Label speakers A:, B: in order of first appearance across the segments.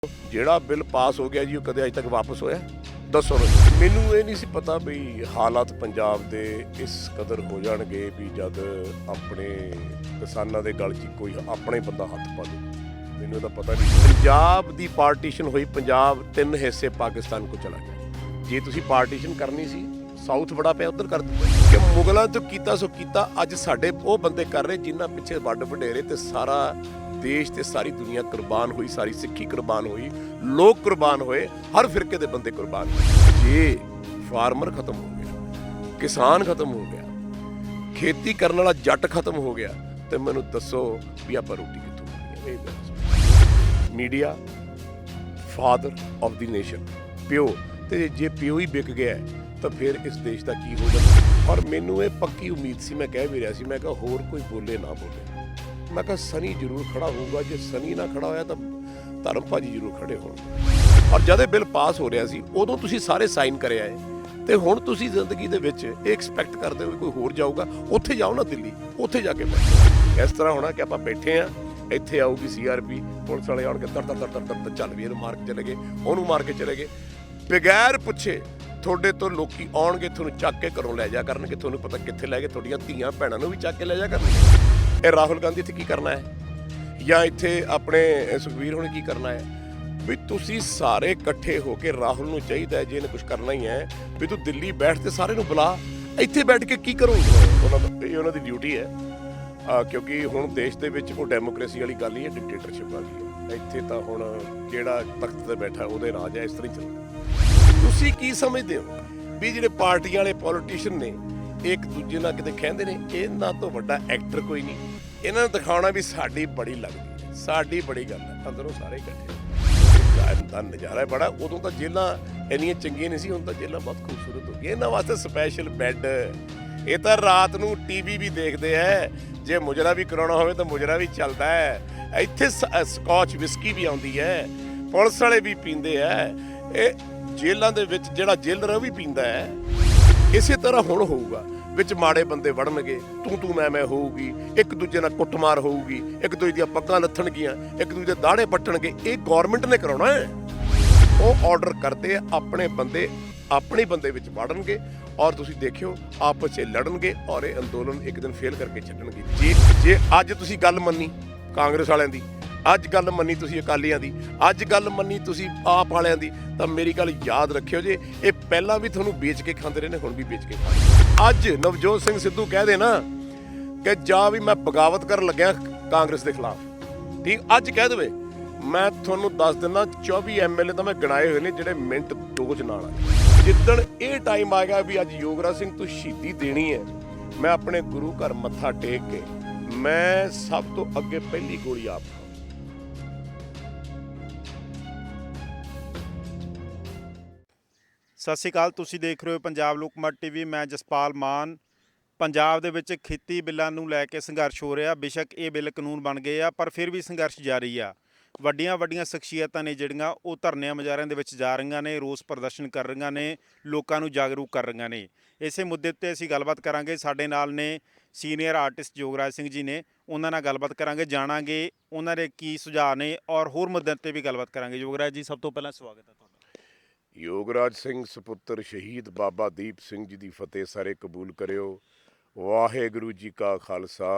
A: ਜਿਹੜਾ bill pass ਹੋ ਗਿਆ ਜੀ ਉਹ ਕਦੇ ਅਜੇ ਤੱਕ ਵਾਪਸ ਹੋਇਆ? ਦੱਸੋ ਮੈਨੂੰ ਇਹ ਨਹੀਂ ਸੀ ਪਤਾ ਵੀ ਹਾਲਾਤ ਪੰਜਾਬ ਦੇ ਇਸ ਕਦਰ ਹੋ ਜਾਣਗੇ ਵੀ ਜਦ ਆਪਣੇ ਕਿਸਾਨਾਂ ਦੇ ਗਲ 'ਚ ਕੋਈ ਆਪਣੇ ਬੰਦਾ ਹੱਥ ਪਾ ਦੇ। ਮੈਨੂੰ ਇਹਦਾ ਪਤਾ ਨਹੀਂ। ਪੰਜਾਬ ਦੀ ਪਾਰਟੀਸ਼ਨ ਹੋਈ, ਪੰਜਾਬ 3 ਹਿੱਸੇ ਪਾਕਿਸਤਾਨ ਕੋ ਚਲਾ ਗਿਆ। ਜੇ ਤੁਸੀਂ ਪਾਰਟੀਸ਼ਨ ਕਰਨੀ ਸੀ ਸਾਊਥ ਬੜਾ ਪਿਆ ਉੱਧਰ ਕਰ ਦਿੱਤਾ ਕਿ ਮੁਗਲਾਂ ਤੋਂ ਕੀਤਾ ਸੋ ਕੀਤਾ। ਅੱਜ ਸਾਡੇ ਉਹ ਬੰਦੇ ਕਰ ਰਹੇ ਜਿਨ੍ਹਾਂ ਪਿੱਛੇ ਵੱਡ ਵਡੇਰੇ ਤੇ ਸਾਰਾ ਦੇਸ਼ ਤੇ ਸਾਰੀ ਦੁਨੀਆ ਕੁਰਬਾਨ ਹੋਈ, ਸਾਰੀ ਸਿੱਖੀ ਕੁਰਬਾਨ ਹੋਈ, ਲੋਕ ਕੁਰਬਾਨ ਹੋਏ, ਹਰ ਫਿਰਕੇ ਦੇ ਬੰਦੇ ਕੁਰਬਾਨ ਹੋਏ। ਜੇ ਫਾਰਮਰ ਖਤਮ ਹੋ ਗਿਆ, ਕਿਸਾਨ ਖਤਮ ਹੋ ਗਿਆ, ਖੇਤੀ ਕਰਨ ਵਾਲਾ ਜੱਟ ਖਤਮ ਹੋ ਗਿਆ, ਤੇ ਮੈਨੂੰ ਦੱਸੋ ਵੀ ਆਪਾਂ ਰੋਟੀ ਕਿੱਥੋਂ ਖਾਣੀ ਹੈ? Media father of the nation, ਪਿਓ, ਤੇ ਜੇ ਪਿਓ ਹੀ ਵਿਕ ਗਿਆ ਤਾਂ ਫਿਰ ਇਸ ਦੇਸ਼ ਦਾ ਕੀ ਹੋਊਗਾ? ਔਰ ਮੈਨੂੰ ਇਹ ਪੱਕੀ ਉਮੀਦ ਸੀ, ਮੈਂ ਕਹਿ ਵੀ ਰਿਹਾ ਸੀ, ਮੈਂ ਕਿਹਾ ਹੋਰ ਕੋਈ ਬੋਲੇ ਨਾ ਬੋਲੇ, ਮੈਂ ਕਿਹਾ ਸਨੀ ਜ਼ਰੂਰ ਖੜਾ ਹੋਊਗਾ। ਜੇ ਸਨੀ ਨਾ ਖੜਾ ਹੋਇਆ ਤਾਂ ਧਰਮ ਭਾਜੀ ਜ਼ਰੂਰ ਖੜੇ ਹੋਣ। ਔਰ ਜਦ ਇਹ ਬਿੱਲ ਪਾਸ ਹੋ ਰਿਹਾ ਸੀ ਉਦੋਂ ਤੁਸੀਂ ਸਾਰੇ ਸਾਈਨ ਕਰਿਆ ਹੈ, ਤੇ ਹੁਣ ਤੁਸੀਂ ਜ਼ਿੰਦਗੀ ਦੇ ਵਿੱਚ ਇਹ ਐਕਸਪੈਕਟ ਕਰਦੇ ਹੋ ਕੋਈ ਹੋਰ ਜਾਊਗਾ। ਉੱਥੇ ਜਾਓ ਨਾ ਦਿੱਲੀ, ਉੱਥੇ ਜਾ ਕੇ ਬੈਠੋ। ਇਸ ਤਰ੍ਹਾਂ ਹੋਣਾ ਕਿ ਆਪਾਂ ਬੈਠੇ ਆ, ਇੱਥੇ ਆਊਗੀ ਸੀਆਰਪੀ, ਪੁਲਿਸ ਵਾਲੇ ਆਉਣ ਕੇ ਤਰ ਚੱਲ ਵੀ ਇਹਨੂੰ ਮਾਰ ਕੇ ਚਲੇ ਗਏ, ਉਹਨੂੰ ਮਾਰ ਕੇ ਚਲੇ ਗਏ, ਬਗੈਰ ਪੁੱਛੇ ਤੁਹਾਡੇ ਤੋਂ ਲੋਕੀ ਆਉਣਗੇ, ਤੁਹਾਨੂੰ ਚੱਕ ਕੇ ਘਰੋਂ ਲੈ ਜਾ ਕਰਨਗੇ। ਤੁਹਾਨੂੰ ਪਤਾ ਕਿੱਥੇ ਲੈ ਗਏ? ਤੁਹਾਡੀਆਂ ਧੀਆਂ ਭੈਣਾਂ ਨੂੰ ਵੀ ਚੱਕ ਕੇ ਲੈ ਜਾ ਕਰਨਗੇ। ਇਹ ਰਾਹੁਲ ਗਾਂਧੀ ਇੱਥੇ ਕੀ ਕਰਨਾ ਹੈ, ਜਾਂ ਇੱਥੇ ਆਪਣੇ ਸੁਖਬੀਰ ਹੋਣੀ ਕੀ ਕਰਨਾ ਹੈ? ਵੀ ਤੁਸੀਂ ਸਾਰੇ ਇਕੱਠੇ ਹੋ ਕੇ, ਰਾਹੁਲ ਨੂੰ ਚਾਹੀਦਾ ਜੇ ਇਹਨੇ ਕੁਝ ਕਰਨਾ ਹੀ ਹੈ ਵੀ ਤੂੰ ਦਿੱਲੀ ਬੈਠ ਤੇ ਸਾਰੇ ਨੂੰ ਬੁਲਾ, ਇੱਥੇ ਬੈਠ ਕੇ ਕੀ ਕਰੋਗੇ? ਇਹ ਉਹਨਾਂ ਦੀ ਡਿਊਟੀ ਹੈ, ਕਿਉਂਕਿ ਹੁਣ ਦੇਸ਼ ਦੇ ਵਿੱਚ ਉਹ ਡੈਮੋਕ੍ਰੇਸੀ ਵਾਲੀ ਗੱਲ ਹੀ ਹੈ, ਡਿਕਟੇਟਰਸ਼ਿਪ ਵਾਲੀ ਹੈ। ਇੱਥੇ ਤਾਂ ਹੁਣ ਜਿਹੜਾ ਤਖਤ ਤੇ ਬੈਠਾ ਉਹਦੇ ਰਾਜ ਹੈ, ਇਸ ਤਰ੍ਹਾਂ ਹੀ ਚੱਲਦਾ। ਤੁਸੀਂ ਕੀ ਸਮਝਦੇ ਹੋ ਵੀ ਜਿਹੜੇ ਪਾਰਟੀਆਂ ਵਾਲੇ ਪੋਲੀਟੀਸ਼ੀਅਨ ਨੇ ਇੱਕ ਦੂਜੇ ਨਾਲ ਕਿਤੇ ਕਹਿੰਦੇ ਨੇ ਇਹਨਾਂ ਤੋਂ ਵੱਡਾ ਐਕਟਰ ਕੋਈ ਨਹੀਂ, ਇਹਨਾਂ ਨੂੰ ਦਿਖਾਉਣਾ ਵੀ ਸਾਡੀ ਬੜੀ ਲੱਗਦੀ ਹੈ, ਸਾਡੀ ਬੜੀ ਗੱਲ ਹੈ, ਅੰਦਰੋਂ ਸਾਰੇ ਇਕੱਠੇ ਦਾ ਨਜ਼ਾਰਾ ਬੜਾ। ਉਦੋਂ ਤਾਂ ਜੇਲਾਂ ਇੰਨੀਆਂ ਚੰਗੀਆਂ ਨਹੀਂ ਸੀ, ਹੁਣ ਤਾਂ ਜੇਲਾਂ ਬਹੁਤ ਖੂਬਸੂਰਤ ਹੋ ਗਈਆਂ। ਇਹਨਾਂ ਵਾਸਤੇ ਸਪੈਸ਼ਲ ਬੈੱਡ, ਇਹ ਤਾਂ ਰਾਤ ਨੂੰ ਟੀਵੀ ਵੀ ਦੇਖਦੇ ਹੈ, ਜੇ ਮੁਜਰਾ ਵੀ ਕਰਾਉਣਾ ਹੋਵੇ ਤਾਂ ਮੁਜਰਾ ਵੀ ਚੱਲਦਾ ਹੈ, ਇੱਥੇ ਸਕੌਚ ਵਿਸਕੀ ਵੀ ਆਉਂਦੀ ਹੈ, ਪੁਲਿਸ ਵਾਲੇ ਵੀ ਪੀਂਦੇ ਹੈ। ਇਹ ਜੇਲਾਂ ਦੇ ਵਿੱਚ ਜਿਹੜਾ ਜੇਲਰ ਵੀ ਪੀਂਦਾ ਹੈ। ਇਸੇ ਤਰ੍ਹਾਂ ਹੁਣ ਹੋਊਗਾ, ਵਿੱਚ ਮਾੜੇ ਬੰਦੇ ਵੜਨਗੇ, ਤੂੰ ਮੈਂ ਹੋਊਗੀ, ਇੱਕ ਦੂਜੇ ਨਾਲ ਕੁੱਟਮਾਰ ਹੋਊਗੀ, ਇੱਕ ਦੂਜੇ ਦੀਆਂ ਪੱਗਾਂ ਲੱਥਣਗੀਆਂ, ਇੱਕ ਦੂਜੇ ਦੇ ਦਾੜੇ ਪੱਟਣਗੇ। ਇਹ ਗੌਰਮੈਂਟ ਨੇ ਕਰਾਉਣਾ ਹੈ। ਉਹ ਆਰਡਰ ਕਰਦੇ ਆਪਣੇ ਬੰਦੇ ਆਪਣੇ ਬੰਦੇ ਵਿੱਚ ਵੜਨਗੇ, ਔਰ ਤੁਸੀਂ ਦੇਖਿਓ ਆਪਸ 'ਚ ਲੜਨਗੇ, ਔਰ ਇਹ ਅੰਦੋਲਨ ਇੱਕ ਦਿਨ ਫੇਲ ਕਰਕੇ ਛੱਡਣਗੇ। ਜੇ ਅੱਜ ਤੁਸੀਂ ਗੱਲ ਮੰਨੀ ਕਾਂਗਰਸ ਵਾਲਿਆਂ ਦੀ, ਅੱਜ ਗੱਲ ਮੰਨੀ ਤੁਸੀਂ ਅਕਾਲੀਆਂ ਦੀ, ਅੱਜ ਗੱਲ ਮੰਨੀ ਤੁਸੀਂ ਆਪ ਵਾਲਿਆਂ ਦੀ, ਤਾਂ ਮੇਰੀ ਗੱਲ ਯਾਦ ਰੱਖਿਓ ਜੇ ਇਹ ਪਹਿਲਾਂ ਵੀ ਤੁਹਾਨੂੰ ਵੇਚ ਕੇ ਖਾਂਦੇ ਰਹੇ ਨੇ, ਹੁਣ ਵੀ ਵੇਚ ਕੇ ਖਾਂਦੇ। ਅੱਜ ਨਵਜੋਤ ਸਿੰਘ ਸਿੱਧੂ ਕਹਿ ਦੇ ਨਾ ਕਿ ਜਾ ਵੀ ਮੈਂ ਬਗਾਵਤ ਕਰਨ ਲੱਗਿਆ ਕਾਂਗਰਸ ਦੇ ਖਿਲਾਫ, ਠੀਕ, ਅੱਜ ਕਹਿ ਦੇਵੇ, ਮੈਂ ਤੁਹਾਨੂੰ ਦੱਸ ਦਿੰਦਾ 24 MLA ਤਾਂ ਮੈਂ ਗਿਣਾਏ ਹੋਏ ਨੇ ਜਿਹੜੇ ਮਿੰਟ 2 'ਚ ਨਾਲ ਆਏ। ਜਿੱਦਣ ਇਹ ਟਾਈਮ ਆ ਗਿਆ ਵੀ ਅੱਜ ਯੋਗਰਾਜ ਸਿੰਘ ਤੋਂ ਸ਼ਹੀਦੀ ਦੇਣੀ ਹੈ, ਮੈਂ ਆਪਣੇ ਗੁਰੂ ਘਰ ਮੱਥਾ ਟੇਕ ਕੇ ਮੈਂ ਸਭ ਤੋਂ ਅੱਗੇ ਪਹਿਲੀ ਗੋਲੀ ਆਪ।
B: ਸਤਿ ਸ਼੍ਰੀ ਅਕਾਲ, ਤੁਸੀਂ ਦੇਖ ਰਹੇ ਹੋ ਪੰਜਾਬ ਲੋਕਮਤ ਟੀਵੀ। ਮੈਂ ਜਸਪਾਲ ਮਾਨ। ਪੰਜਾਬ ਦੇ ਵਿੱਚ ਖੇਤੀ ਬਿੱਲਾਂ ਨੂੰ ਲੈ ਕੇ ਸੰਘਰਸ਼ ਹੋ ਰਿਹਾ। ਬੇਸ਼ੱਕ ਇਹ ਬਿੱਲ ਕਾਨੂੰਨ ਬਣ ਗਏ ਆ, ਪਰ ਫਿਰ ਵੀ ਸੰਘਰਸ਼ ਜਾਰੀ ਆ। ਵੱਡੀਆਂ ਸ਼ਖਸੀਅਤਾਂ ਨੇ ਜਿਹੜੀਆਂ ਉਹ ਧਰਨਿਆਂ ਮੁਜ਼ਾਹਰਿਆਂ ਦੇ ਵਿੱਚ ਜਾ ਰਹੀਆਂ ਨੇ, ਰੋਸ ਪ੍ਰਦਰਸ਼ਨ ਕਰ ਰਹੀਆਂ ਨੇ, ਲੋਕਾਂ ਨੂੰ ਜਾਗਰੂਕ ਕਰ ਰਹੀਆਂ ਨੇ। ਇਸੇ ਮੁੱਦੇ ਉੱਤੇ ਅਸੀਂ ਗੱਲਬਾਤ ਕਰਾਂਗੇ। ਸਾਡੇ ਨਾਲ ਨੇ ਸੀਨੀਅਰ ਆਰਟਿਸਟ ਯੋਗਰਾਜ ਸਿੰਘ ਜੀ ਨੇ, ਉਹਨਾਂ ਨਾਲ ਗੱਲਬਾਤ ਕਰਾਂਗੇ, ਜਾਣਾਂਗੇ ਉਹਨਾਂ ਦੇ ਕੀ ਸੁਝਾਅ ਨੇ, ਔਰ ਹੋਰ ਮੁੱਦਿਆਂ 'ਤੇ ਵੀ ਗੱਲਬਾਤ ਕਰਾਂਗੇ। ਯੋਗਰਾਜ ਜੀ, ਸਭ ਤੋਂ ਪਹਿਲਾਂ ਸਵਾਗਤ ਹੈ ਤੁਹਾਡਾ।
A: ਯੋਗਰਾਜ ਸਿੰਘ ਸੁਪੁੱਤਰ ਸ਼ਹੀਦ ਬਾਬਾ ਦੀਪ ਸਿੰਘ ਜੀ ਦੀ ਫਤਿਹ ਸਾਰੇ ਕਬੂਲ ਕਰਿਓ। ਵਾਹਿਗੁਰੂ ਜੀ ਕਾ ਖਾਲਸਾ,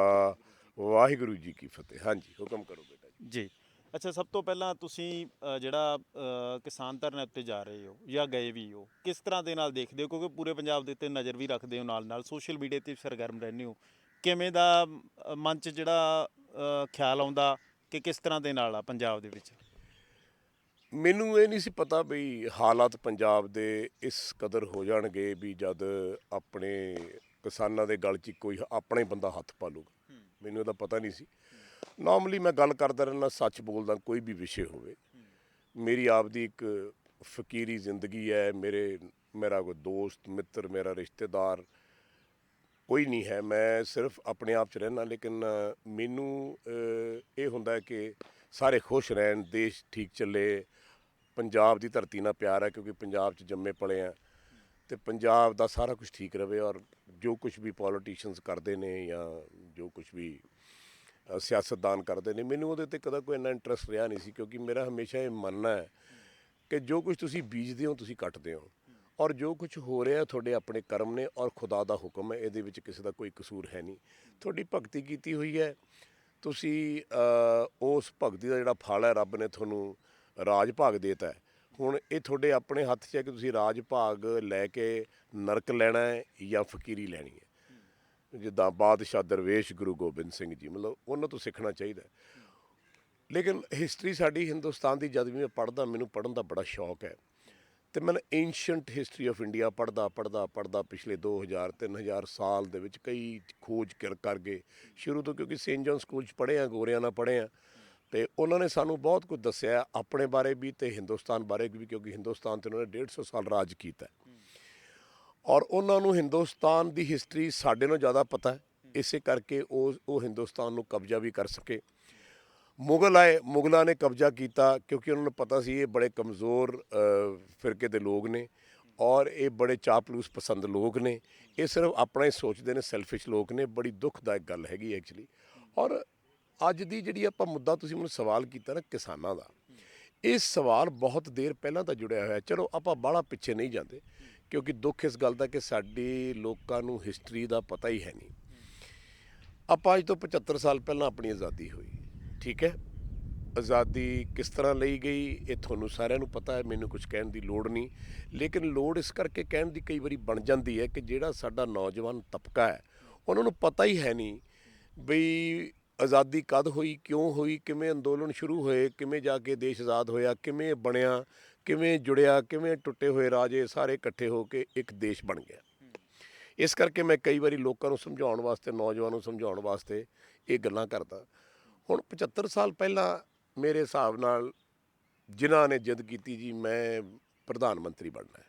A: ਵਾਹਿਗੁਰੂ ਜੀ ਕੀ ਫਤਿਹ। ਹਾਂਜੀ, ਹੁਕਮ ਕਰੋ ਬੇਟਾ
B: ਜੀ। ਅੱਛਾ, ਸਭ ਤੋਂ ਪਹਿਲਾਂ ਤੁਸੀਂ ਜਿਹੜਾ ਕਿਸਾਨ ਧਰਨੇ ਉੱਤੇ ਜਾ ਰਹੇ ਹੋ ਜਾਂ ਗਏ ਵੀ ਹੋ, ਕਿਸ ਤਰ੍ਹਾਂ ਦੇ ਨਾਲ ਦੇਖਦੇ ਹੋ? ਕਿਉਂਕਿ ਪੂਰੇ ਪੰਜਾਬ ਦੇ ਉੱਤੇ ਨਜ਼ਰ ਵੀ ਰੱਖਦੇ ਹੋ, ਨਾਲ ਸੋਸ਼ਲ ਮੀਡੀਆ 'ਤੇ ਸਰਗਰਮ ਰਹਿੰਦੇ ਹੋ। ਕਿਵੇਂ ਦਾ ਮਨ 'ਚ ਜਿਹੜਾ ਖਿਆਲ ਆਉਂਦਾ ਕਿ ਕਿਸ ਤਰ੍ਹਾਂ ਦੇ ਨਾਲ ਆ ਪੰਜਾਬ ਦੇ ਵਿੱਚ?
A: ਮੈਨੂੰ ਇਹ ਨਹੀਂ ਸੀ ਪਤਾ ਵੀ ਹਾਲਾਤ ਪੰਜਾਬ ਦੇ ਇਸ ਕਦਰ ਹੋ ਜਾਣਗੇ ਵੀ ਜਦ ਆਪਣੇ ਕਿਸਾਨਾਂ ਦੇ ਗਲ 'ਚ ਕੋਈ ਆਪਣੇ ਬੰਦਾ ਹੱਥ ਪਾ ਲੂਗਾ। ਮੈਨੂੰ ਇਹਦਾ ਪਤਾ ਨਹੀਂ ਸੀ। ਨੋਰਮਲੀ ਮੈਂ ਗੱਲ ਕਰਦਾ ਰਹਿੰਦਾ, ਸੱਚ ਬੋਲਦਾ, ਕੋਈ ਵੀ ਵਿਸ਼ੇ ਹੋਵੇ। ਮੇਰੀ ਆਪਦੀ ਇੱਕ ਫਕੀਰੀ ਜ਼ਿੰਦਗੀ ਹੈ। ਮੇਰਾ ਕੋਈ ਦੋਸਤ ਮਿੱਤਰ, ਮੇਰਾ ਰਿਸ਼ਤੇਦਾਰ ਕੋਈ ਨਹੀਂ ਹੈ। ਮੈਂ ਸਿਰਫ ਆਪਣੇ ਆਪ 'ਚ ਰਹਿੰਦਾ, ਲੇਕਿਨ ਮੈਨੂੰ ਇਹ ਹੁੰਦਾ ਕਿ ਸਾਰੇ ਖੁਸ਼ ਰਹਿਣ, ਦੇਸ਼ ਠੀਕ ਚੱਲੇ, ਪੰਜਾਬ ਦੀ ਧਰਤੀ ਨਾਲ ਪਿਆਰ ਹੈ ਕਿਉਂਕਿ ਪੰਜਾਬ 'ਚ ਜੰਮੇ ਪਲੇ ਆ, ਅਤੇ ਪੰਜਾਬ ਦਾ ਸਾਰਾ ਕੁਛ ਠੀਕ ਰਵੇ। ਔਰ ਜੋ ਕੁਛ ਵੀ ਪੋਲੀਟੀਸ਼ੀਅਨਸ ਕਰਦੇ ਨੇ ਜਾਂ ਜੋ ਕੁਛ ਵੀ ਸਿਆਸਤਦਾਨ ਕਰਦੇ ਨੇ। ਮੈਨੂੰ ਉਹਦੇ 'ਤੇ ਕਦਾ ਕੋਈ ਇੰਨਾ ਇੰਟਰਸਟ ਰਿਹਾ ਨਹੀਂ ਸੀ, ਕਿਉਂਕਿ ਮੇਰਾ ਹਮੇਸ਼ਾ ਇਹ ਮੰਨਣਾ ਹੈ ਕਿ ਜੋ ਕੁਝ ਤੁਸੀਂ ਬੀਜਦੇ ਹੋ ਤੁਸੀਂ ਕੱਟਦੇ ਹੋ, ਔਰ ਜੋ ਕੁਝ ਹੋ ਰਿਹਾ ਤੁਹਾਡੇ ਆਪਣੇ ਕਰਮ ਨੇ ਔਰ ਖੁਦਾ ਦਾ ਹੁਕਮ ਹੈ, ਇਹਦੇ ਵਿੱਚ ਕਿਸੇ ਦਾ ਕੋਈ ਕਸੂਰ ਹੈ ਨਹੀਂ। ਤੁਹਾਡੀ ਭਗਤੀ ਕੀਤੀ ਹੋਈ ਹੈ, ਤੁਸੀਂ ਉਸ ਭਗਤੀ ਦਾ ਜਿਹੜਾ ਫਲ ਹੈ ਰੱਬ ਨੇ ਤੁਹਾਨੂੰ ਰਾਜ ਭਾਗ ਦੇਤਾ ਹੈ। ਹੁਣ ਇਹ ਤੁਹਾਡੇ ਆਪਣੇ ਹੱਥ 'ਚ ਹੈ ਕਿ ਤੁਸੀਂ ਰਾਜ ਭਾਗ ਲੈ ਕੇ ਨਰਕ ਲੈਣਾ ਹੈ ਜਾਂ ਫਕੀਰੀ ਲੈਣੀ ਹੈ। ਜਿੱਦਾਂ ਬਾਦਸ਼ਾਹ ਦਰਵੇਸ਼ ਗੁਰੂ ਗੋਬਿੰਦ ਸਿੰਘ ਜੀ, ਮਤਲਬ ਉਹਨਾਂ ਤੋਂ ਸਿੱਖਣਾ ਚਾਹੀਦਾ। ਲੇਕਿਨ ਹਿਸਟਰੀ ਸਾਡੀ ਹਿੰਦੁਸਤਾਨ ਦੀ ਜਦ ਵੀ ਮੈਂ ਪੜ੍ਹਦਾ, ਮੈਨੂੰ ਪੜ੍ਹਨ ਦਾ ਬੜਾ ਸ਼ੌਕ ਹੈ, ਅਤੇ ਮੈਂ ਏਂਸ਼ੀਅੰਟ ਹਿਸਟਰੀ ਆਫ ਇੰਡੀਆ ਪੜ੍ਹਦਾ ਪਿਛਲੇ 2000-3000 ਸਾਲ ਦੇ ਵਿੱਚ ਕਈ ਖੋਜ ਕਰਕੇ ਸ਼ੁਰੂ ਤੋਂ, ਕਿਉਂਕਿ ਸੇਂਟ ਜੌਨ ਸਕੂਲ 'ਚ ਪੜ੍ਹੇ ਹਾਂ, ਗੋਰਿਆਂ ਨਾਲ ਪੜ੍ਹੇ ਹਾਂ, ਅਤੇ ਉਹਨਾਂ ਨੇ ਸਾਨੂੰ ਬਹੁਤ ਕੁਝ ਦੱਸਿਆ ਆਪਣੇ ਬਾਰੇ ਵੀ ਅਤੇ ਹਿੰਦੁਸਤਾਨ ਬਾਰੇ ਵੀ, ਕਿਉਂਕਿ ਹਿੰਦੁਸਤਾਨ 'ਤੇ ਉਹਨਾਂ ਨੇ 150 ਸਾਲ ਰਾਜ ਕੀਤਾ ਔਰ ਉਹਨਾਂ ਨੂੰ ਹਿੰਦੁਸਤਾਨ ਦੀ ਹਿਸਟਰੀ ਸਾਡੇ ਨਾਲੋਂ ਜ਼ਿਆਦਾ ਪਤਾ ਹੈ। ਇਸੇ ਕਰਕੇ ਉਹ ਹਿੰਦੁਸਤਾਨ ਨੂੰ ਕਬਜ਼ਾ ਵੀ ਕਰ ਸਕੇ। ਮੁਗਲ ਆਏ, ਮੁਗਲਾਂ ਨੇ ਕਬਜ਼ਾ ਕੀਤਾ ਕਿਉਂਕਿ ਉਹਨਾਂ ਨੂੰ ਪਤਾ ਸੀ ਇਹ ਬੜੇ ਕਮਜ਼ੋਰ ਫਿਰਕੇ ਦੇ ਲੋਕ ਨੇ ਔਰ ਇਹ ਬੜੇ ਚਾਪਲੂਸ ਪਸੰਦ ਲੋਕ ਨੇ, ਇਹ ਸਿਰਫ ਆਪਣਾ ਹੀ ਸੋਚਦੇ ਨੇ, ਸੈਲਫਿਸ਼ ਲੋਕ ਨੇ। ਬੜੀ ਦੁਖਦਾਇਕ ਗੱਲ ਹੈਗੀ ਐਕਚੁਅਲੀ। ਔਰ ਅੱਜ ਦੀ ਜਿਹੜੀ ਆਪਾਂ ਮੁੱਦਾ ਤੁਸੀਂ ਮੈਨੂੰ ਸਵਾਲ ਕੀਤਾ ਨਾ ਕਿਸਾਨਾਂ ਦਾ, ਇਹ ਸਵਾਲ ਬਹੁਤ ਦੇਰ ਪਹਿਲਾਂ ਤਾਂ ਜੁੜਿਆ ਹੋਇਆ। ਚਲੋ ਆਪਾਂ ਬਾਹਲਾ ਪਿੱਛੇ ਨਹੀਂ ਜਾਂਦੇ, ਕਿਉਂਕਿ ਦੁੱਖ ਇਸ ਗੱਲ ਦਾ ਕਿ ਸਾਡੇ ਲੋਕਾਂ ਨੂੰ ਹਿਸਟਰੀ ਦਾ ਪਤਾ ਹੀ ਹੈ ਨਹੀਂ। ਆਪਾਂ ਅੱਜ ਤੋਂ 75 ਸਾਲ ਪਹਿਲਾਂ ਆਪਣੀ ਆਜ਼ਾਦੀ ਹੋਈ, ਠੀਕ ਹੈ। ਆਜ਼ਾਦੀ ਕਿਸ ਤਰ੍ਹਾਂ ਲਈ ਗਈ ਇਹ ਤੁਹਾਨੂੰ ਸਾਰਿਆਂ ਨੂੰ ਪਤਾ ਹੈ, ਮੈਨੂੰ ਕੁਝ ਕਹਿਣ ਦੀ ਲੋੜ ਨਹੀਂ। ਲੇਕਿਨ ਲੋੜ ਇਸ ਕਰਕੇ ਕਹਿਣ ਦੀ ਕਈ ਵਾਰੀ ਬਣ ਜਾਂਦੀ ਹੈ ਕਿ ਜਿਹੜਾ ਸਾਡਾ ਨੌਜਵਾਨ ਤਬਕਾ ਹੈ ਉਹਨਾਂ ਨੂੰ ਪਤਾ ਹੀ ਹੈ ਨਹੀਂ ਬਈ ਆਜ਼ਾਦੀ ਕਦ ਹੋਈ, ਕਿਉਂ ਹੋਈ, ਕਿਵੇਂ ਅੰਦੋਲਨ ਸ਼ੁਰੂ ਹੋਏ, ਕਿਵੇਂ ਜਾ ਕੇ ਦੇਸ਼ ਆਜ਼ਾਦ ਹੋਇਆ, ਕਿਵੇਂ ਬਣਿਆ, ਕਿਵੇਂ ਜੁੜਿਆ, ਕਿਵੇਂ ਟੁੱਟੇ ਹੋਏ ਰਾਜੇ ਸਾਰੇ ਇਕੱਠੇ ਹੋ ਕੇ ਇੱਕ ਦੇਸ਼ ਬਣ ਗਿਆ। ਇਸ ਕਰਕੇ ਮੈਂ ਕਈ ਵਾਰੀ ਲੋਕਾਂ ਨੂੰ ਸਮਝਾਉਣ ਵਾਸਤੇ, ਨੌਜਵਾਨਾਂ ਨੂੰ ਸਮਝਾਉਣ ਵਾਸਤੇ ਇਹ ਗੱਲਾਂ ਕਰਦਾ। ਹੁਣ 75 ਸਾਲ ਪਹਿਲਾਂ ਮੇਰੇ ਹਿਸਾਬ ਨਾਲ ਜਿਨ੍ਹਾਂ ਨੇ ਜਿੱਦ ਕੀਤੀ ਜੀ ਮੈਂ ਪ੍ਰਧਾਨ ਮੰਤਰੀ ਬਣਨਾ ਹੈ,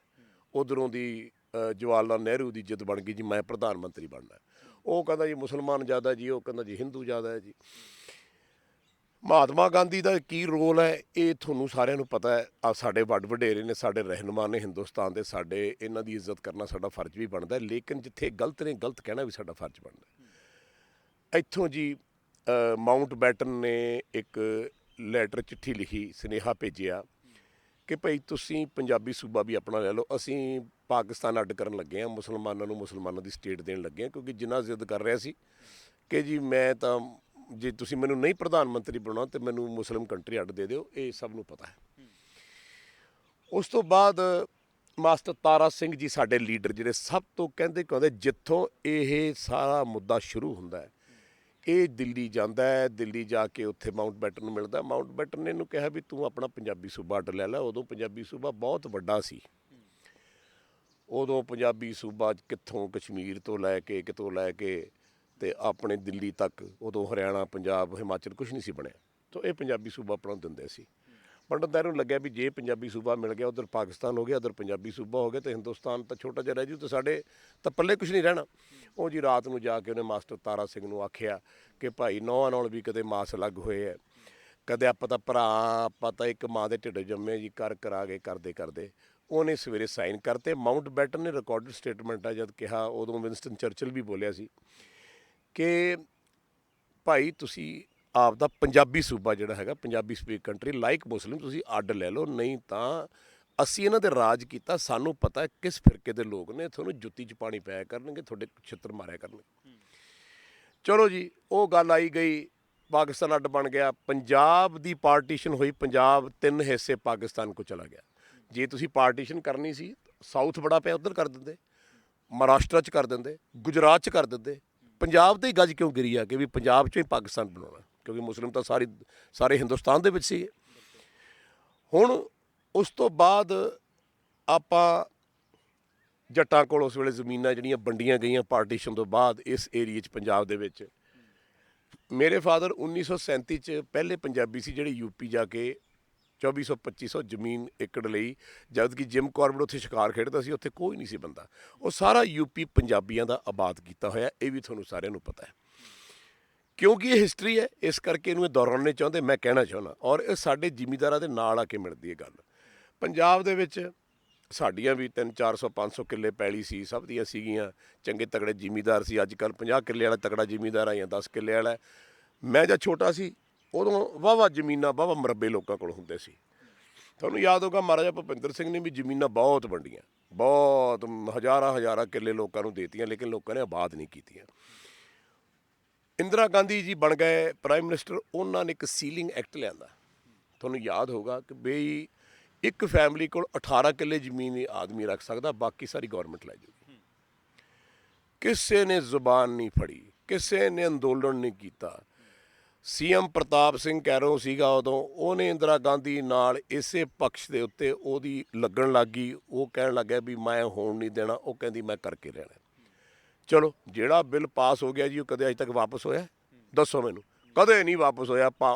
A: ਉੱਧਰੋਂ ਦੀ ਜਵਾਹਰ ਲਾਲ ਨਹਿਰੂ ਦੀ ਜਿੱਦ ਬਣ ਗਈ ਜੀ ਮੈਂ ਪ੍ਰਧਾਨ ਮੰਤਰੀ ਬਣਨਾ। ਉਹ ਕਹਿੰਦਾ ਜੀ ਮੁਸਲਮਾਨ ਜ਼ਿਆਦਾ ਜੀ, ਉਹ ਕਹਿੰਦਾ ਜੀ ਹਿੰਦੂ ਜ਼ਿਆਦਾ ਹੈ ਜੀ। ਮਹਾਤਮਾ ਗਾਂਧੀ ਦਾ ਕੀ ਰੋਲ ਹੈ ਇਹ ਤੁਹਾਨੂੰ ਸਾਰਿਆਂ ਨੂੰ ਪਤਾ ਹੈ। ਆ ਸਾਡੇ ਵੱਡ ਵਡੇਰੇ ਨੇ, ਸਾਡੇ ਰਹਿਨੁਮਾ ਨੇ ਹਿੰਦੁਸਤਾਨ ਦੇ, ਸਾਡੇ ਇਹਨਾਂ ਦੀ ਇੱਜ਼ਤ ਕਰਨਾ ਸਾਡਾ ਫਰਜ਼ ਵੀ ਬਣਦਾ। ਲੇਕਿਨ ਜਿੱਥੇ ਗਲਤ ਨੇ ਗਲਤ ਕਹਿਣਾ ਵੀ ਸਾਡਾ ਫਰਜ਼ ਬਣਦਾ। ਇੱਥੋਂ ਜੀ ਮਾਊਂਟ ਬੈਟਨ ਨੇ ਇੱਕ ਲੈਟਰ, ਚਿੱਠੀ ਲਿਖੀ, ਸੁਨੇਹਾ ਭੇਜਿਆ ਕਿ ਭਾਈ ਤੁਸੀਂ ਪੰਜਾਬੀ ਸੂਬਾ ਵੀ ਆਪਣਾ ਲੈ ਲਓ, ਅਸੀਂ ਪਾਕਿਸਤਾਨ ਅੱਡ ਕਰਨ ਲੱਗੇ ਹਾਂ, ਮੁਸਲਮਾਨਾਂ ਨੂੰ ਮੁਸਲਮਾਨਾਂ ਦੀ ਸਟੇਟ ਦੇਣ ਲੱਗੇ ਹਾਂ। ਕਿਉਂਕਿ ਜਿੰਨਾ ਜ਼ਿੱਦ ਕਰ ਰਿਹਾ ਸੀ ਕਿ ਜੀ ਮੈਂ ਤਾਂ ਜੇ ਤੁਸੀਂ ਮੈਨੂੰ ਨਹੀਂ ਪ੍ਰਧਾਨ ਮੰਤਰੀ ਬਣਾਉਣਾ ਤਾਂ ਮੈਨੂੰ ਮੁਸਲਿਮ ਕੰਟਰੀ ਅੱਡ ਦੇ ਦਿਓ, ਇਹ ਸਭ ਨੂੰ ਪਤਾ ਹੈ। ਉਸ ਤੋਂ ਬਾਅਦ ਮਾਸਟਰ ਤਾਰਾ ਸਿੰਘ ਜੀ ਸਾਡੇ ਲੀਡਰ, ਜਿਹੜੇ ਸਭ ਤੋਂ ਕਹਿੰਦੇ ਜਿੱਥੋਂ ਇਹ ਸਾਰਾ ਮੁੱਦਾ ਸ਼ੁਰੂ ਹੁੰਦਾ ਹੈ, ਇਹ ਦਿੱਲੀ ਜਾਂਦਾ ਹੈ। ਦਿੱਲੀ ਜਾ ਕੇ ਉੱਥੇ ਮਾਊਂਟ ਬੈਟਨ ਨੂੰ ਮਿਲਦਾ। ਮਾਊਂਟ ਬੈਟਨ ਨੇ ਇਹਨੂੰ ਕਿਹਾ ਵੀ ਤੂੰ ਆਪਣਾ ਪੰਜਾਬੀ ਸੂਬਾ ਅੱਡ ਲੈ ਲੈ। ਉਦੋਂ ਪੰਜਾਬੀ ਸੂਬਾ ਬਹੁਤ ਵੱਡਾ ਸੀ। ਉਦੋਂ ਪੰਜਾਬੀ ਸੂਬਾ ਕਿੱਥੋਂ ਕਸ਼ਮੀਰ ਤੋਂ ਲੈ ਕੇ ਕਿਤੋਂ ਲੈ ਕੇ ਅਤੇ ਆਪਣੇ ਦਿੱਲੀ ਤੱਕ, ਉਦੋਂ ਹਰਿਆਣਾ, ਪੰਜਾਬ, ਹਿਮਾਚਲ ਕੁਛ ਨਹੀਂ ਸੀ ਬਣਿਆ। ਤਾਂ ਇਹ ਪੰਜਾਬੀ ਸੂਬਾ ਆਪਣਾ ਦਿੰਦੇ ਸੀ। ਪੰਡਤ ਨਹਿਰੂ ਨੂੰ ਲੱਗਿਆ ਵੀ ਜੇ ਪੰਜਾਬੀ ਸੂਬਾ ਮਿਲ ਗਿਆ, ਉੱਧਰ ਪਾਕਿਸਤਾਨ ਹੋ ਗਿਆ, ਉੱਧਰ ਪੰਜਾਬੀ ਸੂਬਾ ਹੋ ਗਿਆ, ਅਤੇ ਹਿੰਦੁਸਤਾਨ ਤਾਂ ਛੋਟਾ ਜਿਹਾ ਰਹਿ ਜੂ, ਅਤੇ ਸਾਡੇ ਤਾਂ ਪੱਲੇ ਕੁਛ ਨਹੀਂ ਰਹਿਣਾ। ਉਹ ਜੀ ਰਾਤ ਨੂੰ ਜਾ ਕੇ ਉਹਨੇ ਮਾਸਟਰ ਤਾਰਾ ਸਿੰਘ ਨੂੰ ਆਖਿਆ ਕਿ ਭਾਈ ਨੌਹਾਂ ਨਾਲ ਵੀ ਕਦੇ ਮਾਸ ਅਲੱਗ ਹੋਏ ਹੈ, ਕਦੇ ਆਪਾਂ ਤਾਂ ਭਰਾ, ਆਪਾਂ ਤਾਂ ਇੱਕ ਮਾਂ ਦੇ ਢਿੱਡ ਜੰਮੇ ਜੀ, ਕਰਾ ਕੇ ਕਰਦੇ ਉਹਨੇ ਸਵੇਰੇ ਸਾਈਨ ਕਰਤੇ। ਮਾਊਂਟ ਬੈਟਨ ਨੇ ਰਿਕਾਰਡਡ ਸਟੇਟਮੈਂਟ ਆ ਜਦ ਕਿਹਾ, ਉਦੋਂ ਵਿੰਸਟਨ ਚਰਚਿਲ ਵੀ ਬੋਲਿਆ ਸੀ ਕਿ ਭਾਈ ਤੁਸੀਂ ਆਪ ਦਾ ਪੰਜਾਬੀ ਸੂਬਾ ਜਿਹੜਾ ਹੈਗਾ, ਪੰਜਾਬੀ ਸਪੀਕ ਕੰਟਰੀ ਲਾਈਕ ਮੁਸਲਿਮ, ਤੁਸੀਂ ਅੱਡ ਲੈ ਲਓ, ਨਹੀਂ ਤਾਂ ਅਸੀਂ ਇਹਨਾਂ 'ਤੇ ਰਾਜ ਕੀਤਾ, ਸਾਨੂੰ ਪਤਾ ਕਿਸ ਫਿਰਕੇ ਦੇ ਲੋਕ ਨੇ, ਤੁਹਾਨੂੰ ਜੁੱਤੀ 'ਚ ਪਾਣੀ ਪਾਇਆ ਕਰਨਗੇ, ਤੁਹਾਡੇ ਛਿੱਤਰ ਮਾਰਿਆ ਕਰਨਗੇ। ਚਲੋ ਜੀ ਉਹ ਗੱਲ ਆਈ ਗਈ, ਪਾਕਿਸਤਾਨ ਅੱਡ ਬਣ ਗਿਆ। ਪੰਜਾਬ ਦੀ ਪਾਰਟੀਸ਼ਨ ਹੋਈ, ਪੰਜਾਬ 3 ਹਿੱਸੇ ਪਾਕਿਸਤਾਨ ਕੋ ਚਲਾ ਗਿਆ। ਜੇ ਤੁਸੀਂ ਪਾਰਟੀਸ਼ਨ ਕਰਨੀ ਸੀ, ਸਾਊਥ ਬੜਾ ਪਿਆ ਉੱਧਰ ਕਰ ਦਿੰਦੇ, ਮਹਾਰਾਸ਼ਟਰ 'ਚ ਕਰ ਦਿੰਦੇ, ਗੁਜਰਾਤ 'ਚ ਕਰ ਦਿੰਦੇ। ਪੰਜਾਬ 'ਤੇ ਹੀ ਗੱਜ ਕਿਉਂ ਗਿਰੀ ਆ ਕਿ ਵੀ ਪੰਜਾਬ 'ਚੋਂ ਹੀ ਪਾਕਿਸਤਾਨ ਬਣਾਉਣਾ, ਕਿਉਂਕਿ ਮੁਸਲਿਮ ਤਾਂ ਸਾਰੇ ਹਿੰਦੁਸਤਾਨ ਦੇ ਵਿੱਚ ਸੀਗੇ। ਹੁਣ ਉਸ ਤੋਂ ਬਾਅਦ ਆਪਾਂ ਜੱਟਾਂ ਕੋਲ ਉਸ ਵੇਲੇ ਜ਼ਮੀਨਾਂ ਜਿਹੜੀਆਂ ਵੰਡੀਆਂ ਗਈਆਂ ਪਾਰਟੀਸ਼ਨ ਤੋਂ ਬਾਅਦ ਇਸ ਏਰੀਏ 'ਚ, ਪੰਜਾਬ ਦੇ ਵਿੱਚ। ਮੇਰੇ ਫਾਦਰ 1937 'ਚ ਪਹਿਲੇ ਪੰਜਾਬੀ ਸੀ ਜਿਹੜੇ ਯੂਪੀ ਜਾ ਕੇ 2400-2500 ਜ਼ਮੀਨ ਏਕੜ ਲਈ, ਜਦ ਕਿ ਜਿਮ ਕਾਰਬੇਟ ਉੱਥੇ ਸ਼ਿਕਾਰ ਖੇਡਦਾ ਸੀ, ਉੱਥੇ ਕੋਈ ਨਹੀਂ ਸੀ ਬੰਦਾ। ਉਹ ਸਾਰਾ ਯੂਪੀ ਪੰਜਾਬੀਆਂ ਦਾ ਆਬਾਦ ਕੀਤਾ ਹੋਇਆ, ਇਹ ਵੀ ਤੁਹਾਨੂੰ ਸਾਰਿਆਂ ਨੂੰ ਪਤਾ ਹੈ। ਕਿਉਂਕਿ ਇਹ ਹਿਸਟਰੀ ਹੈ, ਇਸ ਕਰਕੇ ਇਹਨੂੰ ਇਹ ਦੁਹਰਾਉਣੇ ਚਾਹੁੰਦੇ, ਮੈਂ ਕਹਿਣਾ ਚਾਹੁੰਦਾ। ਔਰ ਇਹ ਸਾਡੇ ਜ਼ਿਮੀਂਦਾਰਾਂ ਦੇ ਨਾਲ ਆ ਕੇ ਮਿਲਦੀ ਹੈ ਗੱਲ। ਪੰਜਾਬ ਦੇ ਵਿੱਚ ਸਾਡੀਆਂ ਵੀ 300-400-500 ਕਿੱਲੇ ਪੈਲੀ ਸੀ, ਸਭ ਦੀਆਂ ਸੀਗੀਆਂ, ਚੰਗੇ ਤਗੜੇ ਜ਼ਿਮੀਂਦਾਰ ਸੀ। ਅੱਜ ਕੱਲ੍ਹ 50 ਕਿੱਲੇ ਵਾਲਾ ਤਗੜਾ ਜ਼ਿਮੀਂਦਾਰ ਆ ਜਾਂ 10 ਕਿੱਲੇ ਵਾਲਾ। ਮੈਂ ਜਦ ਛੋਟਾ ਸੀ ਉਦੋਂ ਵਾਹਵਾ ਜ਼ਮੀਨਾਂ ਵਾਹਵਾ ਮਰੱਬੇ ਲੋਕਾਂ ਕੋਲ ਹੁੰਦੇ ਸੀ। ਤੁਹਾਨੂੰ ਯਾਦ ਹੋਗਾ ਮਹਾਰਾਜਾ ਭੁਪਿੰਦਰ ਸਿੰਘ ਨੇ ਵੀ ਜ਼ਮੀਨਾਂ ਬਹੁਤ ਵੰਡੀਆਂ, ਬਹੁਤ ਹਜ਼ਾਰਾਂ ਕਿੱਲੇ ਲੋਕਾਂ ਨੂੰ ਦੇਤੀਆਂ, ਲੇਕਿਨ ਲੋਕਾਂ ਨੇ ਆਬਾਦ ਨਹੀਂ ਕੀਤੀਆਂ। ਇੰਦਰਾ ਗਾਂਧੀ ਜੀ ਬਣ ਗਏ ਪ੍ਰਾਈਮ ਮਿਨਿਸਟਰ, ਉਹਨਾਂ ਨੇ ਇੱਕ ਸੀਲਿੰਗ ਐਕਟ ਲਿਆਂਦਾ। ਤੁਹਾਨੂੰ ਯਾਦ ਹੋਗਾ ਕਿ ਬਈ ਇੱਕ ਫੈਮਿਲੀ ਕੋਲ 18 ਕਿੱਲੇ ਜ਼ਮੀਨ ਆਦਮੀ ਰੱਖ ਸਕਦਾ, ਬਾਕੀ ਸਾਰੀ ਗੌਰਮੈਂਟ ਲੈ ਜਾਊਗੀ। ਕਿਸੇ ਨੇ ਜ਼ੁਬਾਨ ਨਹੀਂ ਫੜੀ, ਕਿਸੇ ਨੇ ਅੰਦੋਲਨ ਨਹੀਂ ਕੀਤਾ। ਸੀਐਮ ਪ੍ਰਤਾਪ ਸਿੰਘ ਕੈਰੋਂ ਸੀਗਾ ਉਦੋਂ, ਉਹਨੇ ਇੰਦਰਾ ਗਾਂਧੀ ਨਾਲ ਇਸੇ ਪਕਸ਼ ਦੇ ਉੱਤੇ ਉਹਦੀ ਲੱਗਣ ਲੱਗ ਗਈ। ਉਹ ਕਹਿਣ ਲੱਗਿਆ ਵੀ ਮੈਂ ਹੋਣ ਨਹੀਂ ਦੇਣਾ, ਉਹ ਕਹਿੰਦੀ ਮੈਂ ਕਰਕੇ ਰਹਿਣਾ। ਚਲੋ ਜਿਹੜਾ ਬਿੱਲ ਪਾਸ ਹੋ ਗਿਆ ਜੀ, ਉਹ ਕਦੇ ਅਜੇ ਤੱਕ ਵਾਪਸ ਹੋਇਆ? ਦੱਸੋ ਮੈਨੂੰ, ਕਦੇ ਨਹੀਂ ਵਾਪਸ ਹੋਇਆ।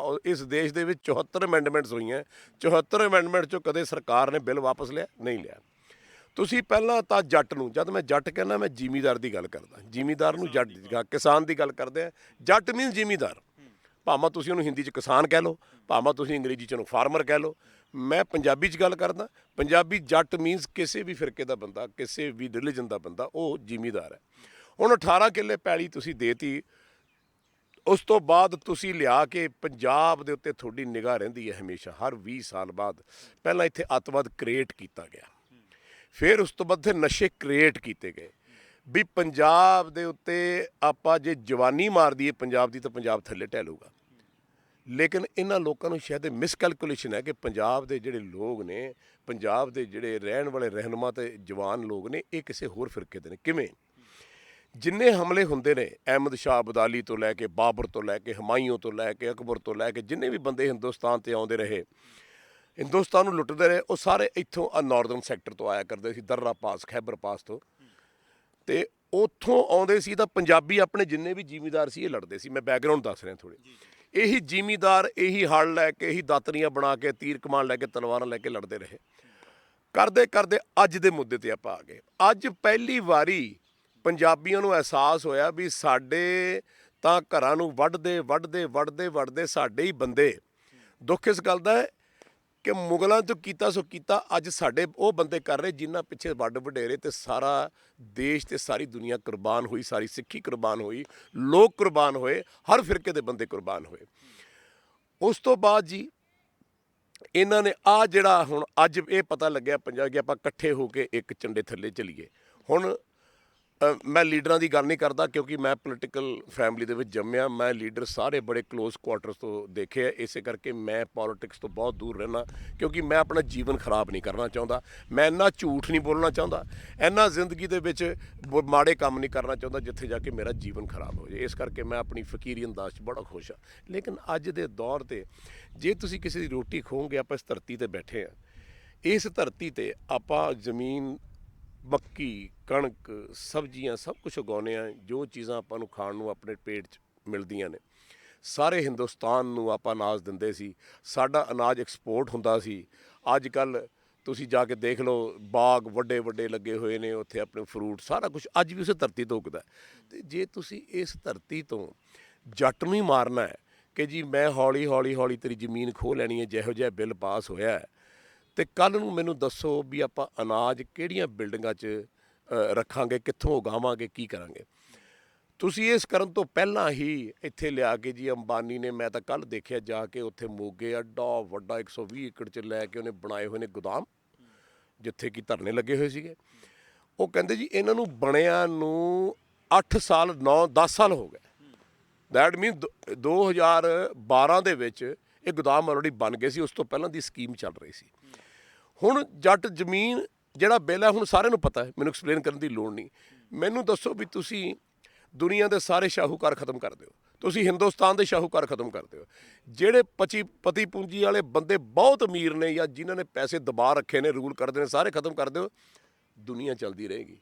A: ਇਸ ਦੇਸ਼ ਦੇ ਵਿੱਚ 74 ਅਮੈਂਡਮੈਂਟਸ ਹੋਈਆਂ, 74 ਅਮੈਂਡਮੈਂਟ 'ਚੋਂ ਕਦੇ ਸਰਕਾਰ ਨੇ ਬਿੱਲ ਵਾਪਸ ਲਿਆ? ਨਹੀਂ ਲਿਆ। ਤੁਸੀਂ ਪਹਿਲਾਂ ਤਾਂ ਜੱਟ ਨੂੰ, ਜਦ ਮੈਂ ਜੱਟ ਕਹਿੰਦਾ ਮੈਂ ਜ਼ਿਮੀਦਾਰ ਦੀ ਗੱਲ ਕਰਦਾ, ਜ਼ਿਮੀਦਾਰ ਨੂੰ ਜੱਟ, ਕਿਸਾਨ ਦੀ ਗੱਲ ਕਰਦੇ ਆ। ਜੱਟ ਮੀਨਸ ਜ਼ਿਮੀਦਾਰ, ਭਾਵੇਂ ਤੁਸੀਂ ਉਹਨੂੰ ਹਿੰਦੀ 'ਚ ਕਿਸਾਨ ਕਹਿ ਲਓ, ਭਾਵੇਂ ਤੁਸੀਂ ਅੰਗਰੇਜ਼ੀ 'ਚ ਉਹਨੂੰ ਫਾਰਮਰ ਕਹਿ ਲਓ। ਮੈਂ ਪੰਜਾਬੀ 'ਚ ਗੱਲ ਕਰਦਾ। ਪੰਜਾਬੀ ਜੱਟ ਮੀਨਸ ਕਿਸੇ ਵੀ ਫਿਰਕੇ ਦਾ ਬੰਦਾ, ਕਿਸੇ ਵੀ ਰਿਲੀਜਨ ਦਾ ਬੰਦਾ, ਉਹ ਜ਼ਿਮੀਦਾਰ ਹੈ। ਹੁਣ 18 ਕਿੱਲੇ ਪੈਲੀ ਤੁਸੀਂ ਦੇਤੀ, ਉਸ ਤੋਂ ਬਾਅਦ ਤੁਸੀਂ ਲਿਆ ਕੇ ਪੰਜਾਬ ਦੇ ਉੱਤੇ ਤੁਹਾਡੀ ਨਿਗਾਹ ਰਹਿੰਦੀ ਹੈ ਹਮੇਸ਼ਾ, ਹਰ 20 ਸਾਲ ਬਾਅਦ। ਪਹਿਲਾਂ ਇੱਥੇ ਅੱਤਵਾਦ ਕ੍ਰੀਏਟ ਕੀਤਾ ਗਿਆ, ਫਿਰ ਉਸ ਤੋਂ ਬਾਅਦ ਇੱਥੇ ਨਸ਼ੇ ਕ੍ਰੀਏਟ ਕੀਤੇ ਗਏ ਵੀ ਪੰਜਾਬ ਦੇ ਉੱਤੇ ਆਪਾਂ ਜੇ ਜਵਾਨੀ ਮਾਰ ਦਈਏ ਪੰਜਾਬ ਦੀ ਤਾਂ ਪੰਜਾਬ ਥੱਲੇ ਢਹਿ। ਲੇਕਿਨ ਇਹਨਾਂ ਲੋਕਾਂ ਨੂੰ ਸ਼ਾਇਦ ਮਿਸਕੈਲਕੂਲੇਸ਼ਨ ਹੈ ਕਿ ਪੰਜਾਬ ਦੇ ਜਿਹੜੇ ਲੋਕ ਨੇ, ਪੰਜਾਬ ਦੇ ਜਿਹੜੇ ਰਹਿਣ ਵਾਲੇ ਰਹਿਨੁਮਾ ਤੇ ਜਵਾਨ ਲੋਕ ਨੇ, ਇਹ ਕਿਸੇ ਹੋਰ ਫਿਰਕੇ ਦੇ ਨੇ। ਕਿਵੇਂ? ਜਿੰਨੇ ਹਮਲੇ ਹੁੰਦੇ ਨੇ, ਅਹਿਮਦ ਸ਼ਾਹ ਅਬਦਾਲੀ ਤੋਂ ਲੈ ਕੇ, ਬਾਬਰ ਤੋਂ ਲੈ ਕੇ, ਹਮਾਯੂੰ ਤੋਂ ਲੈ ਕੇ, ਅਕਬਰ ਤੋਂ ਲੈ ਕੇ, ਜਿੰਨੇ ਵੀ ਬੰਦੇ ਹਿੰਦੁਸਤਾਨ 'ਤੇ ਆਉਂਦੇ ਰਹੇ, ਹਿੰਦੁਸਤਾਨ ਨੂੰ ਲੁੱਟਦੇ ਰਹੇ, ਉਹ ਸਾਰੇ ਇੱਥੋਂ ਨਾਰਦਰਨ ਸੈਕਟਰ ਤੋਂ ਆਇਆ ਕਰਦੇ ਸੀ, ਦर्रा ਪਾਸ, ਖੈਬਰ ਪਾਸ ਤੋਂ। ਅਤੇ ਉੱਥੋਂ ਆਉਂਦੇ ਸੀ ਤਾਂ ਪੰਜਾਬੀ ਆਪਣੇ ਜਿੰਨੇ ਵੀ ਜ਼ਿਮੀਦਾਰ ਸੀ ਇਹ ਲੜਦੇ ਸੀ। ਮੈਂ ਬੈਕਗਰਾਊਂਡ ਦੱਸ ਰਿਹਾ ਥੋੜ੍ਹੇ। ਇਹੀ ਜ਼ਿਮੀਦਾਰ ਇਹੀ ਹਲ ਲੈ ਕੇ, ਇਹੀ ਦਾਤਰੀਆਂ ਬਣਾ ਕੇ, ਤੀਰ ਕਮਾਨ ਲੈ ਕੇ, ਤਲਵਾਰਾਂ ਲੈ ਕੇ ਲੜਦੇ ਰਹੇ। ਕਰਦੇ ਕਰਦੇ ਅੱਜ ਦੇ ਮੁੱਦੇ 'ਤੇ ਆਪਾਂ ਆ ਗਏ। ਅੱਜ ਪਹਿਲੀ ਵਾਰੀ ਪੰਜਾਬੀਆਂ ਨੂੰ ਅਹਿਸਾਸ ਹੋਇਆ ਵੀ ਸਾਡੇ ਤਾਂ ਘਰਾਂ ਨੂੰ ਵੱਢਦੇ ਸਾਡੇ ਹੀ ਬੰਦੇ। ਦੁੱਖ ਇਸ ਗੱਲ ਦਾ ਹੈ ਕਿ ਮੁਗਲਾਂ ਤੋਂ ਕੀਤਾ ਸੋ ਕੀਤਾ, ਅੱਜ ਸਾਡੇ ਉਹ ਬੰਦੇ ਕਰ ਰਹੇ ਜਿਨ੍ਹਾਂ ਪਿੱਛੇ ਵੱਡ ਵਡੇਰੇ ਤੇ ਸਾਰਾ ਦੇਸ਼ ਤੇ ਸਾਰੀ ਦੁਨੀਆ ਕੁਰਬਾਨ ਹੋਈ, ਸਾਰੀ ਸਿੱਖੀ ਕੁਰਬਾਨ ਹੋਈ, ਲੋਕ ਕੁਰਬਾਨ ਹੋਏ, ਹਰ ਫਿਰਕੇ ਦੇ ਬੰਦੇ ਕੁਰਬਾਨ ਹੋਏ। ਉਸ ਤੋਂ ਬਾਅਦ ਜੀ ਇਹਨਾਂ ਨੇ ਆਹ ਜਿਹੜਾ ਹੁਣ ਅੱਜ ਇਹ ਪਤਾ ਲੱਗਿਆ ਪੰਜਾਬ ਕਿ ਆਪਾਂ ਇਕੱਠੇ ਹੋ ਕੇ ਇੱਕ ਝੰਡੇ ਥੱਲੇ ਚੱਲੀਏ। ਹੁਣ ਮੈਂ ਲੀਡਰਾਂ ਦੀ ਗੱਲ ਨਹੀਂ ਕਰਦਾ ਕਿਉਂਕਿ ਮੈਂ ਪੋਲੀਟੀਕਲ ਫੈਮਿਲੀ ਦੇ ਵਿੱਚ ਜੰਮਿਆ। ਮੈਂ ਲੀਡਰ ਸਾਰੇ ਬੜੇ ਕਲੋਜ਼ ਕੁਆਟਰਸ ਤੋਂ ਦੇਖੇ ਆ, ਇਸੇ ਕਰਕੇ ਮੈਂ ਪੋਲੀਟਿਕਸ ਤੋਂ ਬਹੁਤ ਦੂਰ ਰਹਿਣਾ ਕਿਉਂਕਿ ਮੈਂ ਆਪਣਾ ਜੀਵਨ ਖਰਾਬ ਨਹੀਂ ਕਰਨਾ ਚਾਹੁੰਦਾ। ਮੈਂ ਇੰਨਾ ਝੂਠ ਨਹੀਂ ਬੋਲਣਾ ਚਾਹੁੰਦਾ, ਇੰਨਾ ਜ਼ਿੰਦਗੀ ਦੇ ਵਿੱਚ ਮਾੜੇ ਕੰਮ ਨਹੀਂ ਕਰਨਾ ਚਾਹੁੰਦਾ ਜਿੱਥੇ ਜਾ ਕੇ ਮੇਰਾ ਜੀਵਨ ਖਰਾਬ ਹੋ ਜਾਏ। ਇਸ ਕਰਕੇ ਮੈਂ ਆਪਣੀ ਫਕੀਰੀ ਅੰਦਾਜ਼ 'ਚ ਬੜਾ ਖੁਸ਼ ਹਾਂ। ਲੇਕਿਨ ਅੱਜ ਦੇ ਦੌਰ 'ਤੇ ਜੇ ਤੁਸੀਂ ਕਿਸੇ ਦੀ ਰੋਟੀ ਖੋਹੋਗੇ, ਆਪਾਂ ਇਸ ਧਰਤੀ 'ਤੇ ਬੈਠੇ ਹਾਂ, ਇਸ ਧਰਤੀ 'ਤੇ ਆਪਾਂ ਜ਼ਮੀਨ, ਮੱਕੀ, ਕਣਕ, ਸਬਜ਼ੀਆਂ ਸਭ ਕੁਝ ਉਗਾਉਂਦੇ ਹਾਂ। ਜੋ ਚੀਜ਼ਾਂ ਆਪਾਂ ਨੂੰ ਖਾਣ ਨੂੰ ਆਪਣੇ ਪੇਟ 'ਚ ਮਿਲਦੀਆਂ ਨੇ, ਸਾਰੇ ਹਿੰਦੁਸਤਾਨ ਨੂੰ ਆਪਾਂ ਅਨਾਜ ਦਿੰਦੇ ਸੀ, ਸਾਡਾ ਅਨਾਜ ਐਕਸਪੋਰਟ ਹੁੰਦਾ ਸੀ। ਅੱਜ ਕੱਲ੍ਹ ਤੁਸੀਂ ਜਾ ਕੇ ਦੇਖ ਲਓ, ਬਾਗ ਵੱਡੇ ਵੱਡੇ ਲੱਗੇ ਹੋਏ ਨੇ ਉੱਥੇ, ਆਪਣੇ ਫਰੂਟ ਸਾਰਾ ਕੁਝ ਅੱਜ ਵੀ ਉਸੇ ਧਰਤੀ ਤੋਂ ਉੱਗਦਾ। ਅਤੇ ਜੇ ਤੁਸੀਂ ਇਸ ਧਰਤੀ ਤੋਂ ਜੱਟ ਨੂੰ ਹੀ ਮਾਰਨਾ ਹੈ ਕਿ ਜੀ ਮੈਂ ਹੌਲੀ ਤੇਰੀ ਜ਼ਮੀਨ ਖੋਹ ਲੈਣੀ ਹੈ, ਜਿਹੋ ਜਿਹਾ ਬਿੱਲ ਪਾਸ ਹੋਇਆ ਹੈ, ਅਤੇ ਕੱਲ੍ਹ ਨੂੰ ਮੈਨੂੰ ਦੱਸੋ ਵੀ ਆਪਾਂ ਅਨਾਜ ਕਿਹੜੀਆਂ ਬਿਲਡਿੰਗਾਂ 'ਚ ਰੱਖਾਂਗੇ, ਕਿੱਥੋਂ ਉਗਾਵਾਂਗੇ, ਕੀ ਕਰਾਂਗੇ। ਤੁਸੀਂ ਇਸ ਕਰਨ ਤੋਂ ਪਹਿਲਾਂ ਹੀ ਇੱਥੇ ਲਿਆ ਕੇ ਜੀ ਅੰਬਾਨੀ ਨੇ, ਮੈਂ ਤਾਂ ਕੱਲ੍ਹ ਦੇਖਿਆ ਜਾ ਕੇ ਉੱਥੇ ਮੋਗੇ ਐਡਾ ਵੱਡਾ 120 ਏਕੜ 'ਚ ਲੈ ਕੇ ਉਹਨੇ ਬਣਾਏ ਹੋਏ ਨੇ ਗੋਦਾਮ, ਜਿੱਥੇ ਕਿ ਧਰਨੇ ਲੱਗੇ ਹੋਏ ਸੀਗੇ। ਉਹ ਕਹਿੰਦੇ ਜੀ ਇਹਨਾਂ ਨੂੰ ਬਣਿਆ ਨੂੰ 8 ਸਾਲ 9-10 ਸਾਲ ਹੋ ਗਏ। ਦੈਟ ਮੀਨ 2012 ਦੇ ਵਿੱਚ ਇਹ ਗੋਦਾਮ ਆਲਰੇਡੀ ਬਣ ਗਏ ਸੀ, ਉਸ ਤੋਂ ਪਹਿਲਾਂ ਦੀ ਸਕੀਮ ਚੱਲ ਰਹੀ ਸੀ। ਹੁਣ ਜੱਟ ਜ਼ਮੀਨ ਜਿਹੜਾ ਬਿੱਲ ਹੈ ਹੁਣ ਸਾਰਿਆਂ ਨੂੰ ਪਤਾ ਹੈ, ਮੈਨੂੰ ਐਕਸਪਲੇਨ ਕਰਨ ਦੀ ਲੋੜ ਨਹੀਂ। ਮੈਨੂੰ ਦੱਸੋ ਵੀ ਤੁਸੀਂ ਦੁਨੀਆ ਦੇ ਸਾਰੇ ਸ਼ਾਹੂਕਾਰ ਖਤਮ ਕਰ ਦਿਓ, ਤੁਸੀਂ ਹਿੰਦੁਸਤਾਨ ਦੇ ਸ਼ਾਹੂਕਾਰ ਖਤਮ ਕਰ ਦਿਓ, ਜਿਹੜੇ ਪਤੀ ਪੂੰਜੀ ਵਾਲੇ ਬੰਦੇ ਬਹੁਤ ਅਮੀਰ ਨੇ ਜਾਂ ਜਿਨ੍ਹਾਂ ਨੇ ਪੈਸੇ ਦਬਾ ਰੱਖੇ ਨੇ, ਰੂਲ ਕਰਦੇ ਨੇ, ਸਾਰੇ ਖਤਮ ਕਰ ਦਿਓ, ਦੁਨੀਆ ਚੱਲਦੀ ਰਹੇਗੀ।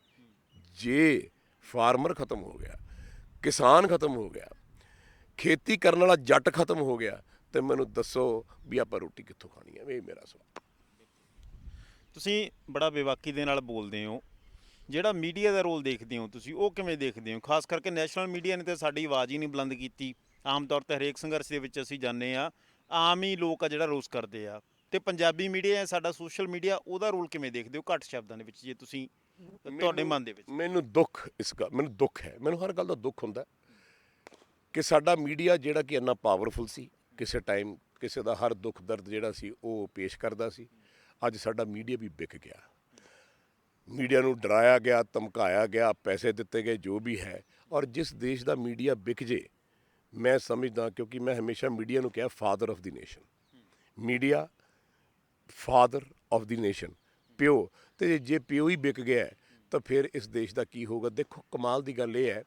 A: ਜੇ ਫਾਰਮਰ ਖਤਮ ਹੋ ਗਿਆ, ਕਿਸਾਨ ਖਤਮ ਹੋ ਗਿਆ, ਖੇਤੀ ਕਰਨ ਵਾਲਾ ਜੱਟ ਖਤਮ ਹੋ ਗਿਆ, ਤੇ ਮੈਨੂੰ ਦੱਸੋ ਵੀ ਆਪਾਂ ਰੋਟੀ ਕਿੱਥੋਂ ਖਾਣੀ ਹੈ? ਇਹ ਮੇਰਾ ਸਵਾਲ।
B: ਤੁਸੀਂ ਬੜਾ ਬੇਬਾਕੀ ਦੇ ਨਾਲ ਬੋਲਦੇ ਹੋ, ਜਿਹੜਾ ਮੀਡੀਆ ਦਾ ਰੋਲ ਦੇਖਦੇ ਹੋ ਤੁਸੀਂ, ਉਹ ਕਿਵੇਂ ਦੇਖਦੇ ਹੋ? ਖਾਸ ਕਰਕੇ ਨੈਸ਼ਨਲ ਮੀਡੀਆ ਨੇ ਤਾਂ ਸਾਡੀ ਆਵਾਜ਼ ਹੀ ਨਹੀਂ ਬੁਲੰਦ ਕੀਤੀ। ਆਮ ਤੌਰ 'ਤੇ ਹਰੇਕ ਸੰਘਰਸ਼ ਦੇ ਵਿੱਚ ਅਸੀਂ ਜਾਂਦੇ ਹਾਂ, ਆਮ ਹੀ ਲੋਕ ਆ ਜਿਹੜਾ ਰੋਸ ਕਰਦੇ ਆ, ਅਤੇ ਪੰਜਾਬੀ ਮੀਡੀਆ ਸਾਡਾ ਸੋਸ਼ਲ ਮੀਡੀਆ, ਉਹਦਾ ਰੋਲ ਕਿਵੇਂ ਦੇਖਦੇ ਹੋ ਘੱਟ ਸ਼ਬਦਾਂ ਦੇ ਵਿੱਚ, ਜੇ ਤੁਸੀਂ ਤੁਹਾਡੇ ਮਨ ਦੇ ਵਿੱਚ?
A: ਮੈਨੂੰ ਦੁੱਖ ਇਸ ਗੱਲ, ਮੈਨੂੰ ਦੁੱਖ ਹੈ, ਮੈਨੂੰ ਹਰ ਗੱਲ ਦਾ ਦੁੱਖ ਹੁੰਦਾ ਕਿ ਸਾਡਾ ਮੀਡੀਆ ਜਿਹੜਾ ਕਿ ਇੰਨਾ ਪਾਵਰਫੁਲ ਸੀ, ਕਿਸੇ ਟਾਈਮ ਕਿਸੇ ਦਾ ਹਰ ਦੁੱਖ ਦਰਦ ਜਿਹੜਾ ਸੀ ਉਹ ਪੇਸ਼ ਕਰਦਾ ਸੀ। ਅੱਜ ਸਾਡਾ ਮੀਡੀਆ ਵੀ ਵਿਕ ਗਿਆ, ਮੀਡੀਆ ਨੂੰ ਡਰਾਇਆ ਗਿਆ, ਧਮਕਾਇਆ ਗਿਆ, ਪੈਸੇ ਦਿੱਤੇ ਗਏ, ਜੋ ਵੀ ਹੈ। ਔਰ ਜਿਸ ਦੇਸ਼ ਦਾ ਮੀਡੀਆ ਵਿਕ ਜੇ, ਮੈਂ ਸਮਝਦਾ, ਕਿਉਂਕਿ ਮੈਂ ਹਮੇਸ਼ਾ ਮੀਡੀਆ ਨੂੰ ਕਿਹਾ father of the nation, media father of the nation, ਪਿਓ। ਤੇ ਜੇ ਪਿਓ ਹੀ ਵਿਕ ਗਿਆ ਹੈ, ਤਾਂ ਫਿਰ ਇਸ ਦੇਸ਼ ਦਾ ਕੀ ਹੋਊਗਾ। ਦੇਖੋ ਕਮਾਲ ਦੀ ਗੱਲ ਇਹ ਹੈ,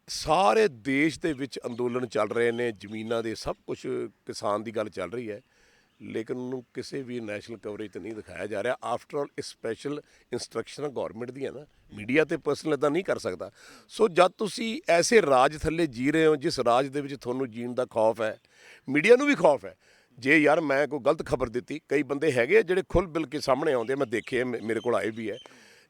A: ਸਾਰੇ ਦੇਸ਼ ਦੇ ਵਿੱਚ ਅੰਦੋਲਨ ਚੱਲ ਰਹੇ ਨੇ, ਜ਼ਮੀਨਾਂ ਦੇ ਸਭ ਕੁਝ, ਕਿਸਾਨ ਦੀ ਗੱਲ ਚੱਲ ਰਹੀ ਹੈ, ਲੇਕਿਨ ਉਹਨੂੰ ਕਿਸੇ ਵੀ ਨੈਸ਼ਨਲ ਕਵਰੇਜ 'ਤੇ ਨਹੀਂ ਦਿਖਾਇਆ ਜਾ ਰਿਹਾ। ਆਫਟਰ ਆਲ ਇਹ ਸਪੈਸ਼ਲ ਇੰਸਟਰਕਸ਼ਨਾਂ ਗੌਰਮੈਂਟ ਦੀਆਂ ਨਾ, ਮੀਡੀਆ ਤੇ ਪਰਸਨਲ ਇੱਦਾਂ ਨਹੀਂ ਕਰ ਸਕਦਾ। ਸੋ ਜਦ ਤੁਸੀਂ ਐਸੇ ਰਾਜ ਥੱਲੇ ਜੀ ਰਹੇ ਹੋ, ਜਿਸ ਰਾਜ ਦੇ ਵਿੱਚ ਤੁਹਾਨੂੰ ਜੀਣ ਦਾ ਖੌਫ ਹੈ, ਮੀਡੀਆ ਨੂੰ ਵੀ ਖੌਫ ਹੈ। ਜੇ ਯਾਰ ਮੈਂ ਕੋਈ ਗਲਤ ਖਬਰ ਦਿੱਤੀ, ਕਈ ਬੰਦੇ ਹੈਗੇ ਆ ਜਿਹੜੇ ਖੁੱਲ੍ਹ ਬਿਲ ਕੇ ਸਾਹਮਣੇ ਆਉਂਦੇ, ਮੈਂ ਦੇਖੇ, ਮੇਰੇ ਕੋਲ ਆਏ ਵੀ ਹੈ।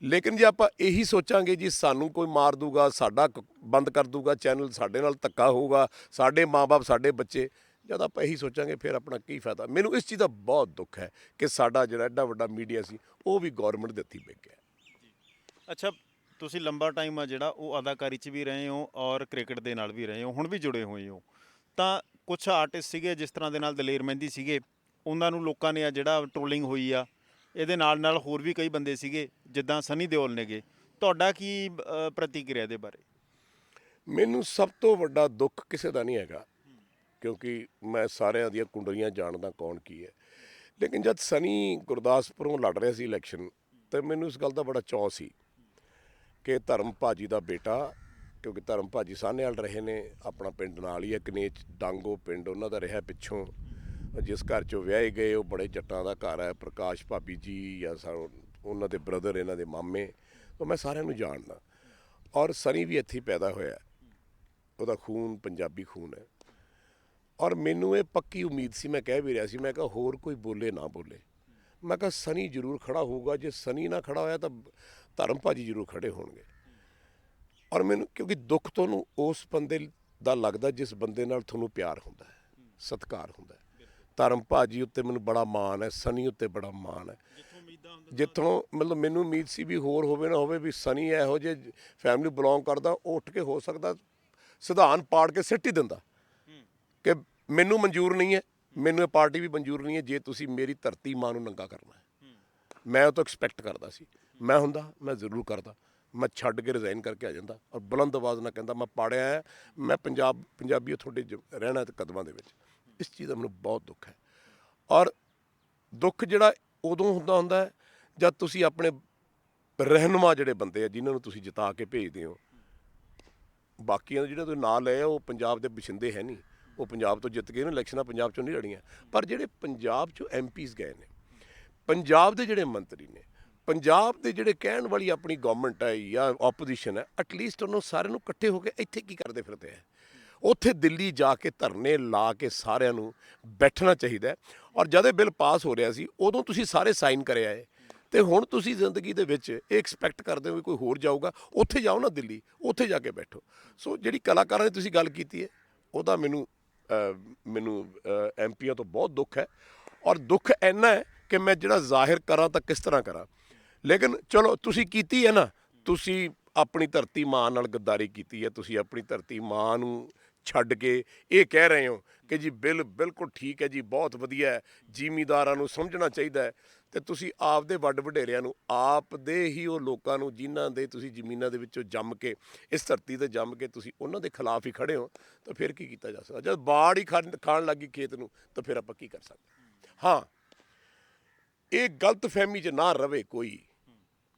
A: ਲੇਕਿਨ ਜੇ ਆਪਾਂ ਇਹੀ ਸੋਚਾਂਗੇ ਜੀ ਸਾਨੂੰ ਕੋਈ ਮਾਰ ਦੂਗਾ, ਸਾਡਾ ਬੰਦ ਕਰ ਦੂਗਾ ਚੈਨਲ, ਸਾਡੇ ਨਾਲ ਧੱਕਾ ਹੋਊਗਾ, ਸਾਡੇ ਮਾਂ-ਬਾਪ, ਸਾਡੇ ਬੱਚੇ, ਜਦ ਆਪਾਂ ਇਹੀ ਸੋਚਾਂਗੇ ਫਿਰ ਆਪਣਾ ਕੀ ਫਾਇਦਾ। ਮੈਨੂੰ ਇਸ ਚੀਜ਼ ਦਾ ਬਹੁਤ ਦੁੱਖ ਹੈ ਕਿ ਸਾਡਾ ਜਿਹੜਾ ਐਡਾ ਵੱਡਾ ਮੀਡੀਆ ਸੀ ਉਹ ਵੀ ਗੌਰਮੈਂਟ ਦੇ ਹੱਥੀਂ ਵਿਕ ਗਿਆ।
B: ਅੱਛਾ, ਤੁਸੀਂ ਲੰਬਾ ਟਾਈਮ ਆ ਜਿਹੜਾ ਉਹ ਅਦਾਕਾਰੀ 'ਚ ਵੀ ਰਹੇ ਹੋ ਔਰ ਕ੍ਰਿਕਟ ਦੇ ਨਾਲ ਵੀ ਰਹੇ ਹੋ, ਹੁਣ ਵੀ ਜੁੜੇ ਹੋਏ ਹੋ। ਤਾਂ ਕੁਛ ਆਰਟਿਸਟ ਸੀਗੇ ਜਿਸ ਤਰ੍ਹਾਂ ਦੇ ਨਾਲ ਦਲੇਰ ਮਹਿੰਦੀ ਸੀਗੇ, ਉਹਨਾਂ ਨੂੰ ਲੋਕਾਂ ਨੇ ਆ ਜਿਹੜਾ ਟ੍ਰੋਲਿੰਗ ਹੋਈ ਆ, ਇਹਦੇ ਨਾਲ ਹੋਰ ਵੀ ਕਈ ਬੰਦੇ ਸੀਗੇ ਜਿੱਦਾਂ ਸਨੀ ਦਿਓਲ ਨੇਗੇ, ਤੁਹਾਡਾ ਕੀ ਪ੍ਰਤੀਕਿਰਿਆ ਦੇ ਬਾਰੇ?
A: ਮੈਨੂੰ ਸਭ ਤੋਂ ਵੱਡਾ ਦੁੱਖ ਕਿਸੇ ਦਾ ਨਹੀਂ ਹੈਗਾ, ਕਿਉਂਕਿ ਮੈਂ ਸਾਰਿਆਂ ਦੀਆਂ ਕੁੰਡਲੀਆਂ ਜਾਣਦਾ ਕੌਣ ਕੀ ਹੈ। ਲੇਕਿਨ ਜਦ ਸਨੀ ਗੁਰਦਾਸਪੁਰੋਂ ਲੜ ਰਿਹਾ ਸੀ ਇਲੈਕਸ਼ਨ, ਤਾਂ ਮੈਨੂੰ ਇਸ ਗੱਲ ਦਾ ਬੜਾ ਚਾਅ ਸੀ ਕਿ ਧਰਮ ਭਾਜੀ ਦਾ ਬੇਟਾ, ਕਿਉਂਕਿ ਧਰਮ ਭਾਜੀ ਸਾਹਨੇਵਾਲ ਰਹੇ ਨੇ, ਆਪਣਾ ਪਿੰਡ ਨਾਲ ਹੀ ਹੈ, ਕਨੇਚ ਡਾਂਗੋ ਪਿੰਡ ਉਹਨਾਂ ਦਾ ਰਿਹਾ ਪਿੱਛੋਂ, ਜਿਸ ਘਰ 'ਚੋਂ ਵਿਆਹੇ ਗਏ ਉਹ ਬੜੇ ਜੱਟਾਂ ਦਾ ਘਰ ਹੈ, ਪ੍ਰਕਾਸ਼ ਭਾਬੀ ਜੀ ਜਾਂ ਉਹਨਾਂ ਦੇ ਬ੍ਰਦਰ, ਇਹਨਾਂ ਦੇ ਮਾਮੇ, ਉਹ ਮੈਂ ਸਾਰਿਆਂ ਨੂੰ ਜਾਣਦਾ। ਔਰ ਸਨੀ ਵੀ ਇੱਥੇ ਪੈਦਾ ਹੋਇਆ, ਉਹਦਾ ਖੂਨ ਪੰਜਾਬੀ ਖੂਨ ਹੈ। ਔਰ ਮੈਨੂੰ ਇਹ ਪੱਕੀ ਉਮੀਦ ਸੀ, ਮੈਂ ਕਹਿ ਵੀ ਰਿਹਾ ਸੀ, ਮੈਂ ਕਿਹਾ ਹੋਰ ਕੋਈ ਬੋਲੇ ਨਾ ਬੋਲੇ, ਮੈਂ ਕਿਹਾ ਸਨੀ ਜ਼ਰੂਰ ਖੜਾ ਹੋਊਗਾ, ਜੇ ਸਨੀ ਨਾ ਖੜਾ ਹੋਇਆ ਤਾਂ ਧਰਮ ਭਾਜੀ ਜ਼ਰੂਰ ਖੜੇ ਹੋਣਗੇ। ਔਰ ਮੈਨੂੰ, ਕਿਉਂਕਿ ਦੁੱਖ ਤੁਹਾਨੂੰ ਉਸ ਬੰਦੇ ਦਾ ਲੱਗਦਾ ਜਿਸ ਬੰਦੇ ਨਾਲ ਤੁਹਾਨੂੰ ਪਿਆਰ ਹੁੰਦਾ ਹੈ, ਸਤਿਕਾਰ ਹੁੰਦਾ ਹੈ। ਧਰਮ ਭਾਜੀ ਉੱਤੇ ਮੈਨੂੰ ਬੜਾ ਮਾਣ ਹੈ, ਸਨੀ ਉੱਤੇ ਬੜਾ ਮਾਣ ਹੈ। ਜਿੱਥੋਂ ਮਤਲਬ ਮੈਨੂੰ ਉਮੀਦ ਸੀ ਵੀ ਹੋਰ ਹੋਵੇ ਨਾ ਹੋਵੇ, ਵੀ ਸਨੀ ਇਹੋ ਜਿਹੇ ਫੈਮਿਲੀ ਬਿਲੋਂਗ ਕਰਦਾ, ਉਹ ਉੱਠ ਕੇ ਹੋ ਸਕਦਾ ਸੰਵਿਧਾਨ ਪਾੜ ਕੇ ਸਿੱਟ ਹੀ ਦਿੰਦਾ ਕਿ ਮੈਨੂੰ ਮਨਜ਼ੂਰ ਨਹੀਂ ਹੈ, ਮੈਨੂੰ ਇਹ ਪਾਰਟੀ ਵੀ ਮਨਜ਼ੂਰ ਨਹੀਂ ਹੈ, ਜੇ ਤੁਸੀਂ ਮੇਰੀ ਧਰਤੀ ਮਾਂ ਨੂੰ ਨੰਗਾ ਕਰਨਾ ਹੈ। ਮੈਂ ਉਹ ਤੋਂ ਐਕਸਪੈਕਟ ਕਰਦਾ ਸੀ, ਮੈਂ ਹੁੰਦਾ ਮੈਂ ਜ਼ਰੂਰ ਕਰਦਾ, ਮੈਂ ਛੱਡ ਕੇ ਰਿਜ਼ਾਈਨ ਕਰਕੇ ਆ ਜਾਂਦਾ ਔਰ ਬੁਲੰਦ ਆਵਾਜ਼ ਨਾਲ ਕਹਿੰਦਾ ਮੈਂ ਪਾੜਿਆ ਹੈ, ਮੈਂ ਪੰਜਾਬੀ ਤੁਹਾਡੇ ਰਹਿਣਾ ਤੇ ਕਦਮਾਂ ਦੇ ਵਿੱਚ। ਇਸ ਚੀਜ਼ ਦਾ ਮੈਨੂੰ ਬਹੁਤ ਦੁੱਖ ਹੈ। ਔਰ ਦੁੱਖ ਜਿਹੜਾ ਉਦੋਂ ਹੁੰਦਾ ਹੈ ਜਦ ਤੁਸੀਂ ਆਪਣੇ ਰਹਿਨੁਮਾ ਜਿਹੜੇ ਬੰਦੇ ਆ, ਜਿਨ੍ਹਾਂ ਨੂੰ ਤੁਸੀਂ ਜਿਤਾ ਕੇ ਭੇਜਦੇ ਹੋ, ਬਾਕੀਆਂ ਦੇ ਜਿਹੜੇ ਤੁਸੀਂ ਨਾਂ ਲਏ ਆ ਉਹ ਪੰਜਾਬ ਦੇ ਵਸਿੰਦੇ ਹੈ ਨਹੀਂ, ਉਹ ਪੰਜਾਬ ਤੋਂ ਜਿੱਤ ਕੇ ਨਾ ਇਲੈਕਸ਼ਨਾਂ ਪੰਜਾਬ 'ਚੋਂ ਨਹੀਂ ਲੜੀਆਂ, ਪਰ ਜਿਹੜੇ ਪੰਜਾਬ 'ਚੋਂ MPs ਗਏ ਨੇ, ਪੰਜਾਬ ਦੇ ਜਿਹੜੇ ਮੰਤਰੀ ਨੇ, ਪੰਜਾਬ ਦੇ ਜਿਹੜੇ ਕਹਿਣ ਵਾਲੀ ਆਪਣੀ ਗਵਰਨਮੈਂਟ ਹੈ ਜਾਂ ਆਪੋਜੀਸ਼ਨ ਹੈ, ਐਟਲੀਸਟ ਉਹਨੂੰ ਸਾਰਿਆਂ ਨੂੰ ਇਕੱਠੇ ਹੋ ਕੇ ਇੱਥੇ ਕੀ ਕਰਦੇ ਫਿਰਦੇ ਹੈ, ਉੱਥੇ ਦਿੱਲੀ ਜਾ ਕੇ ਧਰਨੇ ਲਾ ਕੇ ਸਾਰਿਆਂ ਨੂੰ ਬੈਠਣਾ ਚਾਹੀਦਾ ਹੈ। ਔਰ ਜਦ ਇਹ ਬਿੱਲ ਪਾਸ ਹੋ ਰਿਹਾ ਸੀ ਉਦੋਂ ਤੁਸੀਂ ਸਾਰੇ ਸਾਈਨ ਕਰਿਆ ਹੈ, ਅਤੇ ਹੁਣ ਤੁਸੀਂ ਜ਼ਿੰਦਗੀ ਦੇ ਵਿੱਚ ਇਹ ਐਕਸਪੈਕਟ ਕਰਦੇ ਹੋ ਵੀ ਕੋਈ ਹੋਰ ਜਾਊਗਾ, ਉੱਥੇ ਜਾਓ ਨਾ ਦਿੱਲੀ, ਉੱਥੇ ਜਾ ਕੇ ਬੈਠੋ। ਸੋ ਜਿਹੜੀ ਕਲਾਕਾਰਾਂ ਦੀ ਤੁਸੀਂ ਗੱਲ ਕੀਤੀ ਹੈ, ਉਹਦਾ ਮੈਨੂੰ MPਆਂ ਤੋਂ ਬਹੁਤ ਦੁੱਖ ਹੈ। ਔਰ ਦੁੱਖ ਇੰਨਾ ਹੈ ਕਿ ਮੈਂ ਜਿਹੜਾ ਜ਼ਾਹਿਰ ਕਰਾਂ ਤਾਂ ਕਿਸ ਤਰ੍ਹਾਂ ਕਰਾਂ। ਲੇਕਿਨ ਚਲੋ ਤੁਸੀਂ ਕੀਤੀ ਹੈ ਨਾ, ਤੁਸੀਂ ਆਪਣੀ ਧਰਤੀ ਮਾਂ ਨਾਲ ਗੱਦਾਰੀ ਕੀਤੀ ਹੈ, ਤੁਸੀਂ ਆਪਣੀ ਧਰਤੀ ਮਾਂ ਨੂੰ ਛੱਡ ਕੇ ਇਹ ਕਹਿ ਰਹੇ ਹੋ ਕਿ ਜੀ ਬਿੱਲ ਬਿਲਕੁਲ ਠੀਕ ਹੈ ਜੀ, ਬਹੁਤ ਵਧੀਆ ਹੈ, ਜ਼ਿਮੀਂਦਾਰਾਂ ਨੂੰ ਸਮਝਣਾ ਚਾਹੀਦਾ ਹੈ, ਅਤੇ ਤੁਸੀਂ ਆਪਦੇ ਵੱਡ ਵਡੇਰਿਆਂ ਨੂੰ, ਆਪ ਦੇ ਹੀ ਉਹ ਲੋਕਾਂ ਨੂੰ ਜਿਨ੍ਹਾਂ ਦੇ ਤੁਸੀਂ ਜ਼ਮੀਨਾਂ ਦੇ ਵਿੱਚੋਂ ਜੰਮ ਕੇ, ਇਸ ਧਰਤੀ 'ਤੇ ਜੰਮ ਕੇ ਤੁਸੀਂ ਉਹਨਾਂ ਦੇ ਖਿਲਾਫ ਹੀ ਖੜ੍ਹੇ ਹੋ, ਤਾਂ ਫਿਰ ਕੀ ਕੀਤਾ ਜਾ ਸਕਦਾ। ਜਦ ਬਾੜ ਹੀ ਖਾਣ ਲੱਗੀ ਖੇਤ ਨੂੰ, ਤਾਂ ਫਿਰ ਆਪਾਂ ਕੀ ਕਰ ਸਕਦੇ। ਹਾਂ, ਇਹ ਗਲਤ ਫਹਿਮੀ 'ਚ ਨਾ ਰਵੇ ਕੋਈ,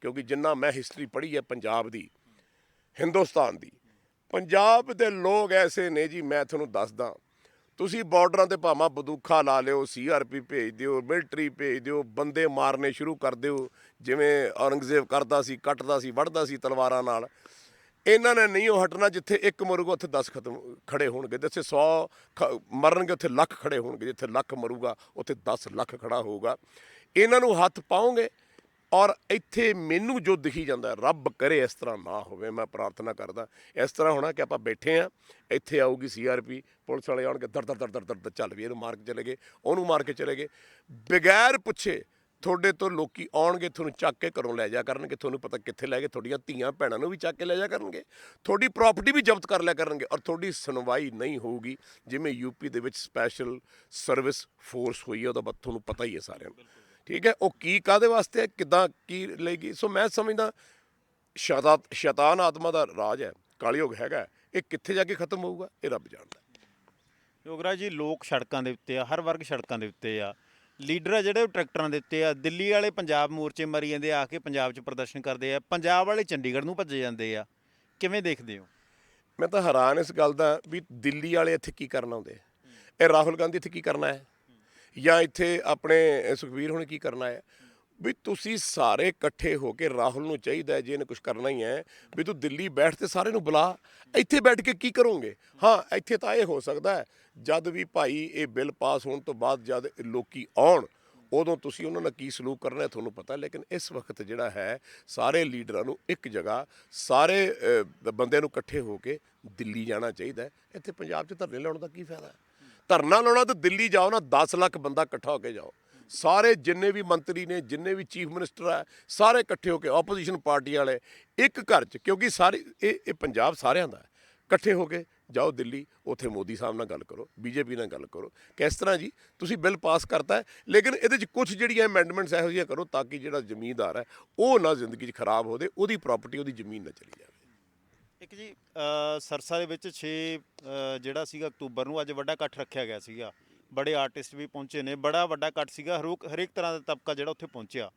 A: ਕਿਉਂਕਿ ਜਿੰਨਾ ਮੈਂ ਹਿਸਟਰੀ ਪੜ੍ਹੀ ਹੈ ਪੰਜਾਬ ਦੀ, ਹਿੰਦੁਸਤਾਨ ਦੀ, ਪੰਜਾਬ ਦੇ ਲੋਕ ਐਸੇ ਨੇ ਜੀ, ਮੈਂ ਤੁਹਾਨੂੰ ਦੱਸਦਾ, ਤੁਸੀਂ ਬਾਰਡਰਾਂ 'ਤੇ ਭਾਵੇਂ ਬੰਦੂਕਾਂ ਲਾ ਲਿਓ, CRP ਭੇਜ ਦਿਓ, ਮਿਲਟਰੀ ਭੇਜ ਦਿਓ, ਬੰਦੇ ਮਾਰਨੇ ਸ਼ੁਰੂ ਕਰ ਦਿਓ, ਜਿਵੇਂ ਔਰੰਗਜ਼ੇਬ ਕਰਦਾ ਸੀ, ਕੱਟਦਾ ਸੀ, ਵੱਢਦਾ ਸੀ ਤਲਵਾਰਾਂ ਨਾਲ, ਇਹਨਾਂ ਨੇ ਨਹੀਂ ਉਹ ਹਟਣਾ। ਜਿੱਥੇ ਇੱਕ ਮਰੂਗਾ ਉੱਥੇ 10 ਖੜੇ ਹੋਣਗੇ, ਜਿੱਥੇ 100 ਮਰਨਗੇ ਉੱਥੇ ਲੱਖ ਖੜੇ ਹੋਣਗੇ, ਜਿੱਥੇ ਲੱਖ ਮਰੂਗਾ ਉੱਥੇ 10 ਲੱਖ ਖੜਾ ਹੋਊਗਾ। ਇਹਨਾਂ ਨੂੰ ਹੱਥ ਪਾਓਗੇ। ਔਰ ਇੱਥੇ ਮੈਨੂੰ ਜੋ ਦਿਖੀ ਜਾਂਦਾ, ਰੱਬ ਕਰੇ ਇਸ ਤਰ੍ਹਾਂ ਨਾ ਹੋਵੇ, ਮੈਂ ਪ੍ਰਾਰਥਨਾ ਕਰਦਾ ਇਸ ਤਰ੍ਹਾਂ ਹੋਣਾ ਕਿ ਆਪਾਂ ਬੈਠੇ ਹਾਂ, ਇੱਥੇ ਆਊਗੀ CRP, ਪੁਲਿਸ ਵਾਲੇ ਆਉਣਗੇ, ਦਰ ਦਰ ਦਰ ਦਰ ਦਰ ਚੱਲ ਵੀ ਇਹਨੂੰ ਮਾਰ ਕੇ ਚਲੇ ਗਏ, ਉਹਨੂੰ ਮਾਰ ਕੇ ਚਲੇ ਗਏ, ਬਗੈਰ ਪੁੱਛੇ ਤੁਹਾਡੇ ਤੋਂ ਲੋਕੀ ਆਉਣਗੇ, ਤੁਹਾਨੂੰ ਚੱਕ ਕੇ ਘਰੋਂ ਲੈ ਜਾ ਕਰਨਗੇ, ਤੁਹਾਨੂੰ ਪਤਾ ਕਿੱਥੇ ਲੈ ਕੇ ਤੁਹਾਡੀਆਂ ਧੀਆਂ ਭੈਣਾਂ ਨੂੰ ਵੀ ਚੱਕ ਕੇ ਲੈ ਜਾ ਕਰਨਗੇ, ਤੁਹਾਡੀ ਪ੍ਰਾਪਰਟੀ ਵੀ ਜ਼ਬਤ ਕਰ ਲਿਆ ਕਰਨਗੇ, ਔਰ ਤੁਹਾਡੀ ਸੁਣਵਾਈ ਨਹੀਂ ਹੋਊਗੀ। ਜਿਵੇਂ ਯੂਪੀ ਦੇ ਵਿੱਚ ਸਪੈਸ਼ਲ ਸਰਵਿਸ ਫੋਰਸ ਹੋਈ ਹੈ, ਉਹਦਾ ਬਾਅਦ ਤੁਹਾਨੂੰ ਪਤਾ ਹੀ ਹੈ ਸਾਰਿਆਂ ਨੂੰ, ਠੀਕ ਹੈ। ਉਹ ਕੀ ਕਾਹਦੇ ਵਾਸਤੇ ਹੈ, ਕਿੱਦਾਂ ਕੀ ਲਏਗੀ। ਸੋ ਮੈਂ ਸਮਝਦਾ ਸ਼ੈਤਾਨ ਆਤਮਾ ਦਾ ਰਾਜ ਹੈ, ਕਲਯੁਗ ਹੈਗਾ, ਇਹ ਕਿੱਥੇ ਜਾ ਕੇ ਖਤਮ ਹੋਊਗਾ ਇਹ ਰੱਬ ਜਾਣਦਾ।
B: ਯੋਗਰਾਜ ਜੀ, ਲੋਕ ਸੜਕਾਂ ਦੇ ਉੱਤੇ ਆ, ਹਰ ਵਰਗ ਸੜਕਾਂ ਦੇ ਉੱਤੇ ਆ, ਲੀਡਰ ਆ ਜਿਹੜੇ ਉਹ ਟਰੈਕਟਰਾਂ ਦੇ ਉੱਤੇ ਆ। ਦਿੱਲੀ ਵਾਲੇ ਪੰਜਾਬ ਮੋਰਚੇ ਮਰੀ ਜਾਂਦੇ ਆ ਕੇ ਪੰਜਾਬ 'ਚ ਪ੍ਰਦਰਸ਼ਨ ਕਰਦੇ ਆ, ਪੰਜਾਬ ਵਾਲੇ ਚੰਡੀਗੜ੍ਹ ਨੂੰ ਭੱਜੇ ਜਾਂਦੇ ਆ, ਕਿਵੇਂ ਦੇਖਦੇ ਹੋ?
A: ਮੈਂ ਤਾਂ ਹੈਰਾਨ ਇਸ ਗੱਲ ਦਾ ਵੀ ਦਿੱਲੀ ਵਾਲੇ ਇੱਥੇ ਕੀ ਕਰਨ ਆਉਂਦੇ, ਇਹ ਰਾਹੁਲ ਗਾਂਧੀ ਇੱਥੇ ਕੀ ਕਰਨਾ ਹੈ, ਜਾਂ ਇੱਥੇ ਆਪਣੇ ਸੁਖਬੀਰ ਹੁਣ ਕੀ ਕਰਨਾ ਹੈ। ਵੀ ਤੁਸੀਂ ਸਾਰੇ ਇਕੱਠੇ ਹੋ ਕੇ, ਰਾਹੁਲ ਨੂੰ ਚਾਹੀਦਾ ਜੇ ਇਹਨੇ ਕੁਝ ਕਰਨਾ ਹੀ ਹੈ ਵੀ ਤੂੰ ਦਿੱਲੀ ਬੈਠ ਤੇ ਸਾਰੇ ਨੂੰ ਬੁਲਾ, ਇੱਥੇ ਬੈਠ ਕੇ ਕੀ ਕਰੋਗੇ। ਹਾਂ, ਇੱਥੇ ਤਾਂ ਇਹ ਹੋ ਸਕਦਾ ਹੈ ਜਦ ਵੀ ਭਾਈ ਇਹ ਬਿੱਲ ਪਾਸ ਹੋਣ ਤੋਂ ਬਾਅਦ ਜਦ ਲੋਕੀ ਆਉਣ, ਉਦੋਂ ਤੁਸੀਂ ਉਹਨਾਂ ਨਾਲ ਕੀ ਸਲੂਕ ਕਰਨਾ ਤੁਹਾਨੂੰ ਪਤਾ। ਲੇਕਿਨ ਇਸ ਵਕਤ ਜਿਹੜਾ ਹੈ ਸਾਰੇ ਲੀਡਰਾਂ ਨੂੰ ਇੱਕ ਜਗ੍ਹਾ, ਸਾਰੇ ਬੰਦਿਆਂ ਨੂੰ ਇਕੱਠੇ ਹੋ ਕੇ ਦਿੱਲੀ ਜਾਣਾ ਚਾਹੀਦਾ। ਇੱਥੇ ਪੰਜਾਬ 'ਚ ਧਰਨੇ ਲਾਉਣ ਦਾ ਕੀ ਫਾਇਦਾ। ਧਰਨਾ ਲਾਉਣਾ ਤਾਂ ਦਿੱਲੀ ਜਾਓ ਨਾ, 10 ਲੱਖ ਬੰਦਾ ਇਕੱਠਾ ਹੋ ਕੇ ਜਾਓ, ਸਾਰੇ ਜਿੰਨੇ ਵੀ ਮੰਤਰੀ ਨੇ, ਜਿੰਨੇ ਵੀ ਚੀਫ ਮਿਨਿਸਟਰ ਹੈ, ਸਾਰੇ ਇਕੱਠੇ ਹੋ ਕੇ, ਆਪੋਜੀਸ਼ਨ ਪਾਰਟੀ ਵਾਲੇ ਇੱਕ ਘਰ 'ਚ, ਕਿਉਂਕਿ ਸਾਰੇ ਇਹ ਪੰਜਾਬ ਸਾਰਿਆਂ ਦਾ ਹੈ, ਇਕੱਠੇ ਹੋ ਕੇ ਜਾਓ ਦਿੱਲੀ, ਉੱਥੇ ਮੋਦੀ ਸਾਹਿਬ ਨਾਲ ਗੱਲ ਕਰੋ, ਬੀਜੇਪੀ ਨਾਲ ਗੱਲ ਕਰੋ, ਕਿਸ ਤਰ੍ਹਾਂ ਜੀ ਤੁਸੀਂ ਬਿੱਲ ਪਾਸ ਕਰਤਾ ਹੈ, ਲੇਕਿਨ ਇਹਦੇ 'ਚ ਕੁਝ ਜਿਹੜੀਆਂ ਅਮੈਂਡਮੈਂਟਸ ਇਹੋ ਜਿਹੀਆਂ ਕਰੋ ਤਾਂ ਕਿ ਜਿਹੜਾ ਜ਼ਮੀਨਦਾਰ ਹੈ ਉਹ ਨਾ ਜ਼ਿੰਦਗੀ 'ਚ ਖਰਾਬ ਹੋਵੇ, ਉਹਦੀ ਪ੍ਰਾਪਰਟੀ, ਉਹਦੀ ਜ਼ਮੀਨ ਨਾ ਚਲੀ ਜਾਵੇ।
B: ਇੱਕ ਜੀ, ਸਰਸਾ ਦੇ ਵਿੱਚ 6 ਜਿਹੜਾ ਸੀਗਾ ਅਕਤੂਬਰ ਨੂੰ ਅੱਜ ਵੱਡਾ ਇਕੱਠ ਰੱਖਿਆ ਗਿਆ ਸੀਗਾ, ਬੜੇ ਆਰਟਿਸਟ ਵੀ ਪਹੁੰਚੇ ਨੇ, ਬੜਾ ਵੱਡਾ ਇਕੱਠ ਸੀਗਾ, ਹਰੇਕ ਤਰ੍ਹਾਂ ਦਾ ਤਬਕਾ ਜਿਹੜਾ ਉੱਥੇ ਪਹੁੰਚਿਆ।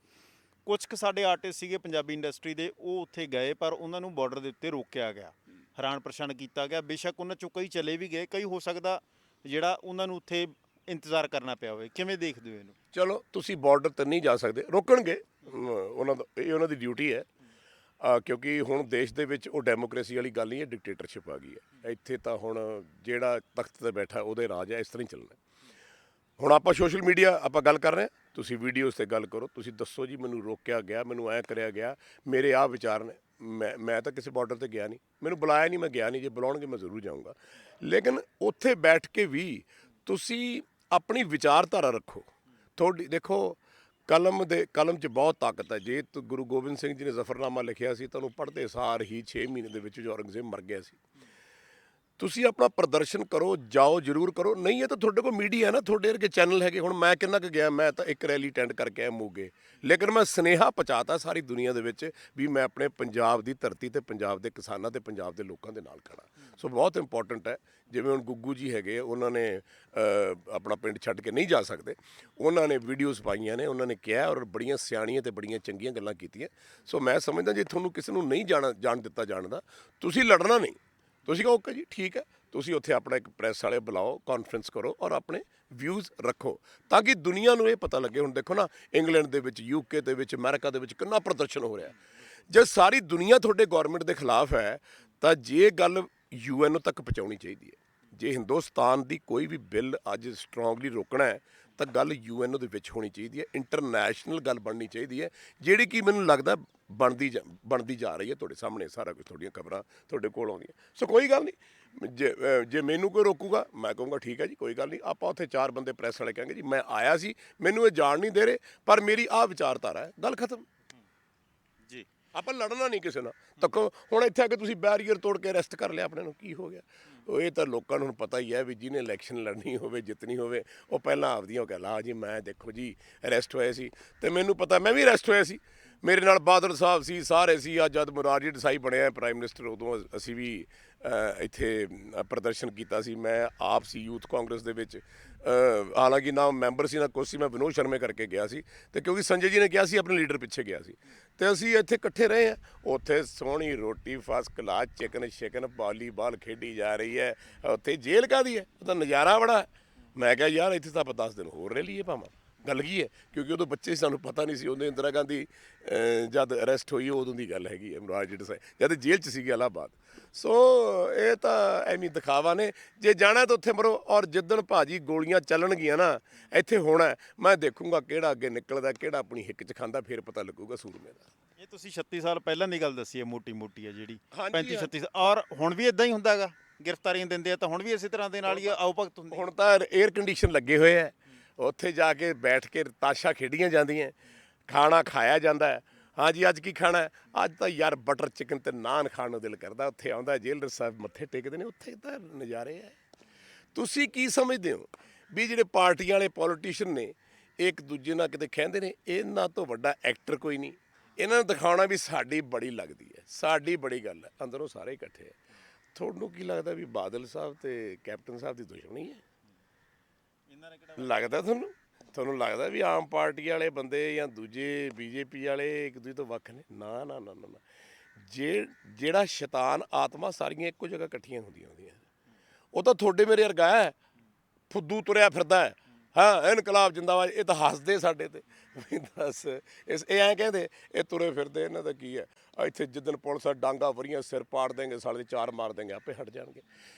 B: ਕੁਝ ਕੁ ਸਾਡੇ ਆਰਟਿਸਟ ਸੀਗੇ ਪੰਜਾਬੀ ਇੰਡਸਟਰੀ ਦੇ, ਉਹ ਉੱਥੇ ਗਏ ਪਰ ਉਹਨਾਂ ਨੂੰ ਬਾਰਡਰ ਦੇ ਉੱਤੇ ਰੋਕਿਆ ਗਿਆ, ਹੈਰਾਨ ਪਰੇਸ਼ਾਨ ਕੀਤਾ ਗਿਆ। ਬੇਸ਼ੱਕ ਉਹਨਾਂ 'ਚੋਂ ਕਈ ਚਲੇ ਵੀ ਗਏ, ਕਈ ਹੋ ਸਕਦਾ ਜਿਹੜਾ ਉਹਨਾਂ ਨੂੰ ਉੱਥੇ ਇੰਤਜ਼ਾਰ ਕਰਨਾ ਪਿਆ ਹੋਵੇ। ਕਿਵੇਂ ਦੇਖਦੇ ਹੋ ਇਹਨੂੰ?
A: ਚਲੋ ਤੁਸੀਂ ਬਾਰਡਰ ਤੇ ਨਹੀਂ ਜਾ ਸਕਦੇ, ਰੋਕਣਗੇ, ਉਹਨਾਂ ਦਾ ਇਹ ਉਹਨਾਂ ਦੀ ਡਿਊਟੀ ਹੈ, ਕਿਉਂਕਿ ਹੁਣ ਦੇਸ਼ ਦੇ ਵਿੱਚ ਉਹ ਡੈਮੋਕ੍ਰੇਸੀ ਵਾਲੀ ਗੱਲ ਨਹੀਂ ਹੈ, ਡਿਕਟੇਟਰਸ਼ਿਪ ਆ ਗਈ ਹੈ ਇੱਥੇ। ਤਾਂ ਹੁਣ ਜਿਹੜਾ ਤਖਤ ਤੇ ਬੈਠਾ ਉਹਦੇ ਰਾਜ ਹੈ, ਇਸ ਤਰ੍ਹਾਂ ਹੀ ਚੱਲਣਾ। ਹੁਣ ਆਪਾਂ ਸੋਸ਼ਲ ਮੀਡੀਆ ਆਪਾਂ ਗੱਲ ਕਰ ਰਹੇ ਹਾਂ, ਤੁਸੀਂ ਵੀਡੀਓਜ਼ 'ਤੇ ਗੱਲ ਕਰੋ, ਤੁਸੀਂ ਦੱਸੋ ਜੀ ਮੈਨੂੰ ਰੋਕਿਆ ਗਿਆ, ਮੈਨੂੰ ਐਂ ਕਰਿਆ ਗਿਆ, ਮੇਰੇ ਆਹ ਵਿਚਾਰ ਨੇ। ਮੈਂ ਤਾਂ ਕਿਸੇ ਬਾਰਡਰ 'ਤੇ ਗਿਆ ਨਹੀਂ, ਮੈਨੂੰ ਬੁਲਾਇਆ ਨਹੀਂ, ਮੈਂ ਗਿਆ ਨਹੀਂ, ਜੇ ਬੁਲਾਉਣਗੇ ਮੈਂ ਜ਼ਰੂਰ ਜਾਊਂਗਾ। ਲੇਕਿਨ ਉੱਥੇ ਬੈਠ ਕੇ ਵੀ ਤੁਸੀਂ ਆਪਣੀ ਵਿਚਾਰਧਾਰਾ ਰੱਖੋ। ਤੁਹਾਡੀ ਦੇਖੋ ਕਲਮ 'ਚ ਬਹੁਤ ਤਾਕਤ ਹੈ। ਜੇ ਗੁਰੂ ਗੋਬਿੰਦ ਸਿੰਘ ਜੀ ਨੇ ਜ਼ਫਰਨਾਮਾ ਲਿਖਿਆ ਸੀ, ਤੁਹਾਨੂੰ ਪੜ੍ਹਦੇ ਸਾਰ ਹੀ 6 ਮਹੀਨੇ ਦੇ ਵਿੱਚ ਔਰੰਗਜ਼ੇਬ ਮਰ ਗਿਆ ਸੀ। ਤੁਸੀਂ ਆਪਣਾ ਪ੍ਰਦਰਸ਼ਨ ਕਰੋ, ਜਾਓ, ਜ਼ਰੂਰ ਕਰੋ। ਨਹੀਂ ਹੈ ਤਾਂ ਤੁਹਾਡੇ ਕੋਲ ਮੀਡੀਆ ਨਾ, ਤੁਹਾਡੇ ਵਰਗੇ ਚੈਨਲ ਹੈਗੇ। ਹੁਣ ਮੈਂ ਕਿੰਨਾ ਕੁ ਗਿਆ, ਮੈਂ ਤਾਂ ਇੱਕ ਰੈਲੀ ਅਟੈਂਡ ਕਰਕੇ ਆਇਆ ਮੋਗੇ, ਲੇਕਿਨ ਮੈਂ ਸੁਨੇਹਾ ਪਹੁੰਚਾਤਾ ਸਾਰੀ ਦੁਨੀਆ ਦੇ ਵਿੱਚ ਵੀ ਮੈਂ ਆਪਣੇ ਪੰਜਾਬ ਦੀ ਧਰਤੀ ਤੇ ਪੰਜਾਬ ਦੇ ਕਿਸਾਨਾਂ ਤੇ ਪੰਜਾਬ ਦੇ ਲੋਕਾਂ ਦੇ ਨਾਲ ਖੜਾ। ਸੋ ਬਹੁਤ ਇੰਪੋਰਟੈਂਟ ਹੈ। ਜਿਵੇਂ ਹੁਣ ਗੁੱਗੂ ਜੀ ਹੈਗੇ, ਉਹਨਾਂ ਨੇ ਆਪਣਾ ਪਿੰਡ ਛੱਡ ਕੇ ਨਹੀਂ ਜਾ ਸਕਦੇ, ਉਹਨਾਂ ਨੇ ਵੀਡੀਓਜ਼ ਪਾਈਆਂ ਨੇ, ਉਹਨਾਂ ਨੇ ਕਿਹਾ, ਔਰ ਬੜੀਆਂ ਸਿਆਣੀਆਂ ਤੇ ਬੜੀਆਂ ਚੰਗੀਆਂ ਗੱਲਾਂ ਕੀਤੀਆਂ। ਸੋ ਮੈਂ ਸਮਝਦਾ ਜੇ ਤੁਹਾਨੂੰ ਕਿਸੇ ਨੂੰ ਨਹੀਂ ਜਾਣ ਦਿੱਤਾ ਜਾਣਦਾ, ਤੁਸੀਂ ਲੜਨਾ ਨਹੀਂ, ਤੁਸੀਂ ਕਹੋ ਓਕੇ ਜੀ ਠੀਕ ਹੈ, ਤੁਸੀਂ ਉੱਥੇ ਆਪਣਾ ਇੱਕ ਪ੍ਰੈਸ ਵਾਲੇ ਬੁਲਾਓ, ਕਾਨਫਰੰਸ ਕਰੋ ਔਰ ਆਪਣੇ ਵਿਊਜ਼ ਰੱਖੋ ਤਾਂ ਕਿ ਦੁਨੀਆ ਨੂੰ ਇਹ ਪਤਾ ਲੱਗੇ। ਹੁਣ ਦੇਖੋ ਨਾ, ਇੰਗਲੈਂਡ ਦੇ ਵਿੱਚ, UK ਦੇ ਵਿੱਚ, ਅਮਰੀਕਾ ਦੇ ਵਿੱਚ ਕਿੰਨਾ ਪ੍ਰਦਰਸ਼ਨ ਹੋ ਰਿਹਾ। ਜੇ ਸਾਰੀ ਦੁਨੀਆ ਤੁਹਾਡੇ ਗੌਰਮੈਂਟ ਦੇ ਖਿਲਾਫ ਹੈ ਤਾਂ ਜੇ ਗੱਲ UN ਤੱਕ ਪਹੁੰਚਾਉਣੀ ਚਾਹੀਦੀ ਹੈ। ਜੇ ਹਿੰਦੁਸਤਾਨ ਦੀ ਕੋਈ ਵੀ ਬਿੱਲ ਅੱਜ ਸਟਰੋਂਗਲੀ ਰੋਕਣਾ ਹੈ ਤਾਂ ਗੱਲ UN ਦੇ ਵਿੱਚ ਹੋਣੀ ਚਾਹੀਦੀ ਹੈ, ਇੰਟਰਨੈਸ਼ਨਲ ਗੱਲ ਬਣਨੀ ਚਾਹੀਦੀ ਹੈ, ਜਿਹੜੀ ਕਿ ਮੈਨੂੰ ਲੱਗਦਾ ਬਣਦੀ ਜਾ ਰਹੀ ਹੈ। ਤੁਹਾਡੇ ਸਾਹਮਣੇ ਸਾਰਾ ਕੁਝ, ਤੁਹਾਡੀਆਂ ਖਬਰਾਂ ਤੁਹਾਡੇ ਕੋਲ ਆਉਂਦੀਆਂ। ਸੋ ਕੋਈ ਗੱਲ ਨਹੀਂ, ਜੇ ਮੈਨੂੰ ਕੋਈ ਰੋਕੂਗਾ ਮੈਂ ਕਹੂੰਗਾ ਠੀਕ ਹੈ ਜੀ, ਕੋਈ ਗੱਲ ਨਹੀਂ। ਆਪਾਂ ਉੱਥੇ 4 ਬੰਦੇ ਪ੍ਰੈਸ ਵਾਲੇ ਕਹਾਂਗੇ ਜੀ ਮੈਂ ਆਇਆ ਸੀ, ਮੈਨੂੰ ਇਹ ਜਾਣ ਨਹੀਂ ਦੇ ਰਹੇ, ਪਰ ਮੇਰੀ ਆਹ ਵਿਚਾਰਧਾਰਾ ਹੈ, ਗੱਲ ਖਤਮ
B: ਜੀ।
A: ਆਪਾਂ ਲੜਨਾ ਨਹੀਂ ਕਿਸੇ ਨਾਲ। ਤੱਕੋ ਹੁਣ ਇੱਥੇ ਆ ਕੇ ਤੁਸੀਂ ਬੈਰੀਅਰ ਤੋੜ ਕੇ ਅਰੈਸਟ ਕਰ ਲਿਆ ਆਪਣੇ ਨੂੰ, ਕੀ ਹੋ ਗਿਆ? ਇਹ ਤਾਂ ਲੋਕਾਂ ਨੂੰ ਹੁਣ ਪਤਾ ਹੀ ਹੈ ਵੀ ਜਿਹਨੇ ਇਲੈਕਸ਼ਨ ਲੜਨੀ ਹੋਵੇ, ਜਿੱਤਣੀ ਹੋਵੇ, ਉਹ ਪਹਿਲਾਂ ਆਪਦੀਆਂ ਕਹਿ ਲਾ ਜੀ ਮੈਂ ਦੇਖੋ ਜੀ ਅਰੈਸਟ ਹੋਏ ਸੀ, ਅਤੇ ਮੈਨੂੰ ਪਤਾ ਮੈਂ ਵੀ ਅਰੈਸਟ ਹੋਇਆ ਸੀ, ਮੇਰੇ ਨਾਲ ਬਾਦਲ ਸਾਹਿਬ ਸੀ, ਸਾਰੇ ਸੀ। ਆ ਜਦ ਮੁਰਾਰਜੀ ਦੇਸਾਈ ਬਣਿਆ ਪ੍ਰਾਈਮ ਮਿਨਿਸਟਰ, ਉਦੋਂ ਅਸੀਂ ਵੀ ਇੱਥੇ ਪ੍ਰਦਰਸ਼ਨ ਕੀਤਾ ਸੀ। ਮੈਂ ਆਪ ਸੀ ਯੂਥ ਕਾਂਗਰਸ ਦੇ ਵਿੱਚ, ਹਾਲਾਂਕਿ ਨਾ ਮੈਂਬਰ ਸੀ ਨਾ ਕੁਛ ਸੀ, ਮੈਂ ਵਿਨੋਦ ਸ਼ਰਮੇ ਕਰਕੇ ਗਿਆ ਸੀ, ਅਤੇ ਕਿਉਂਕਿ ਸੰਜੇ ਜੀ ਨੇ ਕਿਹਾ ਸੀ ਆਪਣੇ ਲੀਡਰ ਪਿੱਛੇ ਗਿਆ ਸੀ, ਅਤੇ ਅਸੀਂ ਇੱਥੇ ਇਕੱਠੇ ਰਹੇ ਹਾਂ। ਉੱਥੇ ਸੋਹਣੀ ਰੋਟੀ, ਫਸਟ ਕਲਾਸ ਚਿਕਨ ਸ਼ਿਕਨ, ਵਾਲੀਬਾਲ ਖੇਡੀ ਜਾ ਰਹੀ ਹੈ। ਉੱਥੇ ਜੇਲ੍ਹ ਕਾਹਦੀ ਹੈ, ਉਹ ਤਾਂ ਨਜ਼ਾਰਾ ਬੜਾ। ਮੈਂ ਕਿਹਾ ਯਾਰ ਇੱਥੇ ਤਾਂ ਆਪਾਂ 10 ਦਿਨ ਹੋਰ ਰਹਿ ਲਈਏ ਭਾਵਾਂ। ਗੱਲ ਕੀ ਹੈ, ਕਿਉਂਕਿ ਉਦੋਂ ਬੱਚੇ ਸਾਨੂੰ ਪਤਾ ਨਹੀਂ ਸੀ, ਉਦੋਂ ਇੰਦਰਾ ਗਾਂਧੀ ਜਦ ਅਰੈਸਟ ਹੋਈ ਉਦੋਂ ਦੀ ਗੱਲ ਹੈਗੀ ਹੈ, ਮੁਰਾਰਜੀ ਦੇਸਾਈ ਜਦ ਜੇਲ੍ਹ 'ਚ ਸੀਗੀ ਇਲਾਹਾਬਾਦ। ਸੋ ਇਹ ਤਾਂ ਐਵੇਂ ਦਿਖਾਵਾ ਨੇ, ਜੇ ਜਾਣਾ ਤਾਂ ਉੱਥੇ ਮਰੋ। ਔਰ ਜਿੱਦਣ ਭਾਜੀ ਗੋਲੀਆਂ ਚੱਲਣਗੀਆਂ ਨਾ, ਇੱਥੇ ਹੋਣਾ, ਮੈਂ ਦੇਖੂੰਗਾ ਕਿਹੜਾ ਅੱਗੇ ਨਿਕਲਦਾ, ਕਿਹੜਾ ਆਪਣੀ ਹਿੱਕ 'ਚ ਖਾਂਦਾ, ਫਿਰ ਪਤਾ ਲੱਗੂਗਾ ਸੂਰਮੇ ਦਾ।
B: ਇਹ ਤੁਸੀਂ 36 ਸਾਲ ਪਹਿਲਾਂ ਦੀ ਗੱਲ ਦੱਸੀ ਹੈ, ਮੋਟੀ ਹੈ ਜਿਹੜੀ,
A: ਹਾਂਜੀ,
B: 35-36 ਸਾਲ, ਔਰ ਹੁਣ ਵੀ ਇਦਾਂ ਹੀ ਹੁੰਦਾ ਹੈਗਾ। ਗ੍ਰਿਫਤਾਰੀਆਂ ਦਿੰਦੇ ਆ ਤਾਂ ਹੁਣ ਵੀ ਇਸੇ ਤਰ੍ਹਾਂ ਦੇ ਨਾਲ ਹੀ ਆਓ ਭਗਤ ਹੁੰਦੀ।
A: ਹੁਣ ਤਾਂ 에ਅਰ ਕੰਡੀਸ਼ਨ ਲੱਗੇ ਹੋਏ ਹੈ, ਉੱਥੇ ਜਾ ਕੇ ਬੈਠ ਕੇ ਤਾਸ਼ਾਂ ਖੇਡੀਆਂ ਜਾਂਦੀਆਂ, ਖਾਣਾ ਖਾਇਆ ਜਾਂਦਾ ਹੈ। ਹਾਂਜੀ ਅੱਜ ਕੀ ਖਾਣਾ ਹੈ? ਅੱਜ ਤਾਂ ਯਾਰ ਬਟਰ ਚਿਕਨ ਤੇ ਨਾਨ ਖਾਣ ਨੂੰ ਦਿਲ ਕਰਦਾ। ਉੱਥੇ ਆਉਂਦਾ ਜੇਲਰ ਸਾਹਿਬ ਮੱਥੇ ਟੇਕਦੇ ਨੇ, ਉੱਥੇ ਤਾਂ ਨਜ਼ਾਰੇ ਹੈ। ਤੁਸੀਂ ਕੀ ਸਮਝਦੇ ਹੋ ਵੀ ਜਿਹੜੇ ਪਾਰਟੀਆਂ ਵਾਲੇ ਪੋਲੀਟੀਸ਼ੀਅਨ ਨੇ ਇੱਕ ਦੂਜੇ ਨਾਲ ਕਿਤੇ ਕਹਿੰਦੇ ਨੇ, ਇਹਨਾਂ ਤੋਂ ਵੱਡਾ ਐਕਟਰ ਕੋਈ ਨਹੀਂ। ਇਹਨਾਂ ਨੂੰ ਦਿਖਾਉਣਾ ਵੀ ਸਾਡੀ ਬੜੀ ਲੱਗਦੀ ਹੈ, ਸਾਡੀ ਬੜੀ ਗੱਲ ਹੈ, ਅੰਦਰੋਂ ਸਾਰੇ ਇਕੱਠੇ ਹੈ। ਤੁਹਾਨੂੰ ਕੀ ਲੱਗਦਾ ਵੀ ਬਾਦਲ ਸਾਹਿਬ ਤੇ ਕੈਪਟਨ ਸਾਹਿਬ ਦੀ ਦੁਸ਼ਮਣੀ ਹੈ? ਲੱਗਦਾ ਤੁਹਾਨੂੰ ਲੱਗਦਾ ਵੀ ਆਮ ਪਾਰਟੀ ਵਾਲੇ ਬੰਦੇ ਜਾਂ ਦੂਜੇ ਬੀਜੇਪੀ ਵਾਲੇ ਇੱਕ ਦੂਜੇ ਤੋਂ ਵੱਖ ਨੇ? ਨਾ ਨਾ ਨਾ ਨਾ। ਜਿਹੜਾ ਸ਼ੈਤਾਨ ਆਤਮਾ ਸਾਰੀਆਂ ਇੱਕੋ ਜਗ੍ਹਾ ਇਕੱਠੀਆਂ ਹੁੰਦੀਆਂ। ਉਹ ਤਾਂ ਤੁਹਾਡੇ ਮੇਰੇ ਵਰਗਾ ਹੈ, ਫੁੱਦੂ ਤੁਰਿਆ ਫਿਰਦਾ ਹੈ। ਹਾਂ ਇਨਕਲਾਬ ਜਿੰਦਾਬਾਦ, ਇਹ ਤਾਂ ਹੱਸਦੇ ਸਾਡੇ ਤੇ ਵੀ ਦੱਸ ਇਹ ਐਂ ਕਹਿੰਦੇ ਇਹ ਤੁਰੇ ਫਿਰਦੇ, ਇਹਨਾਂ ਦਾ ਕੀ ਹੈ? ਇੱਥੇ ਜਿੱਦਣ ਪੁਲਿਸ ਡਾਂਗਾ ਵਰੀਆਂ ਸਿਰ ਪਾੜ ਦੇਂਗੇ, ਸਾਲੇ ਦੇ ਚਾਰ ਮਾਰ ਦੇਂਗੇ, ਆਪੇ ਹਟ ਜਾਣਗੇ।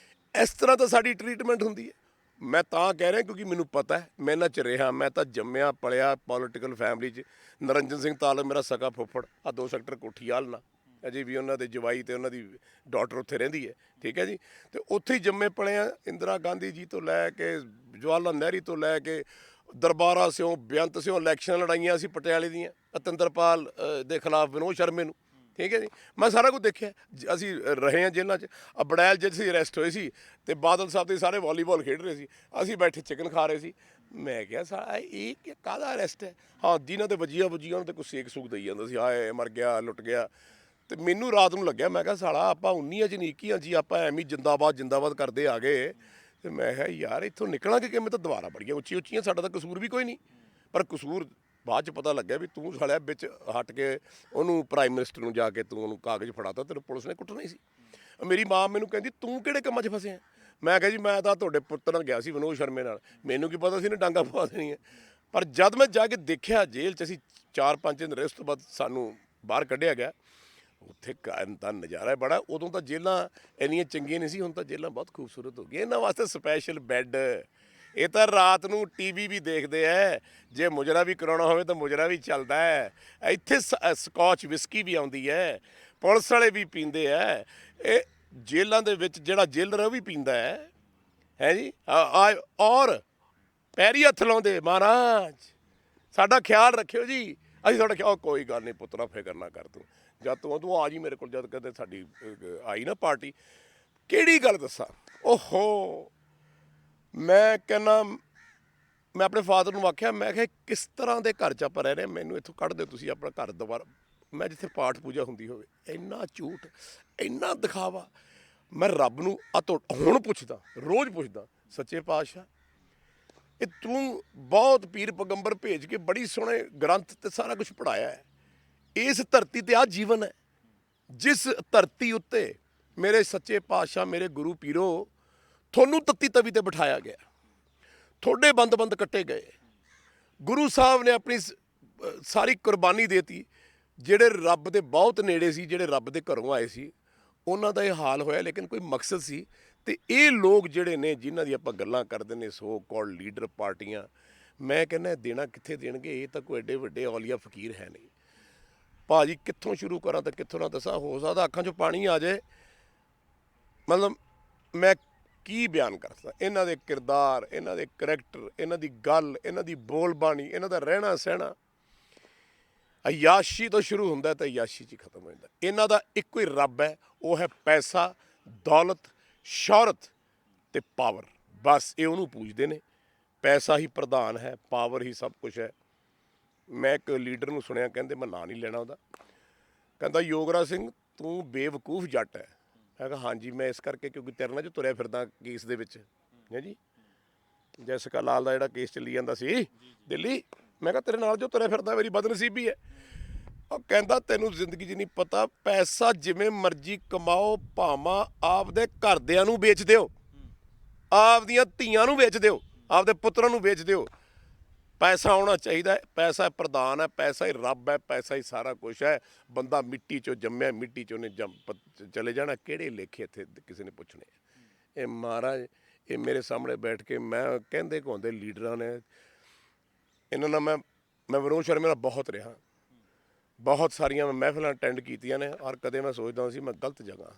A: ਇਸ ਤਰ੍ਹਾਂ ਤਾਂ ਸਾਡੀ ਟਰੀਟਮੈਂਟ ਹੁੰਦੀ ਹੈ। ਮੈਂ ਤਾਂ ਕਹਿ ਰਿਹਾ ਕਿਉਂਕਿ ਮੈਨੂੰ ਪਤਾ ਹੈ, ਮੈਂ ਇਹਨਾਂ 'ਚ ਰਿਹਾ। ਮੈਂ ਤਾਂ ਜੰਮਿਆ ਪਲਿਆ ਪੋਲੀਟੀਕਲ ਫੈਮਿਲੀ 'ਚ। ਨਰਿੰਜਨ ਸਿੰਘ ਤਾਲਬ ਮੇਰਾ ਸਕਾ ਫੁੱਫੜ, ਆ 2 ਸੈਕਟਰ ਕੋਠੀ ਆਲਣਾ, ਅਜੇ ਵੀ ਉਹਨਾਂ ਦੇ ਜਵਾਈ ਤੇ ਉਹਨਾਂ ਦੀ ਡਾਟਰ ਉੱਥੇ ਰਹਿੰਦੀ ਹੈ, ਠੀਕ ਹੈ ਜੀ। ਤੇ ਉੱਥੇ ਹੀ ਜੰਮੇ ਪਲੇ ਆ। ਇੰਦਰਾ ਗਾਂਧੀ ਜੀ ਤੋਂ ਲੈ ਕੇ ਜਵਾਹਰ ਲਾਲ ਨਹਿਰੂ ਤੋਂ ਲੈ ਕੇ ਦਰਬਾਰਾ ਸਿਓ ਬੇਅੰਤ ਸਿਓ ਇਲੈਕਸ਼ਨ ਲੜਾਈਆਂ ਸੀ ਪਟਿਆਲੇ ਦੀਆਂ, ਅਤਿੰਦਰਪਾਲ ਦੇ ਖਿਲਾਫ ਵਿਨੋਦ ਸ਼ਰਮੇ ਨੂੰ, ਠੀਕ ਹੈ ਜੀ। ਮੈਂ ਸਾਰਾ ਕੁਝ ਦੇਖਿਆ। ਅਸੀਂ ਰਹੇ ਹਾਂ ਜੇਲ੍ਹਾਂ 'ਚ। ਬੜੈਲ 'ਚ ਅਸੀਂ ਅਰੈਸਟ ਹੋਏ ਸੀ ਤੇ ਬਾਦਲ ਸਾਹਿਬ ਦੇ ਸਾਰੇ ਵਾਲੀਬਾਲ ਖੇਡ ਰਹੇ ਸੀ, ਅਸੀਂ ਬੈਠੇ ਚਿਕਨ ਖਾ ਰਹੇ ਸੀ। ਮੈਂ ਕਿਹਾ ਸਾਲਾ ਇਹ ਕਾਹਦਾ ਅਰੈਸਟ ਹੈ? ਹਾਂ ਜਿਨ੍ਹਾਂ ਤੇ ਵਜੀਆਂ ਉਹਨਾਂ ਤੇ ਕੋਈ ਸੇਕ ਸੂਕ ਦਈ ਜਾਂਦਾ ਸੀ, ਹਾਏ ਮਰ ਗਿਆ, ਲੁੱਟ ਗਿਆ। ਤੇ ਮੈਨੂੰ ਰਾਤ ਨੂੰ ਲੱਗਿਆ, ਮੈਂ ਕਿਹਾ ਸਾਲਾ ਆਪਾਂ 19 'ਚ ਨਹੀਂ 21 ਜੀ ਆਪਾਂ ਐਵੇਂ ਜਿੰਦਾਬਾਦ ਜਿੰਦਾਬਾਦ ਕਰਦੇ ਆ ਗਏ। ਤੇ ਮੈਂ ਕਿਹਾ ਯਾਰ ਇੱਥੋਂ ਨਿਕਲਾਂਗੇ ਕਿਵੇਂ? ਤਾਂ ਦੁਬਾਰਾ ਬੜੀਆਂ ਉੱਚੀਆਂ, ਸਾਡਾ ਤਾਂ ਕਸੂਰ ਵੀ ਕੋਈ ਨਹੀਂ। ਪਰ ਕਸੂਰ ਬਾਅਦ 'ਚ ਪਤਾ ਲੱਗਿਆ ਵੀ ਤੂੰ ਸਾਲਿਆ ਵਿੱਚ ਹਟ ਕੇ ਉਹਨੂੰ ਪ੍ਰਾਈਮ ਮਿਨਿਸਟਰ ਨੂੰ ਜਾ ਕੇ ਤੂੰ ਉਹਨੂੰ ਕਾਗਜ਼ ਫੜਾਤਾ, ਤੈਨੂੰ ਪੁਲਿਸ ਨੇ ਕੁੱਟਣਾ ਹੀ ਸੀ। ਮੇਰੀ ਮਾਂ ਮੈਨੂੰ ਕਹਿੰਦੀ ਤੂੰ ਕਿਹੜੇ ਕੰਮਾਂ 'ਚ ਫਸਿਆ? ਮੈਂ ਕਿਹਾ ਜੀ ਮੈਂ ਤਾਂ ਤੁਹਾਡੇ ਪੁੱਤਰ ਨਾਲ ਗਿਆ ਸੀ ਵਿਨੋਦ ਸ਼ਰਮੇ ਨਾਲ, ਮੈਨੂੰ ਕੀ ਪਤਾ ਸੀ ਇਹਨੇ ਡਾਂਗਾ ਪਵਾ ਦੇਣੀਆਂ। ਪਰ ਜਦ ਮੈਂ ਜਾ ਕੇ ਦੇਖਿਆ ਜੇਲ੍ਹ 'ਚ, ਅਸੀਂ 4-5 ਦਿਨ ਰਹੇ, ਉਸ ਤੋਂ ਬਾਅਦ ਸਾਨੂੰ ਬਾਹਰ ਕੱਢਿਆ ਗਿਆ। ਉੱਥੇ ਤਾਂ ਨਜ਼ਾਰਾ ਬੜਾ। ਉਦੋਂ ਤਾਂ ਜੇਲ੍ਹਾਂ ਇੰਨੀਆਂ ਚੰਗੀਆਂ ਨਹੀਂ ਸੀ, ਹੁਣ ਤਾਂ ਜੇਲ੍ਹਾਂ ਬਹੁਤ ਖੂਬਸੂਰਤ ਹੋ ਗਈਆਂ। ਇਹਨਾਂ ਵਾਸਤੇ ਸਪੈਸ਼ਲ ਬੈੱਡ, ਇਹ ਤਾਂ ਰਾਤ ਨੂੰ ਟੀਵੀ ਵੀ ਦੇਖਦੇ ਐ। ਜੇ ਮੁਜਰਾ ਵੀ ਕਰਾਉਣਾ ਹੋਵੇ ਤਾਂ ਮੁਜਰਾ ਵੀ ਚੱਲਦਾ ਹੈ। ਇੱਥੇ ਸਕੌਚ ਵਿਸਕੀ ਵੀ ਆਉਂਦੀ ਹੈ, ਪੁਲਿਸ ਵਾਲੇ ਵੀ ਪੀਂਦੇ ਐ। ਇਹ ਜੇਲ੍ਹਾਂ ਦੇ ਵਿੱਚ ਜਿਹੜਾ ਜੇਲਰ ਉਹ ਵੀ ਪੀਂਦਾ ਹੈ ਜੀ। ਔਰ ਪੈਰੀ ਹੱਥ ਲਾਉਂਦੇ, ਮਹਾਰਾਜ ਸਾਡਾ ਖਿਆਲ ਰੱਖਿਓ ਜੀ, ਅਸੀਂ ਤੁਹਾਡਾ ਖਿਆਲ। ਕੋਈ ਗੱਲ ਨਹੀਂ ਪੁੱਤਰਾ, ਫਿਕਰ ਨਾ ਕਰ ਤੂੰ, ਜਦ ਤੂੰ ਆ ਜੀ ਮੇਰੇ ਕੋਲ। ਜਦ ਕਦੇ ਸਾਡੀ ਆਈ ਨਾ ਪਾਰਟੀ, ਕਿਹੜੀ ਗੱਲ ਦੱਸਾਂ, ਓਹੋ ਮੈਂ ਕਹਿੰਦਾ, ਮੈਂ ਆਪਣੇ ਫਾਦਰ ਨੂੰ ਆਖਿਆ, ਮੈਂ ਕਿਹਾ ਕਿਸ ਤਰ੍ਹਾਂ ਦੇ ਘਰ 'ਚ ਆਪਾਂ ਰਹਿ ਰਹੇ, ਮੈਨੂੰ ਇੱਥੋਂ ਕੱਢ ਦਿਓ ਤੁਸੀਂ, ਆਪਣਾ ਘਰ ਦੁਬਾਰਾ। ਮੈਂ ਜਿੱਥੇ ਪਾਠ ਪੂਜਾ ਹੁੰਦੀ ਹੋਵੇ, ਇੰਨਾ ਝੂਠ, ਇੰਨਾ ਦਿਖਾਵਾ। ਮੈਂ ਰੱਬ ਨੂੰ ਹੁਣ ਪੁੱਛਦਾ, ਰੋਜ਼ ਪੁੱਛਦਾ, ਸੱਚੇ ਪਾਤਸ਼ਾਹ ਇਹ ਤੂੰ ਬਹੁਤ ਪੀਰ ਪੈਗੰਬਰ ਭੇਜ ਕੇ ਬੜੀ ਸੋਹਣੇ ਗ੍ਰੰਥ ਤੇ ਸਾਰਾ ਕੁਝ ਪੜ੍ਹਾਇਆ ਹੈ। ਇਸ ਧਰਤੀ ਤੇ ਆਹ ਜੀਵਨ ਹੈ, ਜਿਸ ਧਰਤੀ ਉੱਤੇ ਮੇਰੇ ਸੱਚੇ ਪਾਤਸ਼ਾਹ, ਮੇਰੇ ਗੁਰੂ ਪੀਰੋ, ਤੁਹਾਨੂੰ ਤੱਤੀ ਤਵੀ ਤੇ ਬਿਠਾਇਆ ਗਿਆ, ਤੁਹਾਡੇ ਬੰਦ ਕੱਟੇ ਗਏ। ਗੁਰੂ ਸਾਹਿਬ ਨੇ ਆਪਣੀ ਸਾਰੀ ਕੁਰਬਾਨੀ ਦੇਤੀ। ਜਿਹੜੇ ਰੱਬ ਦੇ ਬਹੁਤ ਨੇੜੇ ਸੀ, ਜਿਹੜੇ ਰੱਬ ਦੇ ਘਰੋਂ ਆਏ ਸੀ, ਉਹਨਾਂ ਦਾ ਇਹ ਹਾਲ ਹੋਇਆ। ਲੇਕਿਨ ਕੋਈ ਮਕਸਦ ਸੀ। ਤੇ ਇਹ ਲੋਕ ਜਿਹੜੇ ਨੇ ਜਿਨ੍ਹਾਂ ਦੀ ਆਪਾਂ ਗੱਲਾਂ ਕਰਦੇ ਨੇ, ਸੋ ਕਾਲਡ ਲੀਡਰ ਪਾਰਟੀਆਂ, ਮੈਂ ਕਹਿੰਦਾ ਦੇਣਾ ਕਿੱਥੇ ਦੇਣਗੇ? ਇਹ ਤਾਂ ਕੋਈ ਐਡੇ ਵੱਡੇ ਔਲੀਆ ਫਕੀਰ ਹੈ ਨਹੀਂ। ਭਾਜੀ ਕਿੱਥੋਂ ਸ਼ੁਰੂ ਕਰਾਂ ਤਾਂ ਕਿੱਥੋਂ ਨਾ ਦੱਸਾਂ? ਹੋ ਸਕਦਾ ਅੱਖਾਂ 'ਚੋਂ ਪਾਣੀ ਆ ਜਾਏ। ਮਤਲਬ ਮੈਂ ਕੀ ਬਿਆਨ ਕਰ ਸਕਦਾ? ਇਹਨਾਂ ਦੇ ਕਿਰਦਾਰ, ਇਹਨਾਂ ਦੇ ਕਰੈਕਟਰ, ਇਹਨਾਂ ਦੀ ਗੱਲ, ਇਹਨਾਂ ਦੀ ਬੋਲਬਾਣੀ, ਇਹਨਾਂ ਦਾ ਰਹਿਣਾ ਸਹਿਣਾ ਅਯਾਸ਼ੀ ਤੋਂ ਸ਼ੁਰੂ ਹੁੰਦਾ ਤਾਂ ਅਯਾਸ਼ੀ 'ਚ ਹੀ ਖਤਮ ਹੋ ਜਾਂਦਾ। ਇਹਨਾਂ ਦਾ ਇੱਕੋ ਹੀ ਰੱਬ ਹੈ, ਉਹ ਹੈ ਪੈਸਾ, ਦੌਲਤ, ਸ਼ੌਹਰਤ ਤੇ ਪਾਵਰ। ਬਸ ਇਹ ਉਹਨੂੰ ਪੂਜਦੇ ਨੇ। ਪੈਸਾ ਹੀ ਪ੍ਰਧਾਨ ਹੈ, ਪਾਵਰ ਹੀ ਸਭ ਕੁਝ ਹੈ। ਮੈਂ ਇੱਕ ਲੀਡਰ ਨੂੰ ਸੁਣਿਆ, ਕਹਿੰਦੇ ਮੈਂ ਨਾਂ ਨਹੀਂ ਲੈਣਾ ਉਹਦਾ, ਕਹਿੰਦਾ ਯੋਗਰਾਜ ਸਿੰਘ ਤੂੰ ਬੇਵਕੂਫ ਜੱਟ ਹੈ। ਮੈਂ ਕਿਹਾ ਹਾਂਜੀ, ਮੈਂ ਇਸ ਕਰਕੇ ਕਿਉਂਕਿ ਤੇਰੇ ਨਾਲ ਜੋ ਤੁਰਿਆ ਫਿਰਦਾ ਕੇਸ ਦੇ ਵਿੱਚ ਹੈ ਜੀ, ਜੈਸਿਕਾ ਲਾਲ ਦਾ ਜਿਹੜਾ ਕੇਸ ਚੱਲੀ ਜਾਂਦਾ ਸੀ ਦਿੱਲੀ, ਮੈਂ ਕਿਹਾ ਤੇਰੇ ਨਾਲ ਜੋ ਤੁਰਿਆ ਫਿਰਦਾ ਮੇਰੀ ਬਦਨਸੀਬੀ ਹੈ। ਉਹ ਕਹਿੰਦਾ ਤੈਨੂੰ ਜ਼ਿੰਦਗੀ 'ਚ ਨਹੀਂ ਪਤਾ, ਪੈਸਾ ਜਿਵੇਂ ਮਰਜ਼ੀ ਕਮਾਓ, ਭਾਵਾਂ ਆਪਦੇ ਘਰਦਿਆਂ ਨੂੰ ਵੇਚ ਦਿਓ, ਆਪਦੀਆਂ ਧੀਆਂ ਨੂੰ ਵੇਚ ਦਿਓ, ਆਪਦੇ ਪੁੱਤਰਾਂ ਨੂੰ ਵੇਚ ਦਿਓ, ਪੈਸਾ ਆਉਣਾ ਚਾਹੀਦਾ ਹੈ। ਪੈਸਾ ਪ੍ਰਧਾਨ ਹੈ, ਪੈਸਾ ਹੀ ਰੱਬ ਹੈ, ਪੈਸਾ ਹੀ ਸਾਰਾ ਕੁਛ ਹੈ। ਬੰਦਾ ਮਿੱਟੀ 'ਚੋਂ ਜੰਮਿਆ, ਮਿੱਟੀ 'ਚ ਉਹਨੇ ਚਲੇ ਜਾਣਾ। ਕਿਹੜੇ ਲੇਖੇ ਇੱਥੇ ਕਿਸੇ ਨੇ ਪੁੱਛਣੇ? ਇਹ ਮਹਾਰਾਜ, ਇਹ ਮੇਰੇ ਸਾਹਮਣੇ ਬੈਠ ਕੇ ਮੈਂ ਕਹਿੰਦੇ ਕਹਾਉਂਦੇ ਲੀਡਰਾਂ ਨੇ, ਇਹਨਾਂ ਨਾਲ ਮੈਂ ਵਿਨੋਦ ਸ਼ਰਮੇ ਨਾਲ ਬਹੁਤ ਰਿਹਾ, ਬਹੁਤ ਸਾਰੀਆਂ ਮਹਿਫਿਲਾਂ ਅਟੈਂਡ ਕੀਤੀਆਂ ਨੇ। ਔਰ ਕਦੇ ਮੈਂ ਸੋਚਦਾ ਸੀ ਮੈਂ ਗਲਤ ਜਗ੍ਹਾ,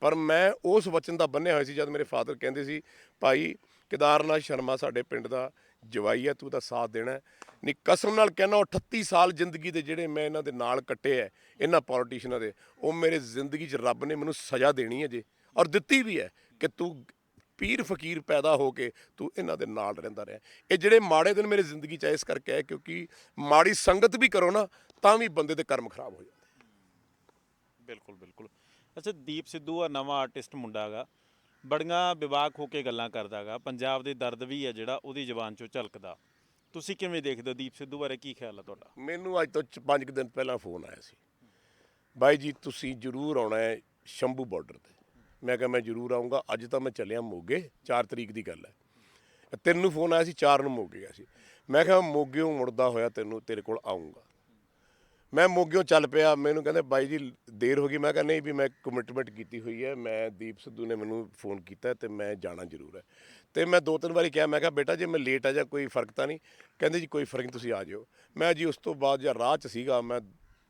A: ਪਰ ਮੈਂ ਉਸ ਵਚਨ ਦਾ ਬੰਨਿਆ ਹੋਇਆ ਸੀ। ਜਦ ਮੇਰੇ ਫਾਦਰ ਕਹਿੰਦੇ ਸੀ ਭਾਈ ਕੇਦਾਰਨਾਥ ਸ਼ਰਮਾ ਸਾਡੇ ਪਿੰਡ ਦਾ ਜਵਾਈ ਹੈ, ਤੂੰ ਤਾਂ ਸਾਥ ਦੇਣਾ ਹੈ। ਨਹੀਂ ਕਸਮ ਨਾਲ ਕਹਿਣਾ, ਉਹ 38 ਸਾਲ ਜ਼ਿੰਦਗੀ ਦੇ ਜਿਹੜੇ ਮੈਂ ਇਹਨਾਂ ਦੇ ਨਾਲ ਕੱਟੇ ਹੈ, ਇਹਨਾਂ ਪੋਲੀਟੀਸ਼ੀਅਨਾਂ ਦੇ, ਉਹ ਮੇਰੇ ਜ਼ਿੰਦਗੀ 'ਚ ਰੱਬ ਨੇ ਮੈਨੂੰ ਸਜ਼ਾ ਦੇਣੀ ਹੈ ਜੇ, ਔਰ ਦਿੱਤੀ ਵੀ ਹੈ ਕਿ ਤੂੰ ਪੀਰ ਫਕੀਰ ਪੈਦਾ ਹੋ ਕੇ ਤੂੰ ਇਹਨਾਂ ਦੇ ਨਾਲ ਰਹਿੰਦਾ ਰਿਹਾ। ਇਹ ਜਿਹੜੇ ਮਾੜੇ ਦਿਨ ਮੇਰੇ ਜ਼ਿੰਦਗੀ 'ਚ ਇਸ ਕਰਕੇ ਹੈ ਕਿਉਂਕਿ ਮਾੜੀ ਸੰਗਤ ਵੀ ਕਰੋ ਨਾ ਤਾਂ ਵੀ ਬੰਦੇ ਦੇ ਕਰਮ ਖਰਾਬ ਹੋ ਜਾਂਦੇ।
B: ਬਿਲਕੁਲ ਬਿਲਕੁਲ। ਅੱਛਾ, ਦੀਪ ਸਿੱਧੂ ਆ ਨਵਾਂ ਆਰਟਿਸਟ ਮੁੰਡਾ ਹੈਗਾ, ਬੜੀਆਂ ਵਿਵਾਕ ਹੋ ਕੇ ਗੱਲਾਂ ਕਰਦਾ ਹੈਗਾ, ਪੰਜਾਬ ਦੇ ਦਰਦ ਵੀ ਹੈ ਜਿਹੜਾ ਉਹਦੀ ਜ਼ੁਬਾਨ 'ਚੋਂ ਝਲਕਦਾ। ਤੁਸੀਂ ਕਿਵੇਂ ਦੇਖਦੇ ਹੋ ਦੀਪ ਸਿੱਧੂ ਬਾਰੇ, ਕੀ ਖਿਆਲ ਹੈ ਤੁਹਾਡਾ?
A: ਮੈਨੂੰ ਅੱਜ ਤੋਂ 5 ਦਿਨ ਪਹਿਲਾਂ ਫੋਨ ਆਇਆ ਸੀ, ਬਾਈ ਜੀ ਤੁਸੀਂ ਜ਼ਰੂਰ ਆਉਣਾ ਹੈ ਸ਼ੰਭੂ ਬਾਰਡਰ 'ਤੇ। ਮੈਂ ਕਿਹਾ ਮੈਂ ਜ਼ਰੂਰ ਆਊਂਗਾ। ਅੱਜ ਤਾਂ ਮੈਂ ਚੱਲਿਆ ਮੋਗੇ, 4 ਤਰੀਕ ਦੀ ਗੱਲ ਹੈ। 3 ਨੂੰ ਫੋਨ ਆਇਆ ਸੀ, 4 ਨੂੰ ਮੋਗੇ ਗਿਆ ਸੀ। ਮੈਂ ਕਿਹਾ ਮੋਗਿਓਂ ਮੁੜਦਾ ਹੋਇਆ ਤੇਰੇ ਕੋਲ ਆਊਂਗਾ। ਮੈਂ ਮੋਗਿਓਂ ਚੱਲ ਪਿਆ, ਮੈਨੂੰ ਕਹਿੰਦੇ ਬਾਈ ਜੀ ਦੇਰ ਹੋ ਗਈ। ਮੈਂ ਕਿਹਾ ਨਹੀਂ ਵੀ ਮੈਂ ਕਮਿਟਮੈਂਟ ਕੀਤੀ ਹੋਈ ਹੈ, ਮੈਂ ਦੀਪ ਸਿੱਧੂ ਨੇ ਮੈਨੂੰ ਫੋਨ ਕੀਤਾ ਅਤੇ ਮੈਂ ਜਾਣਾ ਜ਼ਰੂਰ ਹੈ। ਅਤੇ ਮੈਂ 2-3 ਵਾਰੀ ਕਿਹਾ, ਮੈਂ ਕਿਹਾ ਬੇਟਾ ਜੇ ਮੈਂ ਲੇਟ ਆ ਜਾਂ ਕੋਈ ਫਰਕ ਤਾਂ ਨਹੀਂ? ਕਹਿੰਦੇ ਜੀ ਕੋਈ ਫਰਕ ਨਹੀਂ, ਤੁਸੀਂ ਆ ਜਾਇਓ। ਮੈਂ ਜੀ ਉਸ ਤੋਂ ਬਾਅਦ ਜਾਂ ਰਾਹ 'ਚ ਸੀਗਾ, ਮੈਂ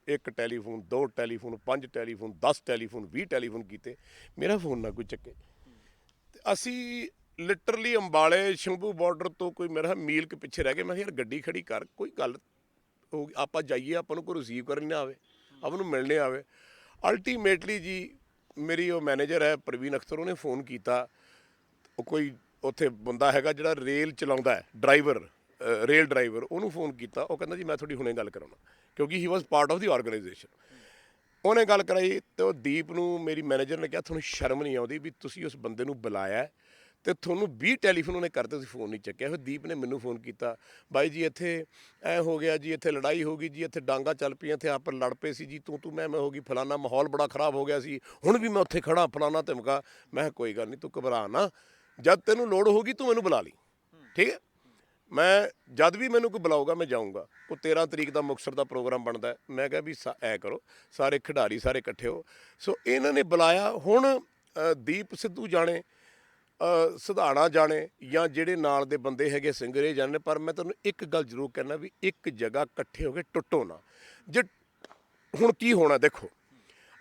A: 1 telephone, 2 telephone, 5 telephone, 10 telephone, 20 telephone ਕੀਤੇ, ਮੇਰਾ ਫੋਨ ਨਾ ਕੋਈ ਚੱਕੇ। ਅਤੇ ਅਸੀਂ ਲਿਟਰਲੀ ਅੰਬਾਲੇ ਸ਼ੰਭੂ ਬਾਰਡਰ ਤੋਂ ਕੋਈ ਮੇਰਾ ਮੀਲ ਕੁ ਪਿੱਛੇ ਰਹਿ ਗਏ। ਮੈਂ ਕਿਹਾ ਯਾਰ ਗੱਡੀ ਖੜੀ ਕਰ, ਕੋਈ ਗੱਲ ਹੋ ਗਈ, ਆਪਾਂ ਜਾਈਏ, ਆਪਾਂ ਨੂੰ ਕੋਈ ਰਿਸੀਵ ਕਰਨ ਨਾ ਆਵੇ, ਆਪਾਂ ਨੂੰ ਮਿਲਣੇ ਆਵੇ। ਅਲਟੀਮੇਟਲੀ ਜੀ ਮੇਰੀ ਉਹ ਮੈਨੇਜਰ ਹੈ ਪ੍ਰਵੀਨ ਅਖਤਰ, ਉਹਨੇ ਫੋਨ ਕੀਤਾ। ਉਹ ਕੋਈ ਉੱਥੇ ਬੰਦਾ ਹੈਗਾ ਜਿਹੜਾ ਰੇਲ ਚਲਾਉਂਦਾ ਹੈ, ਡਰਾਈਵਰ, ਰੇਲ ਡਰਾਈਵਰ, ਉਹਨੂੰ ਫੋਨ ਕੀਤਾ। ਉਹ ਕਹਿੰਦਾ ਜੀ ਮੈਂ ਤੁਹਾਡੀ ਹੁਣੇ ਗੱਲ ਕਰਾਉਣਾ, ਕਿਉਂਕਿ ਹੀ ਵਾਜ਼ ਪਾਰਟ ਆਫ ਦੀ ਆਰਗੇਨਾਈਜੇਸ਼ਨ। ਉਹਨੇ ਗੱਲ ਕਰਾਈ ਅਤੇ ਉਹ ਦੀਪ ਨੂੰ, ਮੇਰੀ ਮੈਨੇਜਰ ਨੇ ਕਿਹਾ ਤੁਹਾਨੂੰ ਸ਼ਰਮ ਨਹੀਂ ਆਉਂਦੀ ਵੀ ਤੁਸੀਂ ਉਸ ਬੰਦੇ ਨੂੰ ਬੁਲਾਇਆ ਅਤੇ ਤੁਹਾਨੂੰ 20 ਟੈਲੀਫੋਨ ਉਹਨੇ ਕਰਤੇ, ਤੁਸੀਂ ਫੋਨ ਨਹੀਂ ਚੱਕਿਆ। ਫਿਰ ਦੀਪ ਨੇ ਮੈਨੂੰ ਫੋਨ ਕੀਤਾ, ਬਾਈ ਜੀ ਇੱਥੇ ਐ ਹੋ ਗਿਆ ਜੀ, ਇੱਥੇ ਲੜਾਈ ਹੋ ਗਈ ਜੀ, ਇੱਥੇ ਡਾਂਗਾ ਚੱਲ ਪਈਆਂ, ਇੱਥੇ ਆਪ ਲੜ ਪਏ ਸੀ ਜੀ, ਤੂੰ ਮੈਂ ਹੋ ਗਈ, ਫਲਾਨਾ ਮਾਹੌਲ ਬੜਾ ਖ਼ਰਾਬ ਹੋ ਗਿਆ ਸੀ, ਹੁਣ ਵੀ ਮੈਂ ਉੱਥੇ ਖੜਾ, ਫਲਾਨਾ ਧਮਕਾ। ਮੈਂ ਕਿਹਾ ਕੋਈ ਗੱਲ ਨਹੀਂ, ਤੂੰ ਘਬਰਾ ਨਾ, ਜਦ ਤੈਨੂੰ ਲੋੜ ਹੋਊਗੀ ਤੂੰ ਮੈਨੂੰ ਬੁਲਾ ਲਈ, ਠੀਕ ਹੈ। ਮੈਂ ਜਦ ਵੀ ਮੈਨੂੰ ਕੋਈ ਬੁਲਾਊਗਾ ਮੈਂ ਜਾਊਂਗਾ। ਉਹ 13 ਤਰੀਕ ਦਾ ਮੁਕਤਸਰ ਦਾ ਪ੍ਰੋਗਰਾਮ ਬਣਦਾ। ਮੈਂ ਕਿਹਾ ਵੀ ਐ ਕਰੋ, ਸਾਰੇ ਖਿਡਾਰੀ ਸਾਰੇ ਇਕੱਠੇ ਹੋ। ਸੋ ਇਹਨਾਂ ਨੇ ਬੁਲਾਇਆ। ਹੁਣ ਦੀਪ ਸਿੱਧੂ ਜਾਣੇ, ਸਿਧਾਣਾ ਜਾਣੇ, ਜਾਂ ਜਿਹੜੇ ਨਾਲ ਦੇ ਬੰਦੇ ਹੈਗੇ ਸਿੰਗਰ ਜਾਣੇ, ਪਰ ਮੈਂ ਤੁਹਾਨੂੰ ਇੱਕ ਗੱਲ ਜ਼ਰੂਰ ਕਹਿਣਾ ਵੀ ਇੱਕ ਜਗ੍ਹਾ ਇਕੱਠੇ ਹੋ ਕੇ ਟੁੱਟੋ ਨਾ। ਜੇ ਹੁਣ ਕੀ ਹੋਣਾ ਦੇਖੋ,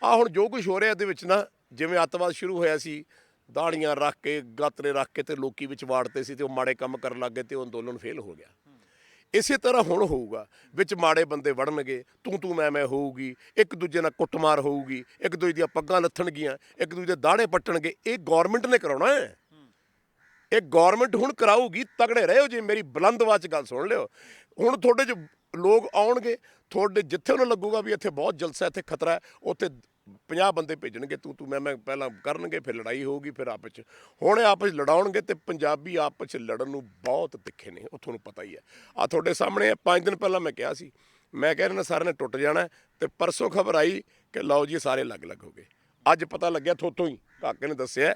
A: ਆਹ ਹੁਣ ਜੋ ਕੁਛ ਹੋ ਰਿਹਾ ਇਹਦੇ ਵਿੱਚ ਨਾ, ਜਿਵੇਂ ਅੱਤਵਾਦ ਸ਼ੁਰੂ ਹੋਇਆ ਸੀ, ਦਾੜੀਆਂ ਰੱਖ ਕੇ, ਗਾਤਰੇ ਰੱਖ ਕੇ ਤੇ ਲੋਕੀ ਵਿੱਚ ਵਾੜਤੇ ਸੀ, ਤੇ ਉਹ ਮਾੜੇ ਕੰਮ ਕਰਨ ਲੱਗ ਗਏ ਤੇ ਉਹ ਅੰਦੋਲਨ ਫੇਲ ਹੋ ਗਿਆ। ਇਸੇ ਤਰ੍ਹਾਂ ਹੁਣ ਹੋਊਗਾ, ਵਿੱਚ ਮਾੜੇ ਬੰਦੇ ਵੜਨਗੇ, ਤੂੰ ਮੈਂ ਹੋਊਗੀ, ਇੱਕ ਦੂਜੇ ਨਾਲ ਕੁੱਟਮਾਰ ਹੋਊਗੀ, ਇੱਕ ਦੂਜੇ ਦੀਆਂ ਪੱਗਾਂ ਲੱਥਣਗੀਆਂ, ਇੱਕ ਦੂਜੇ ਦੇ ਦਾੜੇ ਪੱਟਣਗੇ। ਇਹ ਗੌਰਮੈਂਟ ਨੇ ਕਰਾਉਣਾ ਹੈ, ਇਹ ਗੌਰਮੈਂਟ ਹੁਣ ਕਰਾਊਗੀ। ਤਗੜੇ ਰਹੋ ਜੀ, ਮੇਰੀ ਬੁਲੰਦ ਆਵਾਜ਼ 'ਚ ਗੱਲ ਸੁਣ ਲਿਓ। ਹੁਣ ਤੁਹਾਡੇ 'ਚ ਲੋਕ ਆਉਣਗੇ, ਤੁਹਾਡੇ ਜਿੱਥੇ ਉਹਨਾਂ ਲੱਗੂਗਾ ਵੀ ਇੱਥੇ ਬਹੁਤ ਜਲਸਾ, ਇੱਥੇ ਖਤਰਾ ਹੈ, ਉੱਥੇ 50 ਬੰਦੇ ਭੇਜਣਗੇ, ਤੂੰ ਮੈਂ ਪਹਿਲਾਂ ਕਰਨਗੇ, ਫਿਰ ਲੜਾਈ ਹੋਊਗੀ, ਫਿਰ ਆਪਸ 'ਚ ਹੁਣ ਆਪਸ 'ਚ ਲੜਾਉਣਗੇ। ਅਤੇ ਪੰਜਾਬੀ ਆਪਸ 'ਚ ਲੜਨ ਨੂੰ ਬਹੁਤ ਤਿੱਖੇ ਨੇ, ਉਹ ਤੁਹਾਨੂੰ ਪਤਾ ਹੀ ਹੈ। ਆਹ ਤੁਹਾਡੇ ਸਾਹਮਣੇ 5 ਦਿਨ ਪਹਿਲਾਂ ਮੈਂ ਕਿਹਾ ਸੀ, ਮੈਂ ਕਹਿ ਰਿਹਾ ਸਾਰਿਆਂ ਨੇ ਟੁੱਟ ਜਾਣਾ, ਅਤੇ ਪਰਸੋਂ ਖਬਰ ਆਈ ਕਿ ਲਓ ਜੀ ਸਾਰੇ ਅਲੱਗ-ਅਲੱਗ ਹੋ ਗਏ। ਅੱਜ ਪਤਾ ਲੱਗਿਆ ਥੋਤੋਂ ਹੀ, ਕਾਕੇ ਨੇ ਦੱਸਿਆ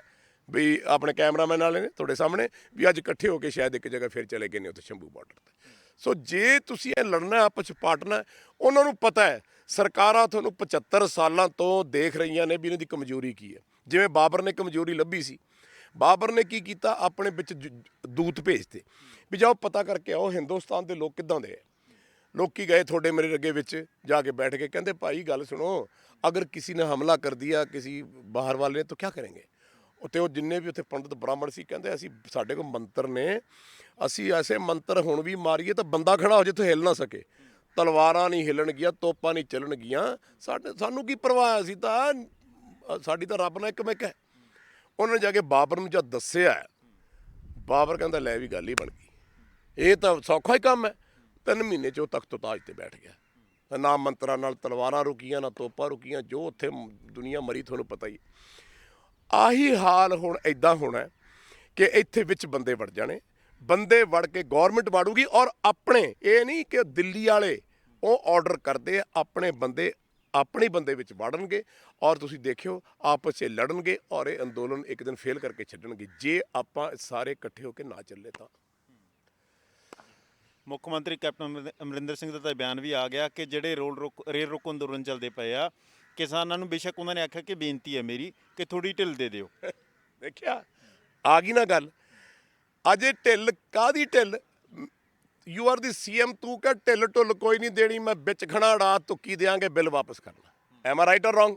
A: ਵੀ ਆਪਣੇ ਕੈਮਰਾਮੈਨ ਵਾਲੇ ਨੇ ਤੁਹਾਡੇ ਸਾਹਮਣੇ, ਵੀ ਅੱਜ ਇਕੱਠੇ ਹੋ ਕੇ ਸ਼ਾਇਦ ਇੱਕ ਜਗ੍ਹਾ ਫਿਰ ਚਲੇ ਗਏ ਨੇ ਉੱਥੇ ਸ਼ੰਭੂ ਬਾਰਡਰ 'ਤੇ। ਸੋ ਜੇ ਤੁਸੀਂ ਇਹ ਲੜਨਾ, ਆਪਸ 'ਚ ਪਾਟਣਾ, ਉਹਨਾਂ ਨੂੰ ਪਤਾ ਹੈ। ਸਰਕਾਰਾਂ ਤੁਹਾਨੂੰ 75 ਸਾਲਾਂ ਤੋਂ ਦੇਖ ਰਹੀਆਂ ਨੇ ਵੀ ਇਹਨਾਂ ਦੀ ਕਮਜ਼ੋਰੀ ਕੀ ਹੈ। ਜਿਵੇਂ ਬਾਬਰ ਨੇ ਕਮਜ਼ੋਰੀ ਲੱਭੀ ਸੀ, ਬਾਬਰ ਨੇ ਕੀ ਕੀਤਾ, ਆਪਣੇ ਵਿੱਚ ਦੂਤ ਭੇਜਤੇ ਵੀ ਜਾਓ ਪਤਾ ਕਰਕੇ ਆਓ ਹਿੰਦੁਸਤਾਨ ਦੇ ਲੋਕ ਕਿੱਦਾਂ ਦੇ ਹੈ। ਲੋਕੀ ਗਏ ਤੁਹਾਡੇ ਮੇਰੇ ਅੱਗੇ ਵਿੱਚ ਜਾ ਕੇ ਬੈਠ ਕੇ, ਕਹਿੰਦੇ ਭਾਈ ਗੱਲ ਸੁਣੋ, ਅਗਰ ਕਿਸੇ ਨੇ ਹਮਲਾ ਕਰ ਦਿਆ ਕਿਸੇ ਬਾਹਰ ਵਾਲੇ ਨੇ ਤਾਂ ਕਿਆ ਕरेंगे। ਉੱਥੇ ਉਹ ਜਿੰਨੇ ਵੀ ਉੱਥੇ ਪੰਡਤ ਬ੍ਰਾਹਮਣ ਸੀ, ਕਹਿੰਦੇ ਅਸੀਂ ਸਾਡੇ ਕੋਲ ਮੰਤਰ ਨੇ, ਅਸੀਂ ਐਸੇ ਮੰਤਰ ਹੁਣ ਵੀ ਮਾਰੀਏ ਤਾਂ ਬੰਦਾ ਖੜਾ ਹੋ ਜਿੱਥੋਂ ਹਿੱਲ ਨਾ ਸਕੇ, ਤਲਵਾਰਾਂ ਨਹੀਂ ਹਿੱਲਣਗੀਆਂ, ਤੋਪਾਂ ਨਹੀਂ ਚੱਲਣਗੀਆਂ, ਸਾਨੂੰ ਕੀ ਪਰਵਾਹ, ਅਸੀਂ ਤਾਂ ਸਾਡੀ ਤਾਂ ਰੱਬ ਨਾਲ ਇੱਕ ਮਿੱਕ ਹੈ। ਉਹਨਾਂ ਨੇ ਜਾ ਕੇ ਬਾਬਰ ਨੂੰ ਜਦ ਦੱਸਿਆ, ਬਾਬਰ ਕਹਿੰਦਾ ਲੈ ਵੀ ਗੱਲ ਹੀ ਬਣ ਗਈ, ਇਹ ਤਾਂ ਸੌਖਾ ਹੀ ਕੰਮ ਹੈ। 3 ਮਹੀਨੇ 'ਚ ਉਹ ਤਖਤ ਤਾਜ 'ਤੇ ਬੈਠ ਗਿਆ। ਨਾ ਮੰਤਰਾਂ ਨਾਲ ਤਲਵਾਰਾਂ ਰੁਕੀਆਂ, ਨਾ ਤੋਪਾਂ ਰੁਕੀਆਂ, ਜੋ ਉੱਥੇ ਦੁਨੀਆ ਮਰੀ ਤੁਹਾਨੂੰ ਪਤਾ ਹੀ। ਆਹੀ ਹਾਲ ਹੁਣ ਇੱਦਾਂ ਹੋਣਾ ਕਿ ਇੱਥੇ ਵਿੱਚ ਬੰਦੇ ਵੜ ਜਾਣੇ, ਬੰਦੇ ਵੜ ਕੇ ਗੌਰਮੈਂਟ ਵਾੜੂਗੀ। ਔਰ ਆਪਣੇ, ਇਹ ਨਹੀਂ ਕਿ ਦਿੱਲੀ ਵਾਲੇ ਉਹ ਆਰਡਰ ਕਰਦੇ ਆ, ਆਪਣੇ ਬੰਦੇ ਆਪਣੇ ਬੰਦੇ ਵਿੱਚ ਵੜਨਗੇ, ਔਰ ਤੁਸੀਂ ਦੇਖਿਓ ਆਪਸ 'ਚ ਲੜਨਗੇ, ਔਰ ਇਹ ਅੰਦੋਲਨ ਇੱਕ ਦਿਨ ਫੇਲ ਕਰਕੇ ਛੱਡਣਗੇ ਜੇ ਆਪਾਂ ਸਾਰੇ ਇਕੱਠੇ ਹੋ ਕੇ ਨਾ ਚੱਲੇ ਤਾਂ।
B: ਮੁੱਖ ਮੰਤਰੀ ਕੈਪਟਨ ਅਮਰਿੰਦਰ ਸਿੰਘ ਦਾ ਤਾਂ ਬਿਆਨ ਵੀ ਆ ਗਿਆ ਕਿ ਜਿਹੜੇ ਰੇਲ ਰੋਕੋ ਅੰਦੋਲਨ ਚੱਲਦੇ ਪਏ ਆ, ਕਿਸਾਨਾਂ ਨੂੰ ਬੇਸ਼ੱਕ ਉਹਨਾਂ ਨੇ ਆਖਿਆ ਕਿ ਬੇਨਤੀ ਹੈ ਮੇਰੀ ਕਿ ਥੋੜੀ ਢਿੱਲ ਦੇ ਦਿਓ।
A: ਦੇਖਿਆ ਆ ਗਈ ਨਾ ਗੱਲ। ਅਜੇ ਢਿੱਲ ਕਾਹਦੀ ਢਿੱਲ, ਯੂ ਆਰ ਦੀ CM, ਤੂੰ ਕਹਿ ਢਿੱਲ ਢੁੱਲ ਕੋਈ ਨਹੀਂ ਦੇਣੀ, ਮੈਂ ਵਿੱਚ ਖੜਾ ੜਾ ਤੁੱਕੀ ਦਿਆਂਗੇ, ਬਿੱਲ ਵਾਪਸ ਕਰਨਾ। ਐਮ ਆ ਰਾਈਟ ਔਰ ਰੋਂਗ?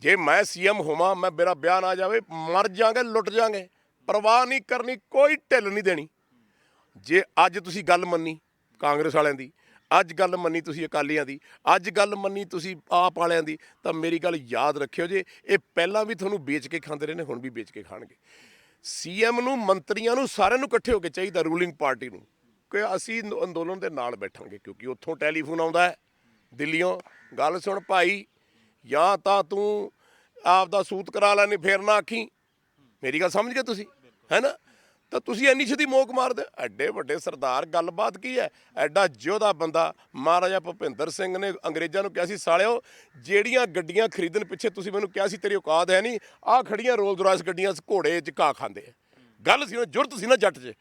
A: ਜੇ ਮੈਂ CM ਹੋਵਾਂ, ਮੈਂ ਮੇਰਾ ਬਿਆਨ ਆ ਜਾਵੇ, ਮਰ ਜਾਵਾਂਗੇ, ਲੁੱਟ ਜਾਵਾਂਗੇ, ਪਰਵਾਹ ਨਹੀਂ ਕਰਨੀ, ਕੋਈ ਢਿੱਲ ਨਹੀਂ ਦੇਣੀ। ਜੇ ਅੱਜ ਤੁਸੀਂ ਗੱਲ ਮੰਨੀ ਕਾਂਗਰਸ ਵਾਲਿਆਂ ਦੀ, ਅੱਜ ਗੱਲ ਮੰਨੀ ਤੁਸੀਂ ਅਕਾਲੀਆਂ ਦੀ, ਅੱਜ ਗੱਲ ਮੰਨੀ ਤੁਸੀਂ ਆਪ ਵਾਲਿਆਂ ਦੀ, ਤਾਂ ਮੇਰੀ ਗੱਲ ਯਾਦ ਰੱਖਿਓ ਜੇ ਇਹ ਪਹਿਲਾਂ ਵੀ ਤੁਹਾਨੂੰ ਵੇਚ ਕੇ ਖਾਂਦੇ ਰਹੇ ਨੇ, ਹੁਣ ਵੀ ਵੇਚ ਕੇ ਖਾਣਗੇ। ਸੀਐਮ ਨੂੰ, ਮੰਤਰੀਆਂ ਨੂੰ, ਸਾਰਿਆਂ ਨੂੰ ਇਕੱਠੇ ਹੋ ਕੇ ਚਾਹੀਦਾ, ਰੂਲਿੰਗ ਪਾਰਟੀ ਨੂੰ, ਕਿ ਅਸੀਂ ਅੰਦੋਲਨ ਦੇ ਨਾਲ ਬੈਠਾਂਗੇ। ਕਿਉਂਕਿ ਉੱਥੋਂ ਟੈਲੀਫੋਨ ਆਉਂਦਾ ਹੈ ਦਿੱਲੀੋਂ, ਗੱਲ ਸੁਣ ਭਾਈ, ਜਾਂ ਤਾਂ ਤੂੰ ਆਪਦਾ ਸੂਤ ਕਰਾ ਲੈਣੀ, ਫੇਰ ਨਾ ਆਖੀ। ਮੇਰੀ ਗੱਲ ਸਮਝ ਗਏ ਤੁਸੀਂ, ਹੈ ਨਾ? ਤਾਂ ਤੁਸੀਂ ਇੰਨੀ ਛੇਤੀ ਮੋਕ ਮਾਰਦੇ, ਐਡੇ ਵੱਡੇ ਸਰਦਾਰ, ਗੱਲਬਾਤ ਕੀ ਹੈ? ਐਡਾ ਯੋਧਾ ਬੰਦਾ ਮਹਾਰਾਜਾ ਭੁਪਿੰਦਰ ਸਿੰਘ ਨੇ ਅੰਗਰੇਜ਼ਾਂ ਨੂੰ ਕਿਹਾ ਸੀ, ਸਾਲਿਓ ਜਿਹੜੀਆਂ ਗੱਡੀਆਂ ਖਰੀਦਣ ਪਿੱਛੇ ਤੁਸੀਂ ਮੈਨੂੰ ਕਿਹਾ ਸੀ ਤੇਰੀ ਔਕਾਤ ਹੈ ਨਹੀਂ, ਆਹ ਖੜੀਆਂ ਰੋਲਸ ਰਾਇਸ ਗੱਡੀਆਂ ਘੋੜੇ 'ਚ ਘਾਹ ਖਾਂਦੇ ਆ। ਗੱਲ ਸੀ ਨਾ, ਜੁਰਤ ਸੀ ਨਾ ਜੱਟ 'ਚ।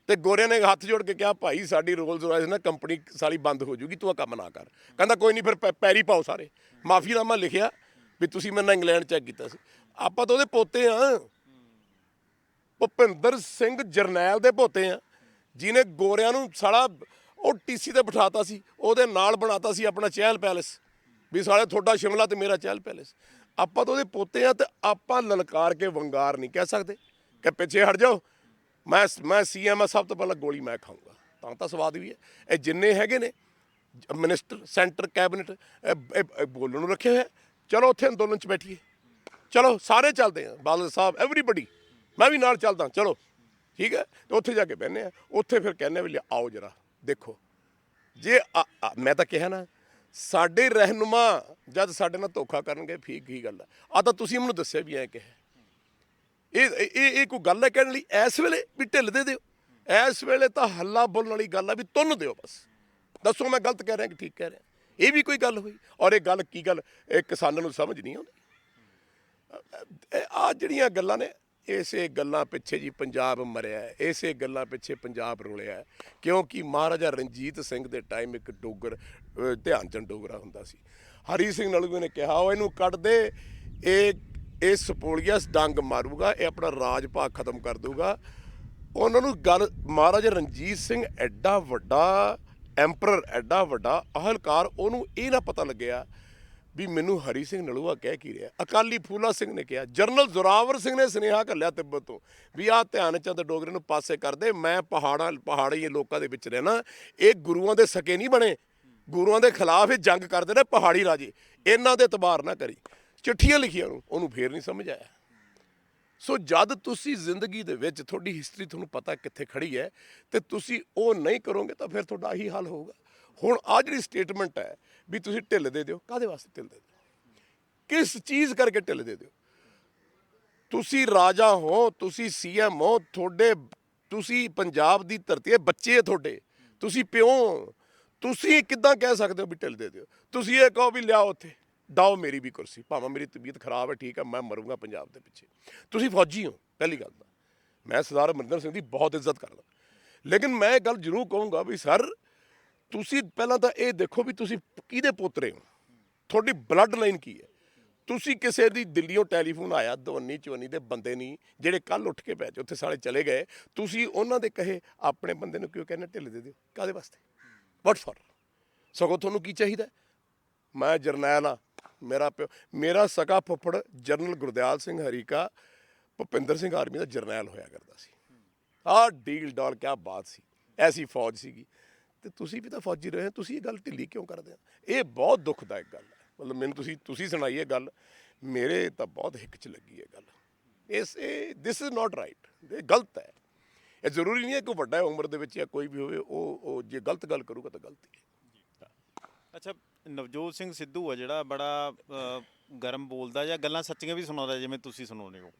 A: ਤੇ ਗੋਰਿਆਂ ਨੇ ਹੱਥ ਜੋੜ ਕੇ ਕਿਹਾ, ਭਾਈ ਸਾਡੀ ਰੋਲਸ ਰਾਇਸ ਨਾ ਕੰਪਨੀ ਸਾਲੀ ਬੰਦ ਹੋ ਜੂਗੀ, ਤੂੰ ਆ ਕੰਮ ਨਾ ਕਰ। ਕਹਿੰਦਾ ਕੋਈ ਨਹੀਂ, ਫਿਰ ਪੈਰੀ ਪਾਓ ਸਾਰੇ। ਮਾਫੀਨਾਮਾ ਲਿਖਿਆ ਵੀ ਤੁਸੀਂ ਮੇਰੇ ਨਾਲ ਇੰਗਲੈਂਡ ਚੈੱਕ ਕੀਤਾ ਸੀ। ਆਪਾਂ ਤਾਂ ਉਹਦੇ ਪੋਤੇ ਆ, ਭੁਪਿੰਦਰ ਸਿੰਘ ਜਰਨੈਲ ਦੇ ਪੋਤੇ ਆ, ਜਿਹਨੇ ਗੋਰਿਆਂ ਨੂੰ ਸਾਲਾ ਉਹ ਟੀਸੀ ਤੇ ਬਿਠਾਤਾ ਸੀ, ਉਹਦੇ ਨਾਲ ਬਣਾਤਾ ਸੀ ਆਪਣਾ ਚਹਿਲ ਪੈਲੇਸ, ਵੀ ਸਾਲੇ ਤੁਹਾਡਾ ਸ਼ਿਮਲਾ ਤੇ ਮੇਰਾ ਚਹਿਲ ਪੈਲੇਸ। ਆਪਾਂ ਤਾਂ ਉਹਦੇ ਪੋਤੇ ਆ, ਤੇ ਆਪਾਂ ਲਲਕਾਰ ਕੇ ਵੰਗਾਰ ਨਹੀਂ ਕਹਿ ਸਕਦੇ ਕਿ ਪਿੱਛੇ ਹਟ ਜਾਓ, ਮੈਂ ਸੀਐਮ ਆ, ਸਭ ਤੋਂ ਪਹਿਲਾਂ ਗੋਲੀ ਮੈਂ ਖਾਊਂਗਾ। ਤਾਂ ਸਵਾਦ ਵੀ ਹੈ। ਇਹ ਜਿੰਨੇ ਹੈਗੇ ਨੇ ਮਿਨਿਸਟਰ, ਸੈਂਟਰ ਕੈਬਨਿਟ, ਇਹ ਬੋਲਣ ਨੂੰ ਰੱਖੇ ਹੋਏ। ਚਲੋ ਉੱਥੇ ਅੰਦੋਲਨ 'ਚ ਬੈਠੀਏ, ਚਲੋ ਸਾਰੇ ਚੱਲਦੇ ਆ, ਬਾਦਲ ਸਾਹਿਬ, ਐਵਰੀਬਡੀ, ਮੈਂ ਵੀ ਨਾਲ ਚੱਲਦਾ, ਚਲੋ ਠੀਕ ਹੈ। ਤੇ ਉੱਥੇ ਜਾ ਕੇ ਬਹਿੰਦੇ ਆ, ਉੱਥੇ ਫਿਰ ਕਹਿੰਦੇ ਵੀ ਆਓ ਜਰਾ ਦੇਖੋ। ਜੇ ਮੈਂ ਤਾਂ ਕਿਹਾ ਨਾ, ਸਾਡੇ ਰਹਿਨੁਮਾ ਜਦ ਸਾਡੇ ਨਾਲ ਧੋਖਾ ਕਰਨਗੇ, ਠੀਕ ਕੀ ਗੱਲ ਹੈ? ਆ ਤਾਂ ਤੁਸੀਂ ਮੈਨੂੰ ਦੱਸਿਆ ਵੀ ਐਂ ਕਿਹਾ। ਇਹ ਕੋਈ ਗੱਲ ਹੈ ਕਹਿਣ ਲਈ ਇਸ ਵੇਲੇ ਵੀ ਢਿੱਲ ਦੇ ਦਿਓ? ਇਸ ਵੇਲੇ ਤਾਂ ਹੱਲਾ ਬੋਲਣ ਵਾਲੀ ਗੱਲ ਆ ਵੀ ਤੁੰਨ ਦਿਓ ਬਸ। ਦੱਸੋ ਮੈਂ ਗਲਤ ਕਹਿ ਰਿਹਾ ਕਿ ਠੀਕ ਕਹਿ ਰਿਹਾ? ਇਹ ਵੀ ਕੋਈ ਗੱਲ ਹੋਈ? ਔਰ ਇਹ ਗੱਲ ਕੀ ਗੱਲ, ਇਹ ਕਿਸਾਨਾਂ ਨੂੰ ਸਮਝ ਨਹੀਂ ਆਉਂਦੀ। ਆਹ ਜਿਹੜੀਆਂ ਗੱਲਾਂ ਨੇ, ਇਸੇ ਗੱਲਾਂ ਪਿੱਛੇ ਜੀ ਪੰਜਾਬ ਮਰਿਆ ਹੈ, ਇਸੇ ਗੱਲਾਂ ਪਿੱਛੇ ਪੰਜਾਬ ਰੋਲਿਆ ਹੈ। ਕਿਉਂਕਿ ਮਹਾਰਾਜਾ ਰਣਜੀਤ ਸਿੰਘ ਦੇ ਟਾਈਮ ਇੱਕ ਡੋਗਰ, ਧਿਆਨ ਚੰਦ ਡੋਗਰਾ ਹੁੰਦਾ ਸੀ, ਹਰੀ ਸਿੰਘ ਨਲੂਏ ਨੇ ਕਿਹਾ, ਉਹ ਇਹਨੂੰ ਕੱਢ ਦੇ, ਇਹ ਸਪੋਲੀਆ ਡੰਗ ਮਾਰੂਗਾ, ਇਹ ਆਪਣਾ ਰਾਜ ਭਾਗ ਖਤਮ ਕਰ ਦੂਗਾ। ਉਹਨਾਂ ਨੂੰ ਗੱਲ, ਮਹਾਰਾਜਾ ਰਣਜੀਤ ਸਿੰਘ ਐਡਾ ਵੱਡਾ ਐਂਪਰਰ, ਐਡਾ ਵੱਡਾ ਅਹਲਕਾਰ, ਉਹਨੂੰ ਇਹ ਨਾ ਪਤਾ ਲੱਗਿਆ ਵੀ ਮੈਨੂੰ ਹਰੀ ਸਿੰਘ ਨਲੂਆ ਕਹਿ ਕੀ ਰਿਹਾ। ਅਕਾਲੀ ਫੂਲਾ ਸਿੰਘ ਨੇ ਕਿਹਾ, ਜਨਰਲ ਜ਼ੋਰਾਵਰ ਸਿੰਘ ਨੇ ਸੁਨੇਹਾ ਘੱਲਿਆ ਤਿੱਬਤ ਤੋਂ ਵੀ ਆਹ ਧਿਆਨ ਚੰਦ ਡੋਗਰੇ ਨੂੰ ਪਾਸੇ ਕਰ ਦੇ, ਮੈਂ ਪਹਾੜੀ ਲੋਕਾਂ ਦੇ ਵਿੱਚ ਰਹਿਣਾ, ਇਹ ਗੁਰੂਆਂ ਦੇ ਸਕੇ ਨਹੀਂ ਬਣੇ, ਗੁਰੂਆਂ ਦੇ ਖਿਲਾਫ ਇਹ ਜੰਗ ਕਰਦੇ ਨੇ ਪਹਾੜੀ ਰਾਜੇ, ਇਹਨਾਂ ਦੇ ਇਤਬਾਰ ਨਾ ਕਰੀ। ਚਿੱਠੀਆਂ ਲਿਖੀਆਂ ਉਹਨੂੰ ਫੇਰ ਨਹੀਂ ਸਮਝ ਆਇਆ। ਸੋ ਜਦ ਤੁਸੀਂ ਜ਼ਿੰਦਗੀ ਦੇ ਵਿੱਚ, ਤੁਹਾਡੀ ਹਿਸਟਰੀ ਤੁਹਾਨੂੰ ਪਤਾ ਕਿੱਥੇ ਖੜੀ ਹੈ, ਤੇ ਤੁਸੀਂ ਉਹ ਨਹੀਂ ਕਰੋਗੇ ਤਾਂ ਫਿਰ ਤੁਹਾਡਾ ਆਹੀ ਹਾਲ ਹੋਊਗਾ। ਹੁਣ ਆਹ ਜਿਹੜੀ ਸਟੇਟਮੈਂਟ ਹੈ ਵੀ ਤੁਸੀਂ ਢਿੱਲ ਦੇ ਦਿਓ, ਕਾਹਦੇ ਵਾਸਤੇ ਢਿੱਲ ਦੇ ਦਿਓ? ਕਿਸ ਚੀਜ਼ ਕਰਕੇ ਢਿੱਲ ਦੇ ਦਿਓ? ਤੁਸੀਂ ਰਾਜਾ ਹੋ, ਤੁਸੀਂ ਸੀਐਮ ਹੋ, ਤੁਸੀਂ ਪੰਜਾਬ ਦੀ ਧਰਤੀ ਹੈ, ਬੱਚੇ ਤੁਹਾਡੇ, ਤੁਸੀਂ ਪਿਓ, ਤੁਸੀਂ ਕਿੱਦਾਂ ਕਹਿ ਸਕਦੇ ਹੋ ਵੀ ਢਿੱਲ ਦੇ ਦਿਓ? ਤੁਸੀਂ ਇਹ ਕਹੋ ਵੀ ਲਿਆਓ ਉੱਥੇ ਡਾਓ ਮੇਰੀ ਵੀ ਕੁਰਸੀ, ਭਾਵੇਂ ਮੇਰੀ ਤਬੀਅਤ ਖਰਾਬ ਹੈ, ਠੀਕ ਹੈ, ਮੈਂ ਮਰੂੰਗਾ ਪੰਜਾਬ ਦੇ ਪਿੱਛੇ। ਤੁਸੀਂ ਫੌਜੀ ਹੋ, ਪਹਿਲੀ ਗੱਲ ਤਾਂ ਮੈਂ ਸਰਦਾਰ ਅਮਰਿੰਦਰ ਸਿੰਘ ਦੀ ਬਹੁਤ ਇੱਜ਼ਤ ਕਰਦਾ, ਲੇਕਿਨ ਮੈਂ ਇਹ ਗੱਲ ਜ਼ਰੂਰ ਕਹੂੰਗਾ ਵੀ ਸਰ, ਤੁਸੀਂ ਪਹਿਲਾਂ ਤਾਂ ਇਹ ਦੇਖੋ ਵੀ ਤੁਸੀਂ ਕਿਹਦੇ ਪੋਤਰੇ ਹੋ, ਤੁਹਾਡੀ ਬਲੱਡ ਲਾਈਨ ਕੀ ਹੈ। ਤੁਸੀਂ ਕਿਸੇ ਦੀ ਦਿੱਲੀੋਂ ਟੈਲੀਫੋਨ ਆਇਆ, 24 ਦੇ ਬੰਦੇ ਨਹੀਂ ਜਿਹੜੇ ਕੱਲ੍ਹ ਉੱਠ ਕੇ ਬੈਠੇ ਉੱਥੇ ਸਾਲੇ ਚਲੇ ਗਏ, ਤੁਸੀਂ ਉਹਨਾਂ ਦੇ ਕਹੇ ਆਪਣੇ ਬੰਦੇ ਨੂੰ ਕਿਉਂ ਕਹਿੰਦੇ ਢਿੱਲ ਦੇ ਦਿਓ? ਕਾਹਦੇ ਵਾਸਤੇ? ਵਾਟ ਫॉर? ਸਗੋਂ ਤੁਹਾਨੂੰ ਕੀ ਚਾਹੀਦਾ? ਮੈਂ ਜਰਨੈਲ ਹਾਂ, ਮੇਰਾ ਸਕਾ ਫੁੱਫੜ ਜਨਰਲ ਗੁਰਦਿਆਲ ਸਿੰਘ ਹਰੀਕਾ ਭੁਪਿੰਦਰ ਸਿੰਘ ਆਰਮੀ ਦਾ ਜਰਨੈਲ ਹੋਇਆ ਕਰਦਾ ਸੀ। ਆਹ ਡੀਲ ਡਾਲ ਕਿਆ ਬਾਤ ਸੀ, ਐਸੀ ਫੌਜ ਸੀਗੀ। ਤੇ ਤੁਸੀਂ ਵੀ ਤਾਂ ਫੌਜੀ ਰਹੇ, ਤੁਸੀਂ ਇਹ ਗੱਲ ਢਿੱਲੀ ਕਿਉਂ ਕਰਦੇ ਹੋ? ਇਹ ਬਹੁਤ ਦੁਖਦਾਇਕ ਗੱਲ ਹੈ। ਮਤਲਬ ਮੈਨੂੰ ਤੁਸੀਂ ਸੁਣਾਈ ਇਹ ਗੱਲ, ਮੇਰੇ ਤਾਂ ਬਹੁਤ ਹਿੱਕ 'ਚ ਲੱਗੀ ਇਹ ਗੱਲ। ਦਿਸ ਇਜ਼ ਨਾਟ ਰਾਈਟ, ਇਹ ਗਲਤ ਹੈ। ਇਹ ਜ਼ਰੂਰੀ ਨਹੀਂ ਹੈ ਕਿ ਵੱਡਾ ਉਮਰ ਦੇ ਵਿੱਚ ਜਾਂ ਕੋਈ ਵੀ ਹੋਵੇ ਉਹ ਜੇ ਗਲਤ ਗੱਲ ਕਰੂਗਾ ਤਾਂ ਗਲਤੀ ਹੈ।
B: ਅੱਛਾ, ਨਵਜੋਤ ਸਿੰਘ ਸਿੱਧੂ ਆ ਜਿਹੜਾ ਬੜਾ ਗਰਮ ਬੋਲਦਾ ਜਾਂ ਗੱਲਾਂ ਸੱਚੀਆਂ ਵੀ ਸੁਣਾਉਂਦਾ, ਜਿਵੇਂ ਤੁਸੀਂ ਸੁਣਾਉਂਦੇ ਹੋ।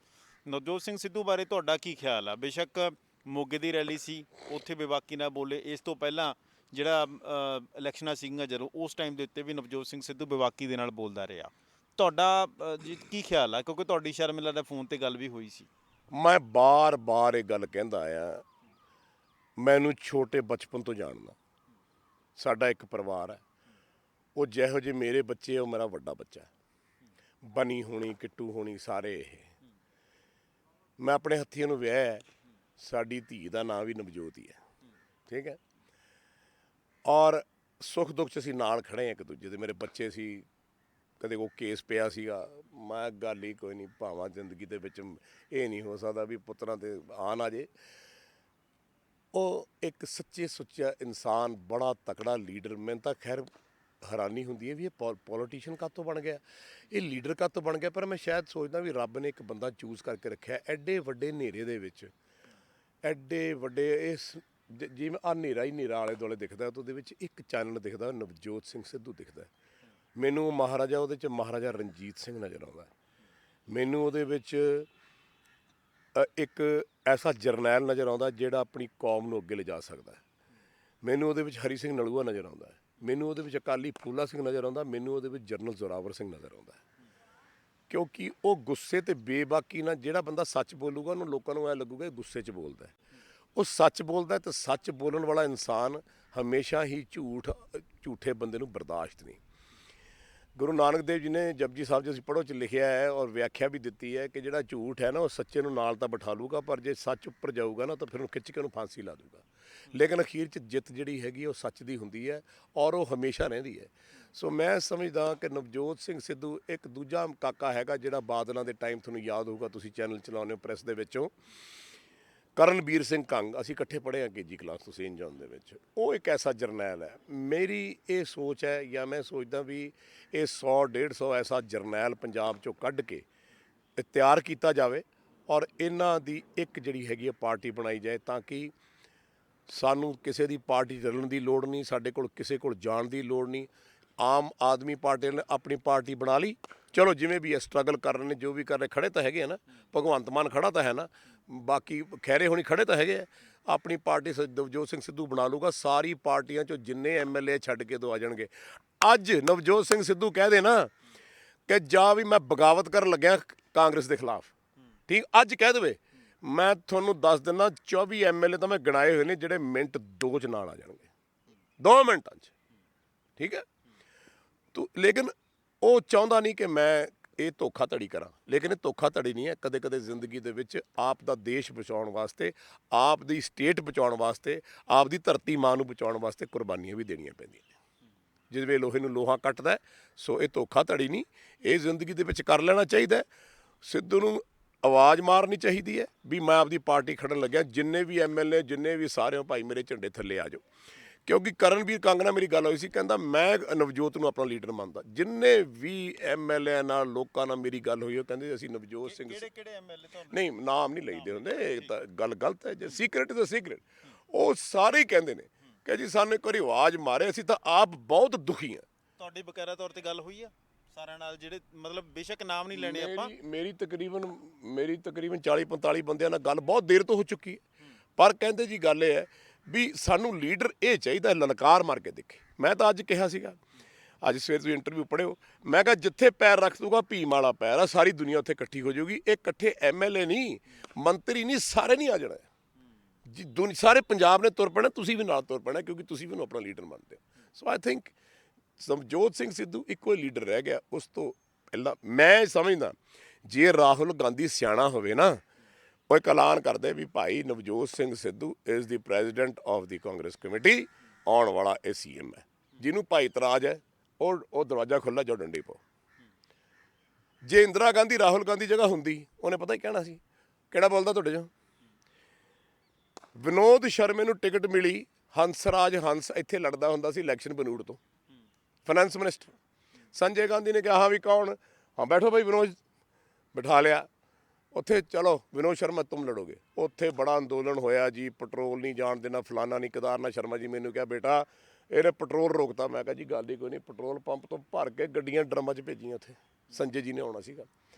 B: ਨਵਜੋਤ ਸਿੰਘ ਸਿੱਧੂ ਬਾਰੇ ਤੁਹਾਡਾ ਕੀ ਖਿਆਲ ਆ? ਬੇਸ਼ੱਕ ਮੋਗੇ ਦੀ ਰੈਲੀ ਸੀ, ਉੱਥੇ ਬੇਬਾਕੀ ਨਾਲ ਬੋਲੇ। ਇਸ ਤੋਂ ਪਹਿਲਾਂ ਜਿਹੜਾ ਇਲੈਕਸ਼ਨਾਂ ਸੀਗੀਆਂ ਜਦੋਂ, ਉਸ ਟਾਈਮ ਦੇ ਉੱਤੇ ਵੀ ਨਵਜੋਤ ਸਿੰਘ ਸਿੱਧੂ ਬੇਬਾਕੀ ਦੇ ਨਾਲ ਬੋਲਦਾ ਰਿਹਾ। ਤੁਹਾਡਾ ਜੀ ਕੀ ਖਿਆਲ ਆ? ਕਿਉਂਕਿ ਤੁਹਾਡੀ ਸ਼ਰਮਿਲਾ ਦਾ ਫੋਨ 'ਤੇ ਗੱਲ ਵੀ ਹੋਈ ਸੀ।
A: ਮੈਂ ਬਾਰ-ਬਾਰ ਇਹ ਗੱਲ ਕਹਿੰਦਾ ਆਇਆ, ਮੈਨੂੰ ਛੋਟੇ ਬਚਪਨ ਤੋਂ ਜਾਣਦਾ। ਸਾਡਾ ਇੱਕ ਪਰਿਵਾਰ ਹੈ, ਉਹ ਜਿਹੋ ਜਿਹੇ ਮੇਰੇ ਬੱਚੇ, ਉਹ ਮੇਰਾ ਵੱਡਾ ਬੱਚਾ। ਬਨੀ ਹੋਣੀ, ਕਿੱਟੂ ਹੋਣੀ, ਸਾਰੇ ਇਹ। ਮੈਂ ਆਪਣੇ ਹੱਥੀਆਂ ਨੂੰ ਵਿਆਹਿਆ, ਸਾਡੀ ਧੀ ਦਾ ਨਾਂ ਵੀ ਨਵਜੋਤ ਹੀ ਹੈ, ਠੀਕ ਹੈ। ਔਰ ਸੁੱਖ ਦੁੱਖ 'ਚ ਅਸੀਂ ਨਾਲ ਖੜ੍ਹੇ ਹਾਂ ਇੱਕ ਦੂਜੇ ਦੇ। ਮੇਰੇ ਬੱਚੇ ਸੀ, ਕਦੇ ਉਹ ਕੇਸ ਪਿਆ ਸੀਗਾ, ਮੈਂ ਗੱਲ ਹੀ ਕੋਈ ਨਹੀਂ, ਭਾਵਾਂ ਜ਼ਿੰਦਗੀ ਦੇ ਵਿੱਚ ਇਹ ਨਹੀਂ ਹੋ ਸਕਦਾ ਵੀ ਪੁੱਤਰਾਂ 'ਤੇ ਆਨ ਆ ਜੇ। ਉਹ ਇੱਕ ਸੱਚੇ ਸੁੱਚਾ ਇਨਸਾਨ, ਬੜਾ ਤਕੜਾ ਲੀਡਰ। ਮੈਨੂੰ ਤਾਂ ਖੈਰ ਹੈਰਾਨੀ ਹੁੰਦੀ ਹੈ ਵੀ ਇਹ ਪੋਲੀਟੀਸ਼ੀਅਨ ਕਾਹਤੋਂ ਬਣ ਗਿਆ, ਇਹ ਲੀਡਰ ਕਾਹਤੋਂ ਬਣ ਗਿਆ। ਪਰ ਮੈਂ ਸ਼ਾਇਦ ਸੋਚਦਾ ਵੀ ਰੱਬ ਨੇ ਇੱਕ ਬੰਦਾ ਚੂਜ਼ ਕਰਕੇ ਰੱਖਿਆ ਐਡੇ ਵੱਡੇ ਹਨੇਰੇ ਦੇ ਵਿੱਚ, ਐਡੇ ਵੱਡੇ ਇਸ ਜਿਵੇਂ ਆਹ ਹਨੇਰਾ ਹੀ ਹਨੇਰਾ ਆਲੇ ਦੁਆਲੇ ਦਿਖਦਾ, ਤਾਂ ਉਹਦੇ ਵਿੱਚ ਇੱਕ ਚਾਨਣ ਦਿਖਦਾ, ਨਵਜੋਤ ਸਿੰਘ ਸਿੱਧੂ ਦਿਖਦਾ। ਮੈਨੂੰ ਮਹਾਰਾਜਾ ਉਹਦੇ 'ਚ ਮਹਾਰਾਜਾ ਰਣਜੀਤ ਸਿੰਘ ਨਜ਼ਰ ਆਉਂਦਾ। ਮੈਨੂੰ ਉਹਦੇ ਵਿੱਚ ਇੱਕ ਐਸਾ ਜਰਨੈਲ ਨਜ਼ਰ ਆਉਂਦਾ ਜਿਹੜਾ ਆਪਣੀ ਕੌਮ ਨੂੰ ਅੱਗੇ ਲਿਜਾ ਸਕਦਾ। ਮੈਨੂੰ ਉਹਦੇ ਵਿੱਚ ਹਰੀ ਸਿੰਘ ਨਲੂਆ ਨਜ਼ਰ ਆਉਂਦਾ। ਮੈਨੂੰ ਉਹਦੇ ਵਿੱਚ ਅਕਾਲੀ ਫੂਲਾ ਸਿੰਘ ਨਜ਼ਰ ਆਉਂਦਾ। ਮੈਨੂੰ ਉਹਦੇ ਵਿੱਚ ਜਰਨਲ ਜ਼ੋਰਾਵਰ ਸਿੰਘ ਨਜ਼ਰ ਆਉਂਦਾ। ਕਿਉਂਕਿ ਉਹ ਗੁੱਸੇ ਤੇ ਬੇਬਾਕੀ ਨਾਲ, ਜਿਹੜਾ ਬੰਦਾ ਸੱਚ ਬੋਲੂਗਾ ਉਹਨੂੰ ਲੋਕਾਂ ਨੂੰ ਐ ਲੱਗੂਗਾ ਇਹ ਗੁੱਸੇ 'ਚ ਬੋਲਦਾ। ਉਹ ਸੱਚ ਬੋਲਦਾ, ਤੇ ਸੱਚ ਬੋਲਣ ਵਾਲਾ ਇਨਸਾਨ ਹਮੇਸ਼ਾ ਹੀ ਝੂਠੇ ਬੰਦੇ ਨੂੰ ਬਰਦਾਸ਼ਤ ਨਹੀਂ। ਗੁਰੂ ਨਾਨਕ ਦੇਵ ਜੀ ਨੇ ਜਪਜੀ ਸਾਹਿਬ 'ਚ ਅਸੀਂ ਪੜ੍ਹੋ 'ਚ ਲਿਖਿਆ ਹੈ ਔਰ ਵਿਆਖਿਆ ਵੀ ਦਿੱਤੀ ਹੈ ਕਿ ਜਿਹੜਾ ਝੂਠ ਹੈ ਨਾ ਉਹ ਸੱਚੇ ਨੂੰ ਨਾਲ ਤਾਂ ਬਿਠਾ ਲੂਗਾ, ਪਰ ਜੇ ਸੱਚ ਉੱਪਰ ਜਾਊਗਾ ਨਾ ਤਾਂ ਫਿਰ ਉਹਨੂੰ ਖਿੱਚ ਕੇ ਉਹਨੂੰ ਫਾਂਸੀ ਲਾ ਦੂਗਾ। ਲੇਕਿਨ ਅਖੀਰ 'ਚ ਜਿੱਤ ਜਿਹੜੀ ਹੈਗੀ ਉਹ ਸੱਚ ਦੀ ਹੁੰਦੀ ਹੈ ਔਰ ਉਹ ਹਮੇਸ਼ਾ ਰਹਿੰਦੀ ਹੈ। ਸੋ ਮੈਂ ਸਮਝਦਾ ਕਿ ਨਵਜੋਤ ਸਿੰਘ ਸਿੱਧੂ ਇੱਕ ਦੂਜਾ ਕਾਕਾ ਹੈਗਾ ਜਿਹੜਾ ਬਾਦਲਾਂ ਦੇ ਟਾਈਮ ਤੁਹਾਨੂੰ ਯਾਦ ਹੋਊਗਾ, ਤੁਸੀਂ ਚੈਨਲ ਚਲਾਉਂਦੇ ਹੋ ਪ੍ਰੈਸ ਦੇ ਵਿੱਚੋਂ, ਕਰਨਵੀਰ ਸਿੰਘ ਕੰਗ, ਅਸੀਂ ਇਕੱਠੇ ਪੜ੍ਹੇ ਹਾਂ ਕੇਜੀ ਕਲਾਸ ਤੋਂ ਸੇਂਟ ਜੌਨ ਦੇ ਵਿੱਚ। ਉਹ ਇੱਕ ਐਸਾ ਜਰਨੈਲ ਹੈ। ਮੇਰੀ ਇਹ ਸੋਚ ਹੈ, ਜਾਂ ਮੈਂ ਸੋਚਦਾ ਵੀ ਇਹ 100-150 ਐਸਾ ਜਰਨੈਲ ਪੰਜਾਬ 'ਚੋਂ ਕੱਢ ਕੇ ਤਿਆਰ ਕੀਤਾ ਜਾਵੇ ਔਰ ਇਹਨਾਂ ਦੀ ਇੱਕ ਜਿਹੜੀ ਹੈਗੀ ਹੈ ਪਾਰਟੀ ਬਣਾਈ ਜਾਏ, ਤਾਂ ਕਿ ਸਾਨੂੰ ਕਿਸੇ ਦੀ ਪਾਰਟੀ ਰਲਣ ਦੀ ਲੋੜ ਨਹੀਂ, ਸਾਡੇ ਕੋਲ ਕਿਸੇ ਕੋਲ ਜਾਣ ਦੀ ਲੋੜ ਨਹੀਂ। ਆਮ ਆਦਮੀ ਪਾਰਟੀ ਨੇ ਆਪਣੀ ਪਾਰਟੀ ਬਣਾ ਲਈ, ਚਲੋ ਜਿਵੇਂ ਵੀ ਹੈ ਸਟਰਗਲ ਕਰ ਰਹੇ ਨੇ, ਜੋ ਵੀ ਕਰ ਰਹੇ, ਖੜੇ ਤਾਂ ਹੈਗੇ ਆ ਨਾ, ਭਗਵੰਤ ਮਾਨ ਖੜਾ ਤਾਂ ਹੈ ਨਾ, ਬਾਕੀ ਖੈਰੇ ਹੋਣੀ ਖੜੇ ਤਾਂ ਹੈਗੇ ਆ। ਆਪਣੀ ਪਾਰਟੀ ਨਵਜੋਤ ਸਿੰਘ ਸਿੱਧੂ ਬਣਾ ਲੂਗਾ, ਸਾਰੀ ਪਾਰਟੀਆਂ 'ਚੋਂ ਜਿੰਨੇ ਐਮਐਲਏ ਛੱਡ ਕੇ ਤੋਂ ਆ ਜਾਣਗੇ। ਅੱਜ ਨਵਜੋਤ ਸਿੰਘ ਸਿੱਧੂ ਕਹਿ ਦੇ ਨਾ ਕਿ ਜਾ ਵੀ ਮੈਂ ਬਗਾਵਤ ਕਰਨ ਲੱਗਿਆ ਕਾਂਗਰਸ ਦੇ ਖਿਲਾਫ, ਠੀਕ, ਅੱਜ ਕਹਿ ਦੇਵੇ, ਮੈਂ ਤੁਹਾਨੂੰ ਦੱਸ ਦਿੰਦਾ 24 ਐਮਐਲਏ ਤਾਂ ਮੈਂ ਗਿਣਾਏ ਹੋਏ ਨੇ ਜਿਹੜੇ ਮਿੰਟ 2 'ਚ ਨਾਲ ਆ ਜਾਣਗੇ, 2 ਮਿੰਟਾਂ 'ਚ, ਠੀਕ ਹੈ। ਲੇਕਿਨ ਉਹ ਚਾਹੁੰਦਾ ਨਹੀਂ ਕਿ ਮੈਂ ਇਹ ਧੋਖਾਧੜੀ ਕਰਾਂ। ਲੇਕਿਨ ਇਹ ਧੋਖਾਧੜੀ ਨਹੀਂ ਹੈ। ਕਦੇ ਕਦੇ ਜ਼ਿੰਦਗੀ ਦੇ ਵਿੱਚ ਆਪ ਦਾ ਦੇਸ਼ ਬਚਾਉਣ ਵਾਸਤੇ, ਆਪ ਦੀ ਸਟੇਟ ਬਚਾਉਣ ਵਾਸਤੇ, ਆਪ ਦੀ ਧਰਤੀ ਮਾਂ ਨੂੰ ਬਚਾਉਣ ਵਾਸਤੇ ਕੁਰਬਾਨੀਆਂ ਵੀ ਦੇਣੀਆਂ ਪੈਂਦੀਆਂ ਨੇ। ਜਿਵੇਂ ਲੋਹੇ ਨੂੰ ਲੋਹਾ ਕੱਟਦਾ, ਸੋ ਇਹ ਧੋਖਾਧੜੀ ਨਹੀਂ, ਇਹ ਜ਼ਿੰਦਗੀ ਦੇ ਵਿੱਚ ਕਰ ਲੈਣਾ ਚਾਹੀਦਾ। ਸਿੱਧੂ ਨੂੰ ਆਵਾਜ਼ ਮਾਰਨੀ ਚਾਹੀਦੀ ਹੈ ਵੀ ਮੈਂ ਆਪਦੀ ਪਾਰਟੀ ਖੜਨ ਲੱਗਿਆ, ਜਿੰਨੇ ਵੀ ਐਮਐਲਏ, ਜਿੰਨੇ ਵੀ ਸਾਰਿਆਂ ਭਾਈ ਮੇਰੇ ਝੰਡੇ ਥੱਲੇ ਆ ਜਾਓ। ਕਿਉਂਕਿ ਕਰਨਵੀਰ ਕੰਗ ਨਾਲ ਮੇਰੀ ਗੱਲ ਹੋਈ ਸੀ, ਕਹਿੰਦਾ ਮੈਂ ਨਵਜੋਤ ਨੂੰ ਆਪਣਾ ਲੀਡਰ ਮੰਨਦਾ। ਜਿੰਨੇ ਵੀ ਐਮਐਲਏ ਨਾਲ, ਲੋਕਾਂ ਨਾਲ ਮੇਰੀ ਗੱਲ ਹੋਈ, ਉਹ ਕਹਿੰਦੇ ਅਸੀਂ ਨਵਜੋਤ ਸਿੰਘ,
B: ਕਿਹੜੇ ਐਮਐਲਏ ਤੋਂ
A: ਨਹੀਂ ਨਾਮ ਨਹੀਂ ਲਈਦੇ ਹੁੰਦੇ, ਇਹ ਤਾਂ ਗੱਲ ਗਲਤ ਹੈ। ਜੇ ਸੀਕ੍ਰੇਟ ਇਜ਼ ਅ ਸੀਕ੍ਰੇਟ। ਉਹ ਸਾਰੇ ਹੀ ਕਹਿੰਦੇ ਨੇ ਕਿ ਜੀ ਸਾਨੂੰ ਇੱਕ ਵਾਰੀ ਆਵਾਜ਼ ਮਾਰੇ, ਅਸੀਂ ਤਾਂ ਆਪ ਬਹੁਤ ਦੁਖੀ ਹਾਂ।
B: ਤੁਹਾਡੀ ਬਕਾਇਦਾ ਤੌਰ ਤੇ ਗੱਲ ਹੋਈ ਆ ਸਾਰਿਆਂ ਨਾਲ, ਜਿਹੜੇ ਮਤਲਬ ਬੇਸ਼ੱਕ ਨਾਮ ਨਹੀਂ ਲੈਣੇ ਆਪਾਂ?
A: ਮੇਰੀ ਤਕਰੀਬਨ 40-45 ਬੰਦਿਆਂ ਨਾਲ ਗੱਲ ਬਹੁਤ ਦੇਰ ਤੋਂ ਹੋ ਚੁੱਕੀ ਹੈ। ਪਰ ਕਹਿੰਦੇ ਜੀ ਗੱਲ ਇਹ ਹੈ ਵੀ ਸਾਨੂੰ ਲੀਡਰ ਇਹ ਚਾਹੀਦਾ ਲਲਕਾਰ ਮਾਰ ਕੇ ਦੇਖੇ। ਮੈਂ ਤਾਂ ਅੱਜ ਕਿਹਾ ਸੀਗਾ, ਅੱਜ ਸਵੇਰ ਤੁਸੀਂ ਇੰਟਰਵਿਊ ਪੜ੍ਹਿਓ, ਮੈਂ ਕਿਹਾ ਜਿੱਥੇ ਪੈਰ ਰੱਖ ਦੂਗਾ ਭੀਮ ਵਾਲਾ ਪੈਰ ਆ, ਸਾਰੀ ਦੁਨੀਆ ਉੱਥੇ ਇਕੱਠੀ ਹੋ ਜਾਊਗੀ। ਇਹ ਇਕੱਠੇ ਐਮਐਲਏ ਨਹੀਂ, ਮੰਤਰੀ ਨਹੀਂ, ਸਾਰੇ ਨਹੀਂ ਆ ਜਾਣਾ ਜੀ। ਸਾਰੇ ਪੰਜਾਬ ਨੇ ਤੁਰ ਪੈਣਾ, ਤੁਸੀਂ ਵੀ ਨਾਲ ਤੁਰ ਪੈਣਾ, ਕਿਉਂਕਿ ਤੁਸੀਂ ਵੀ ਉਹਨੂੰ ਆਪਣਾ ਲੀਡਰ ਮੰਨਦੇ ਹੋ। ਸੋ ਆਈ ਥਿੰਕ ਨਵਜੋਤ ਸਿੰਘ ਸਿੱਧੂ ਇੱਕੋ ਹੀ ਲੀਡਰ ਰਹਿ ਗਿਆ। ਉਸ ਤੋਂ ਪਹਿਲਾਂ ਮੈਂ ਸਮਝਦਾ ਜੇ ਰਾਹੁਲ ਗਾਂਧੀ ਸਿਆਣਾ ਹੋਵੇ ਨਾ, ਉਹ ਇੱਕ ਐਲਾਨ ਕਰਦੇ ਵੀ ਭਾਈ Navjot Singh Sidhu is the president of the Congress committee, ਆਉਣ ਵਾਲਾ ਇਹ ਸੀਐਮ ਹੈ। ਜਿਹਨੂੰ ਭਾਈ ਇਤਰਾਜ਼ ਹੈ ਉਹ ਦਰਵਾਜ਼ਾ ਖੁੱਲ੍ਹਾ, ਜੋ ਡੰਡੇ ਪਾਓ। ਜੇ ਇੰਦਰਾ ਗਾਂਧੀ ਰਾਹੁਲ ਗਾਂਧੀ ਜਗ੍ਹਾ ਹੁੰਦੀ, ਉਹਨੇ ਪਤਾ ਹੀ ਕਹਿਣਾ ਸੀ ਕਿਹੜਾ ਬੋਲਦਾ ਤੁਹਾਡੇ 'ਚੋਂ। ਵਿਨੋਦ ਸ਼ਰਮੇ ਨੂੰ ਟਿਕਟ ਮਿਲੀ, ਹੰਸਰਾਜ ਹੰਸ ਇੱਥੇ ਲੜਦਾ ਹੁੰਦਾ ਸੀ ਇਲੈਕਸ਼ਨ ਬਨੂੜ ਤੋਂ, ਫਾਈਨੈਂਸ ਮਿਨਿਸਟਰ। ਸੰਜੇ ਗਾਂਧੀ ਨੇ ਕਿਹਾ ਹਾਂ ਵੀ ਕੌਣ, ਹਾਂ ਬੈਠੋ ਭਾਈ ਵਿਨੋਦ, ਬਿਠਾ ਲਿਆ ਉੱਥੇ, ਚਲੋ ਵਿਨੋਦ ਸ਼ਰਮਾ ਤੁਮ ਲੜੋਗੇ। ਉੱਥੇ ਬੜਾ ਅੰਦੋਲਨ ਹੋਇਆ ਜੀ, ਪੈਟਰੋਲ ਨਹੀਂ ਜਾਣ ਦੇਣਾ, ਫਲਾਨਾ ਨਹੀਂ, ਕੇਦਾਰਨਾਥ ਸ਼ਰਮਾ ਜੀ ਮੈਨੂੰ ਕਿਹਾ ਬੇਟਾ ਇਹਨੇ ਪੈਟਰੋਲ ਰੋਕਤਾ। ਮੈਂ ਕਿਹਾ ਜੀ ਗੱਲ ਹੀ ਕੋਈ ਨਹੀਂ, ਪੈਟਰੋਲ ਪੰਪ ਤੋਂ ਭਰ ਕੇ ਗੱਡੀਆਂ ਡਰਮਾਂ 'ਚ ਭੇਜੀਆਂ ਉੱਥੇ। ਸੰਜੇ ਜੀ ਨੇ ਆਉਣਾ ਸੀਗਾ,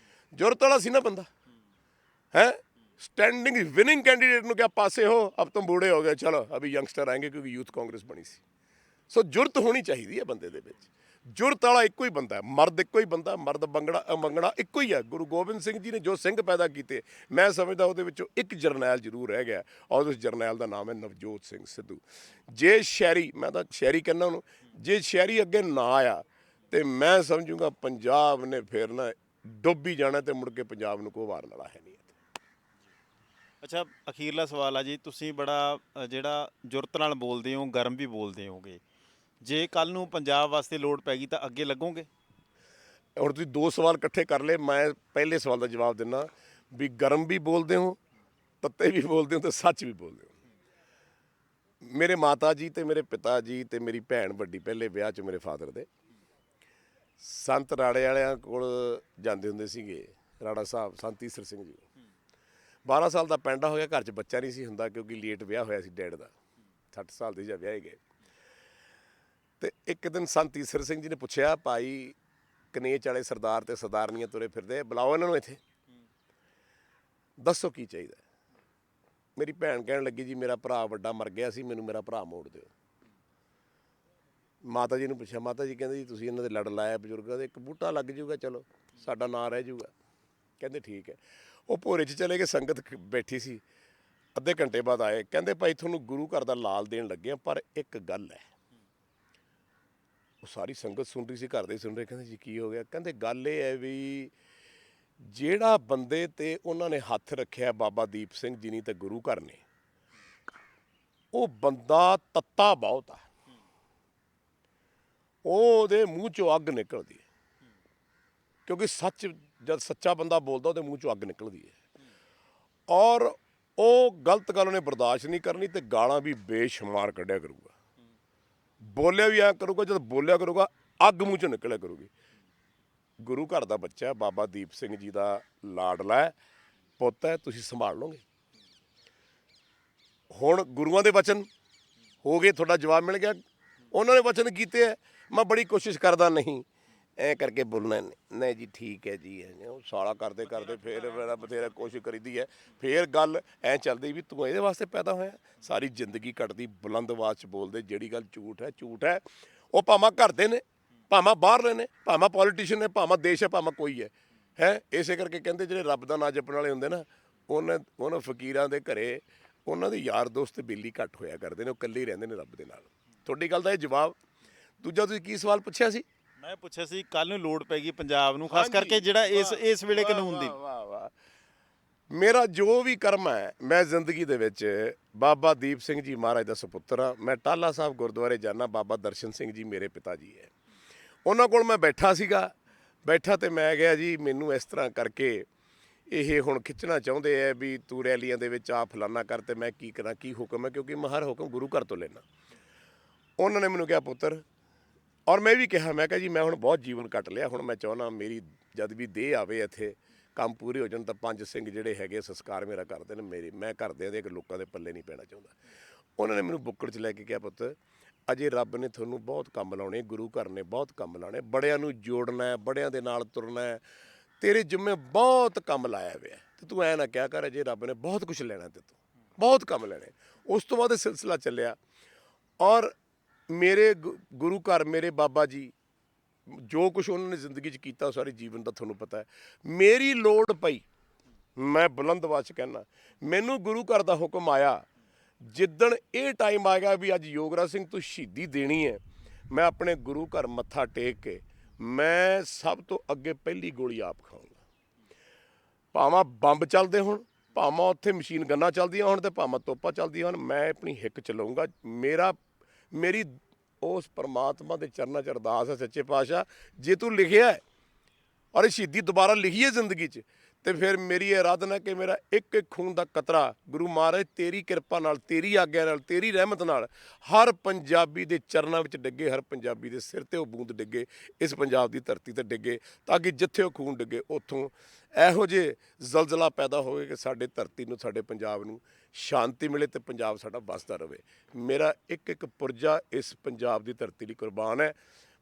A: ਜ਼ਰੂਰਤ ਵਾਲਾ ਸੀ ਨਾ ਬੰਦਾ, ਹੈ स्टैंडिंग विनिंग कैंडिडेट ਨੂੰ ਕਿਹਾ ਪਾਸੇ ਹੋ, अब तुम बूढ़े हो गए, चलो अभी यंगस्टर आएंगे, क्योंकि यूथ कांग्रेस बनी सी। सो जुरत होनी चाहिए है बंदे दे विच। जुरत वाला ਇੱਕੋ ਹੀ ਬੰਦਾ ਹੈ, ਮਰਦ ਇੱਕੋ ਹੀ ਬੰਦਾ, ਮਰਦ ਮੰਗਣਾ ਇੱਕੋ ਹੀ ਹੈ। ਗੁਰੂ ਗੋਬਿੰਦ ਸਿੰਘ ਜੀ ਨੇ ਜੋ ਸਿੰਘ ਪੈਦਾ ਕੀਤੇ, ਮੈਂ ਸਮਝਦਾ ਉਹਦੇ ਵਿੱਚੋਂ ਇੱਕ ਜਰਨੈਲ ਜ਼ਰੂਰ ਰਹਿ ਗਿਆ, ਔਰ ਉਸ ਜਰਨੈਲ ਦਾ ਨਾਮ ਹੈ ਨਵਜੋਤ ਸਿੰਘ ਸਿੱਧੂ। ਜੇ ਸ਼ਹਿਰੀ, ਮੈਂ ਤਾਂ ਸ਼ਹਿਰੀ ਕਹਿੰਦਾ ਉਹਨੂੰ, ਜੇ ਸ਼ਹਿਰੀ ਅੱਗੇ ਨਾ ਆਇਆ ਤੇ ਮੈਂ ਸਮਝੂਗਾ ਪੰਜਾਬ ਨੇ ਫਿਰ ਨਾ ਡੁੱਬ ਹੀ ਜਾਣਾ, ਤੇ ਮੁੜ ਕੇ ਪੰਜਾਬ ਨੂੰ ਕੋਈ ਵਾਰਨ ਵਾਲਾ ਹੈ ਨਹੀਂ।
B: ਅੱਛਾ, ਅਖੀਰਲਾ ਸਵਾਲ ਆ ਜੀ, ਤੁਸੀਂ ਬੜਾ ਜਿਹੜਾ ਜੁਰਤ ਨਾਲ ਬੋਲਦੇ ਹੋ, ਗਰਮ ਵੀ ਬੋਲਦੇ ਹੋਗੇ, ਜੇ ਕੱਲ ਨੂੰ ਪੰਜਾਬ ਵਾਸਤੇ ਲੋੜ ਪੈ ਗਈ ਤਾਂ ਅੱਗੇ ਲੱਗੋਗੇ?
A: ਹੁਣ ਤੁਸੀਂ 2 ਸਵਾਲ ਇਕੱਠੇ ਕਰ ਲਏ, ਮੈਂ ਪਹਿਲੇ ਸਵਾਲ ਦਾ ਜਵਾਬ ਦਿੰਦਾ ਵੀ ਗਰਮ ਵੀ ਬੋਲਦੇ ਹੋ, ਤੱਤੇ ਵੀ ਬੋਲਦੇ ਹੋ, ਤੇ ਸੱਚ ਵੀ ਬੋਲਦੇ ਹੋ। ਮੇਰੇ ਮਾਤਾ ਜੀ ਤੇ ਮੇਰੇ ਪਿਤਾ ਜੀ ਤੇ ਮੇਰੀ ਭੈਣ ਵੱਡੀ ਪਹਿਲੇ ਵਿਆਹ 'ਚ ਮੇਰੇ ਫਾਦਰ ਦੇ ਸੰਤ ਰਾੜੇ ਵਾਲਿਆਂ ਕੋਲ ਜਾਂਦੇ ਹੁੰਦੇ ਸੀਗੇ। ਰਾੜਾ ਸਾਹਿਬ ਸੰਤ ਈਸਰ ਸਿੰਘ ਜੀ 12 ਸਾਲ ਦਾ ਪੈਂਡਾ ਹੋ ਗਿਆ, ਘਰ 'ਚ ਬੱਚਾ ਨਹੀਂ ਸੀ ਹੁੰਦਾ ਕਿਉਂਕਿ ਲੇਟ ਵਿਆਹ ਹੋਇਆ ਸੀ ਡੈਡ ਦਾ, 60 ਸਾਲ ਦੇ ਜਾਂ ਵਿਆਹੇ ਗਏ। ਤੇ ਇੱਕ ਦਿਨ ਸੰਤ ਈਸਰ ਸਿੰਘ ਜੀ ਨੇ ਪੁੱਛਿਆ, ਭਾਈ ਕਨੇਚ ਵਾਲੇ ਸਰਦਾਰ ਤੇ ਸਰਦਾਰਨੀਆਂ ਤੁਰੇ ਫਿਰਦੇ, ਬੁਲਾਓ ਇਹਨਾਂ ਨੂੰ ਇੱਥੇ, ਦੱਸੋ ਕੀ ਚਾਹੀਦਾ। ਮੇਰੀ ਭੈਣ ਕਹਿਣ ਲੱਗੀ, ਜੀ ਮੇਰਾ ਭਰਾ ਵੱਡਾ ਮਰ ਗਿਆ ਸੀ, ਮੈਨੂੰ ਮੇਰਾ ਭਰਾ ਮੋੜ ਦਿਓ। ਮਾਤਾ ਜੀ ਨੂੰ ਪੁੱਛਿਆ, ਮਾਤਾ ਜੀ ਕਹਿੰਦੇ ਜੀ ਤੁਸੀਂ ਇਹਨਾਂ ਦੇ ਲੜ ਲਾਇਆ ਬਜ਼ੁਰਗਾਂ ਦੇ, ਇੱਕ ਬੂਟਾ ਲੱਗ ਜਾਊਗਾ, ਚਲੋ ਸਾਡਾ ਨਾਂ ਰਹਿ ਜਾਊਗਾ। ਕਹਿੰਦੇ ਠੀਕ ਹੈ। ਉਹ ਭੋਰੇ 'ਚ ਚਲੇ ਗਏ, ਸੰਗਤ ਬੈਠੀ ਸੀ। ਅੱਧੇ ਘੰਟੇ ਬਾਅਦ ਆਏ, ਕਹਿੰਦੇ ਭਾਈ ਤੁਹਾਨੂੰ ਗੁਰੂ ਘਰ ਦਾ ਲਾਲ ਦੇਣ ਲੱਗੇ ਆ, ਪਰ ਇੱਕ ਗੱਲ ਹੈ। ਉਹ ਸਾਰੀ ਸੰਗਤ ਸੁਣ ਰਹੀ ਸੀ, ਘਰ ਦੇ ਸੁਣ ਰਹੇ। ਕਹਿੰਦੇ ਜੀ ਕੀ ਹੋ ਗਿਆ? ਕਹਿੰਦੇ ਗੱਲ ਇਹ ਹੈ ਵੀ ਜਿਹੜਾ ਬੰਦੇ ਤੇ ਉਹਨਾਂ ਨੇ ਹੱਥ ਰੱਖਿਆ ਬਾਬਾ ਦੀਪ ਸਿੰਘ ਜੀ ਨੇ ਤੇ ਗੁਰੂ ਘਰ ਨੇ, ਉਹ ਬੰਦਾ ਤੱਤਾ ਬਹੁਤ ਆ, ਉਹਦੇ ਮੂੰਹ ਚੋਂ ਅੱਗ ਨਿਕਲਦੀ ਹੈ। ਕਿਉਂਕਿ ਸੱਚ, ਜਦ ਸੱਚਾ ਬੰਦਾ ਬੋਲਦਾ ਉਹਦੇ ਮੂੰਹ ਚੋਂ ਅੱਗ ਨਿਕਲਦੀ ਹੈ। ਔਰ ਉਹ ਗਲਤ ਗੱਲ ਉਹਨੇ ਬਰਦਾਸ਼ਤ ਨਹੀਂ ਕਰਨੀ ਤੇ ਗਾਲਾਂ ਵੀ ਬੇਸ਼ੁਮਾਰ ਕੱਢਿਆ ਕਰੂਗਾ, ਬੋਲਿਆ ਵੀ ਐਂ ਕਰੂਗਾ, ਜਦ ਬੋਲਿਆ ਕਰੂਗਾ ਅੱਗ ਮੂੰਹ ਚੋਂ ਨਿਕਲਿਆ ਕਰੂਗੀ। ਗੁਰੂ ਘਰ ਦਾ ਬੱਚਾ, ਬਾਬਾ ਦੀਪ ਸਿੰਘ ਜੀ ਦਾ ਲਾਡਲਾ ਹੈ, ਪੁੱਤ ਹੈ, ਤੁਸੀਂ ਸੰਭਾਲ ਲਓਗੇ। ਹੁਣ ਗੁਰੂਆਂ ਦੇ ਵਚਨ ਹੋ ਗਏ, ਤੁਹਾਡਾ ਜਵਾਬ ਮਿਲ ਗਿਆ। ਉਹਨਾਂ ਨੇ ਵਚਨ ਕੀਤੇ ਹੈ, ਮੈਂ ਬੜੀ ਕੋਸ਼ਿਸ਼ ਕਰਦਾ ਨਹੀਂ ਐਂ ਕਰਕੇ ਬੋਲਣਾ, ਨਹੀਂ ਜੀ ਠੀਕ ਹੈ ਜੀ, ਉਹ ਸਾਲਾ ਕਰਦੇ ਕਰਦੇ ਫਿਰ ਮੇਰਾ ਬਥੇਰਾ ਕੋਸ਼ਿਸ਼ ਕਰੀਦੀ ਹੈ। ਫਿਰ ਗੱਲ ਐਂ ਚੱਲਦੀ ਵੀ ਤੂੰ ਇਹਦੇ ਵਾਸਤੇ ਪੈਦਾ ਹੋਇਆ। ਸਾਰੀ ਜ਼ਿੰਦਗੀ ਕੱਟਦੀ ਬੁਲੰਦ ਆਵਾਜ਼ 'ਚ ਬੋਲਦੇ, ਜਿਹੜੀ ਗੱਲ ਝੂਠ ਹੈ ਝੂਠ ਹੈ। ਉਹ ਭਾਵੇਂ ਘਰ ਦੇ ਨੇ, ਭਾਵੇਂ ਬਾਹਰਲੇ ਨੇ, ਭਾਵੇਂ ਪੋਲੀਟੀਸ਼ੀਅਨ ਨੇ, ਭਾਵੇਂ ਦੇਸ਼ ਹੈ, ਭਾਵੇਂ ਕੋਈ ਹੈ। ਇਸੇ ਕਰਕੇ ਕਹਿੰਦੇ ਜਿਹੜੇ ਰੱਬ ਦਾ ਨਾਂ ਜਪਣ ਵਾਲੇ ਹੁੰਦੇ ਨਾ, ਉਹਨਾਂ ਫਕੀਰਾਂ ਦੇ ਘਰੇ ਉਹਨਾਂ ਦੇ ਯਾਰ ਦੋਸਤ ਬੇਲੀ ਘੱਟ ਹੋਇਆ ਕਰਦੇ ਨੇ, ਉਹ ਇਕੱਲੇ ਹੀ ਰਹਿੰਦੇ ਨੇ ਰੱਬ ਦੇ ਨਾਲ। ਤੁਹਾਡੀ ਗੱਲ ਦਾ ਇਹ ਜਵਾਬ। ਦੂਜਾ ਤੁਸੀਂ ਕੀ ਸਵਾਲ ਪੁੱਛਿਆ ਸੀ?
B: ਮੈਂ ਪੁੱਛਿਆ ਸੀ ਕੱਲ ਨੂੰ ਲੋੜ ਪੈਗੀ ਪੰਜਾਬ ਨੂੰ, ਖਾਸ ਕਰਕੇ ਜਿਹੜਾ ਇਸ ਵੇਲੇ ਕਾਨੂੰਨ ਦੀ।
A: ਵਾਹ ਵਾਹ, ਮੇਰਾ ਜੋ ਵੀ ਕਰਮ ਹੈ, ਮੈਂ ਜ਼ਿੰਦਗੀ ਦੇ ਵਿੱਚ ਬਾਬਾ ਦੀਪ ਸਿੰਘ ਜੀ ਮਹਾਰਾਜ ਦਾ ਸੁਪੁੱਤਰ ਹਾਂ। ਮੈਂ ਟਾਹਲਾ ਸਾਹਿਬ ਗੁਰਦੁਆਰੇ ਜਾਂਦਾ, ਬਾਬਾ ਦਰਸ਼ਨ ਸਿੰਘ ਜੀ ਮੇਰੇ ਪਿਤਾ ਜੀ ਹੈ। ਉਹਨਾਂ ਕੋਲ ਮੈਂ ਬੈਠਾ ਸੀਗਾ, ਬੈਠਾ ਤੇ ਮੈਂ ਕਿਹਾ ਜੀ ਮੈਨੂੰ ਇਸ ਤਰ੍ਹਾਂ ਕਰਕੇ ਇਹ ਹੁਣ ਖਿੱਚਣਾ ਚਾਹੁੰਦੇ ਹੈ ਵੀ ਤੂੰ ਰੈਲੀਆਂ ਦੇ ਵਿੱਚ ਆ ਫਲਾਨਾ ਕਰ, ਤੇ ਮੈਂ ਕੀ ਕਰਾਂ, ਕੀ ਹੁਕਮ ਹੈ, ਕਿਉਂਕਿ ਮੈਂ ਹਰ ਹੁਕਮ ਗੁਰੂ ਘਰ ਤੋਂ ਲੈਣਾ। ਉਹਨਾਂ ਨੇ ਮੈਨੂੰ ਕਿਹਾ ਪੁੱਤਰ, ਔਰ ਮੈਂ ਵੀ ਕਿਹਾ, ਮੈਂ ਕਿਹਾ ਜੀ ਮੈਂ ਹੁਣ ਬਹੁਤ ਜੀਵਨ ਕੱਟ ਲਿਆ, ਹੁਣ ਮੈਂ ਚਾਹੁੰਦਾ ਮੇਰੀ ਜਦ ਵੀ ਦੇਹ ਆਵੇ ਇੱਥੇ ਕੰਮ ਪੂਰੇ ਹੋ ਜਾਣ ਤਾਂ 5 ਸਿੰਘ ਜਿਹੜੇ ਹੈਗੇ ਸੰਸਕਾਰ ਮੇਰਾ ਕਰਦੇ ਨੇ, ਮੈਂ ਘਰਦਿਆਂ ਦੇ ਲੋਕਾਂ ਦੇ ਪੱਲੇ ਨਹੀਂ ਪੈਣਾ ਚਾਹੁੰਦਾ। ਉਹਨਾਂ ਨੇ ਮੈਨੂੰ ਬੁੱਕੜ 'ਚ ਲੈ ਕੇ ਕਿਹਾ, ਪੁੱਤ ਅਜੇ ਰੱਬ ਨੇ ਤੁਹਾਨੂੰ ਬਹੁਤ ਕੰਮ ਲਾਉਣੇ, ਗੁਰੂ ਘਰ ਨੇ ਬਹੁਤ ਕੰਮ ਲਾਉਣੇ, ਬੜਿਆਂ ਨੂੰ ਜੋੜਨਾ, ਬੜਿਆਂ ਦੇ ਨਾਲ ਤੁਰਨਾ, ਤੇਰੇ ਜਿੰਮੇ ਬਹੁਤ ਕੰਮ ਲਾਇਆ ਹੋਇਆ। ਤੇ ਤੂੰ ਐਂ ਨਾ ਕਿਹਾ ਕਰ, ਅਜੇ ਰੱਬ ਨੇ ਬਹੁਤ ਕੁਝ ਲੈਣਾ ਤੇ ਤੂੰ ਬਹੁਤ ਕੰਮ ਲੈਣੇ। ਉਸ ਤੋਂ ਬਾਅਦ ਇਹ ਸਿਲਸਿਲਾ ਚੱਲਿਆ। ਔਰ ਮੇਰੇ ਗੁਰੂ ਘਰ, ਮੇਰੇ ਬਾਬਾ ਜੀ, ਜੋ ਕੁਛ ਉਹਨਾਂ ਨੇ ਜ਼ਿੰਦਗੀ 'ਚ ਕੀਤਾ ਉਹ ਸਾਰੇ ਜੀਵਨ ਦਾ ਤੁਹਾਨੂੰ ਪਤਾ ਹੈ। ਮੇਰੀ ਲੋੜ ਪਈ, ਮੈਂ ਬੁਲੰਦ ਆਵਾਜ਼ 'ਚ ਕਹਿੰਦਾ, ਮੈਨੂੰ ਗੁਰੂ ਘਰ ਦਾ ਹੁਕਮ ਆਇਆ, ਜਿੱਦਣ ਇਹ ਟਾਈਮ ਆ ਗਿਆ ਵੀ ਅੱਜ ਯੋਗਰਾਜ ਸਿੰਘ ਤੂੰ ਸ਼ਹੀਦੀ ਦੇਣੀ ਹੈ, ਮੈਂ ਆਪਣੇ ਗੁਰੂ ਘਰ ਮੱਥਾ ਟੇਕ ਕੇ ਮੈਂ ਸਭ ਤੋਂ ਅੱਗੇ ਪਹਿਲੀ ਗੋਲੀ ਆਪ ਖਾਊਂਗਾ। ਭਾਵੇਂ ਬੰਬ ਚੱਲਦੇ ਹੋਣ, ਭਾਵੇਂ ਉੱਥੇ ਮਸ਼ੀਨ ਗੰਨਾਂ ਚੱਲਦੀਆਂ ਹੋਣ, ਤੇ ਭਾਵੇਂ ਤੋਪਾਂ ਚੱਲਦੀਆਂ ਹੋਣ, ਮੈਂ ਆਪਣੀ ਹਿੱਕ ਚਲਾਊਂਗਾ। ਮੇਰੀ ਉਸ ਪਰਮਾਤਮਾ ਦੇ ਚਰਨਾਂ 'ਚ ਅਰਦਾਸ ਹੈ, ਸੱਚੇ ਪਾਤਸ਼ਾਹ ਜੇ ਤੂੰ ਲਿਖਿਆ ਔਰ ਇਹ ਸ਼ਹੀਦੀ ਦੁਬਾਰਾ ਲਿਖੀ ਹੈ ਜ਼ਿੰਦਗੀ 'ਚ, ਤੇ ਫਿਰ ਮੇਰੀ ਇਹ ਅਰਾਧਨਾ ਕਿ ਮੇਰਾ ਇੱਕ ਇੱਕ ਖੂਨ ਦਾ ਕਤਰਾ ਗੁਰੂ ਮਹਾਰਾਜ ਤੇਰੀ ਕਿਰਪਾ ਨਾਲ, ਤੇਰੀ ਆਗਿਆ ਨਾਲ, ਤੇਰੀ ਰਹਿਮਤ ਨਾਲ ਹਰ ਪੰਜਾਬੀ ਦੇ ਚਰਨਾਂ ਵਿੱਚ ਡਿੱਗੇ, ਹਰ ਪੰਜਾਬੀ ਦੇ ਸਿਰ ਤੇ ਉਹ ਬੂੰਦ ਡਿੱਗੇ, ਇਸ ਪੰਜਾਬ ਦੀ ਧਰਤੀ ਤੇ ਡਿੱਗੇ, ਤਾਂ ਕਿ ਜਿੱਥੇ ਉਹ ਖੂਨ ਡਿੱਗੇ ਉੱਥੋਂ ਇਹੋ ਜਿਹੇ ਜ਼ਲਜ਼ਲਾ ਪੈਦਾ ਹੋਵੇ ਕਿ ਸਾਡੇ ਧਰਤੀ ਨੂੰ, ਸਾਡੇ ਪੰਜਾਬ ਨੂੰ ਸ਼ਾਂਤੀ ਮਿਲੇ ਤੇ ਪੰਜਾਬ ਸਾਡਾ ਵੱਸਦਾ ਰਹੇ। ਮੇਰਾ ਇੱਕ ਇੱਕ ਪੁਰਜਾ ਇਸ ਪੰਜਾਬ ਦੀ ਧਰਤੀ ਲਈ ਕੁਰਬਾਨ ਹੈ।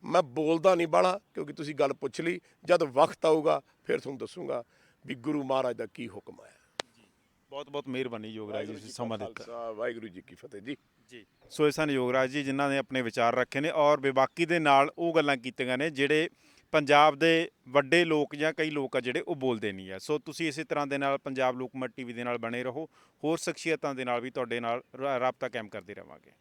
A: ਮੈਂ ਬੋਲਦਾ ਨਹੀਂ ਬਾਹਲਾ ਕਿਉਂਕਿ ਤੁਸੀਂ ਗੱਲ ਪੁੱਛ ਲਈ, ਜਦ ਵਕਤ ਆਊਗਾ ਫਿਰ ਤੁਹਾਨੂੰ ਦੱਸੂਗਾ ਵੀ ਗੁਰੂ ਮਹਾਰਾਜ ਦਾ ਕੀ ਹੁਕਮ ਆਇਆ।
B: ਬਹੁਤ ਬਹੁਤ ਮਿਹਰਬਾਨੀ ਯੋਗਰਾਜ ਜੀ, ਤੁਸੀਂ ਸਮਾਂ ਦਿੱਤਾ।
A: ਵਾਹਿਗੁਰੂ ਜੀ ਕੀ ਫਤਿਹ ਜੀ।
B: ਸੋ ਇਹ ਸਨ ਯੋਗਰਾਜ ਜੀ, ਜਿਨ੍ਹਾਂ ਨੇ ਆਪਣੇ ਵਿਚਾਰ ਰੱਖੇ ਨੇ ਔਰ ਬੇਬਾਕੀ ਦੇ ਨਾਲ ਉਹ ਗੱਲਾਂ ਕੀਤੀਆਂ ਨੇ ਜਿਹੜੇ ਪੰਜਾਬ ਦੇ ਵੱਡੇ ਲੋਕ ਜਾਂ ਕਈ ਲੋਕ ਆ ਜਿਹੜੇ ਉਹ ਬੋਲਦੇ ਨਹੀਂ ਆ। ਸੋ ਤੁਸੀਂ ਇਸੇ ਤਰ੍ਹਾਂ ਦੇ ਨਾਲ ਪੰਜਾਬ ਲੋਕਮਤ ਟੀਵੀ ਦੇ ਨਾਲ ਬਣੇ ਰਹੋ, ਹੋਰ ਸ਼ਖਸੀਅਤਾਂ ਦੇ ਨਾਲ ਵੀ ਤੁਹਾਡੇ ਨਾਲ ਰਾਬਤਾ ਕਾਇਮ ਕਰਦੇ ਰਹਾਂਗੇ।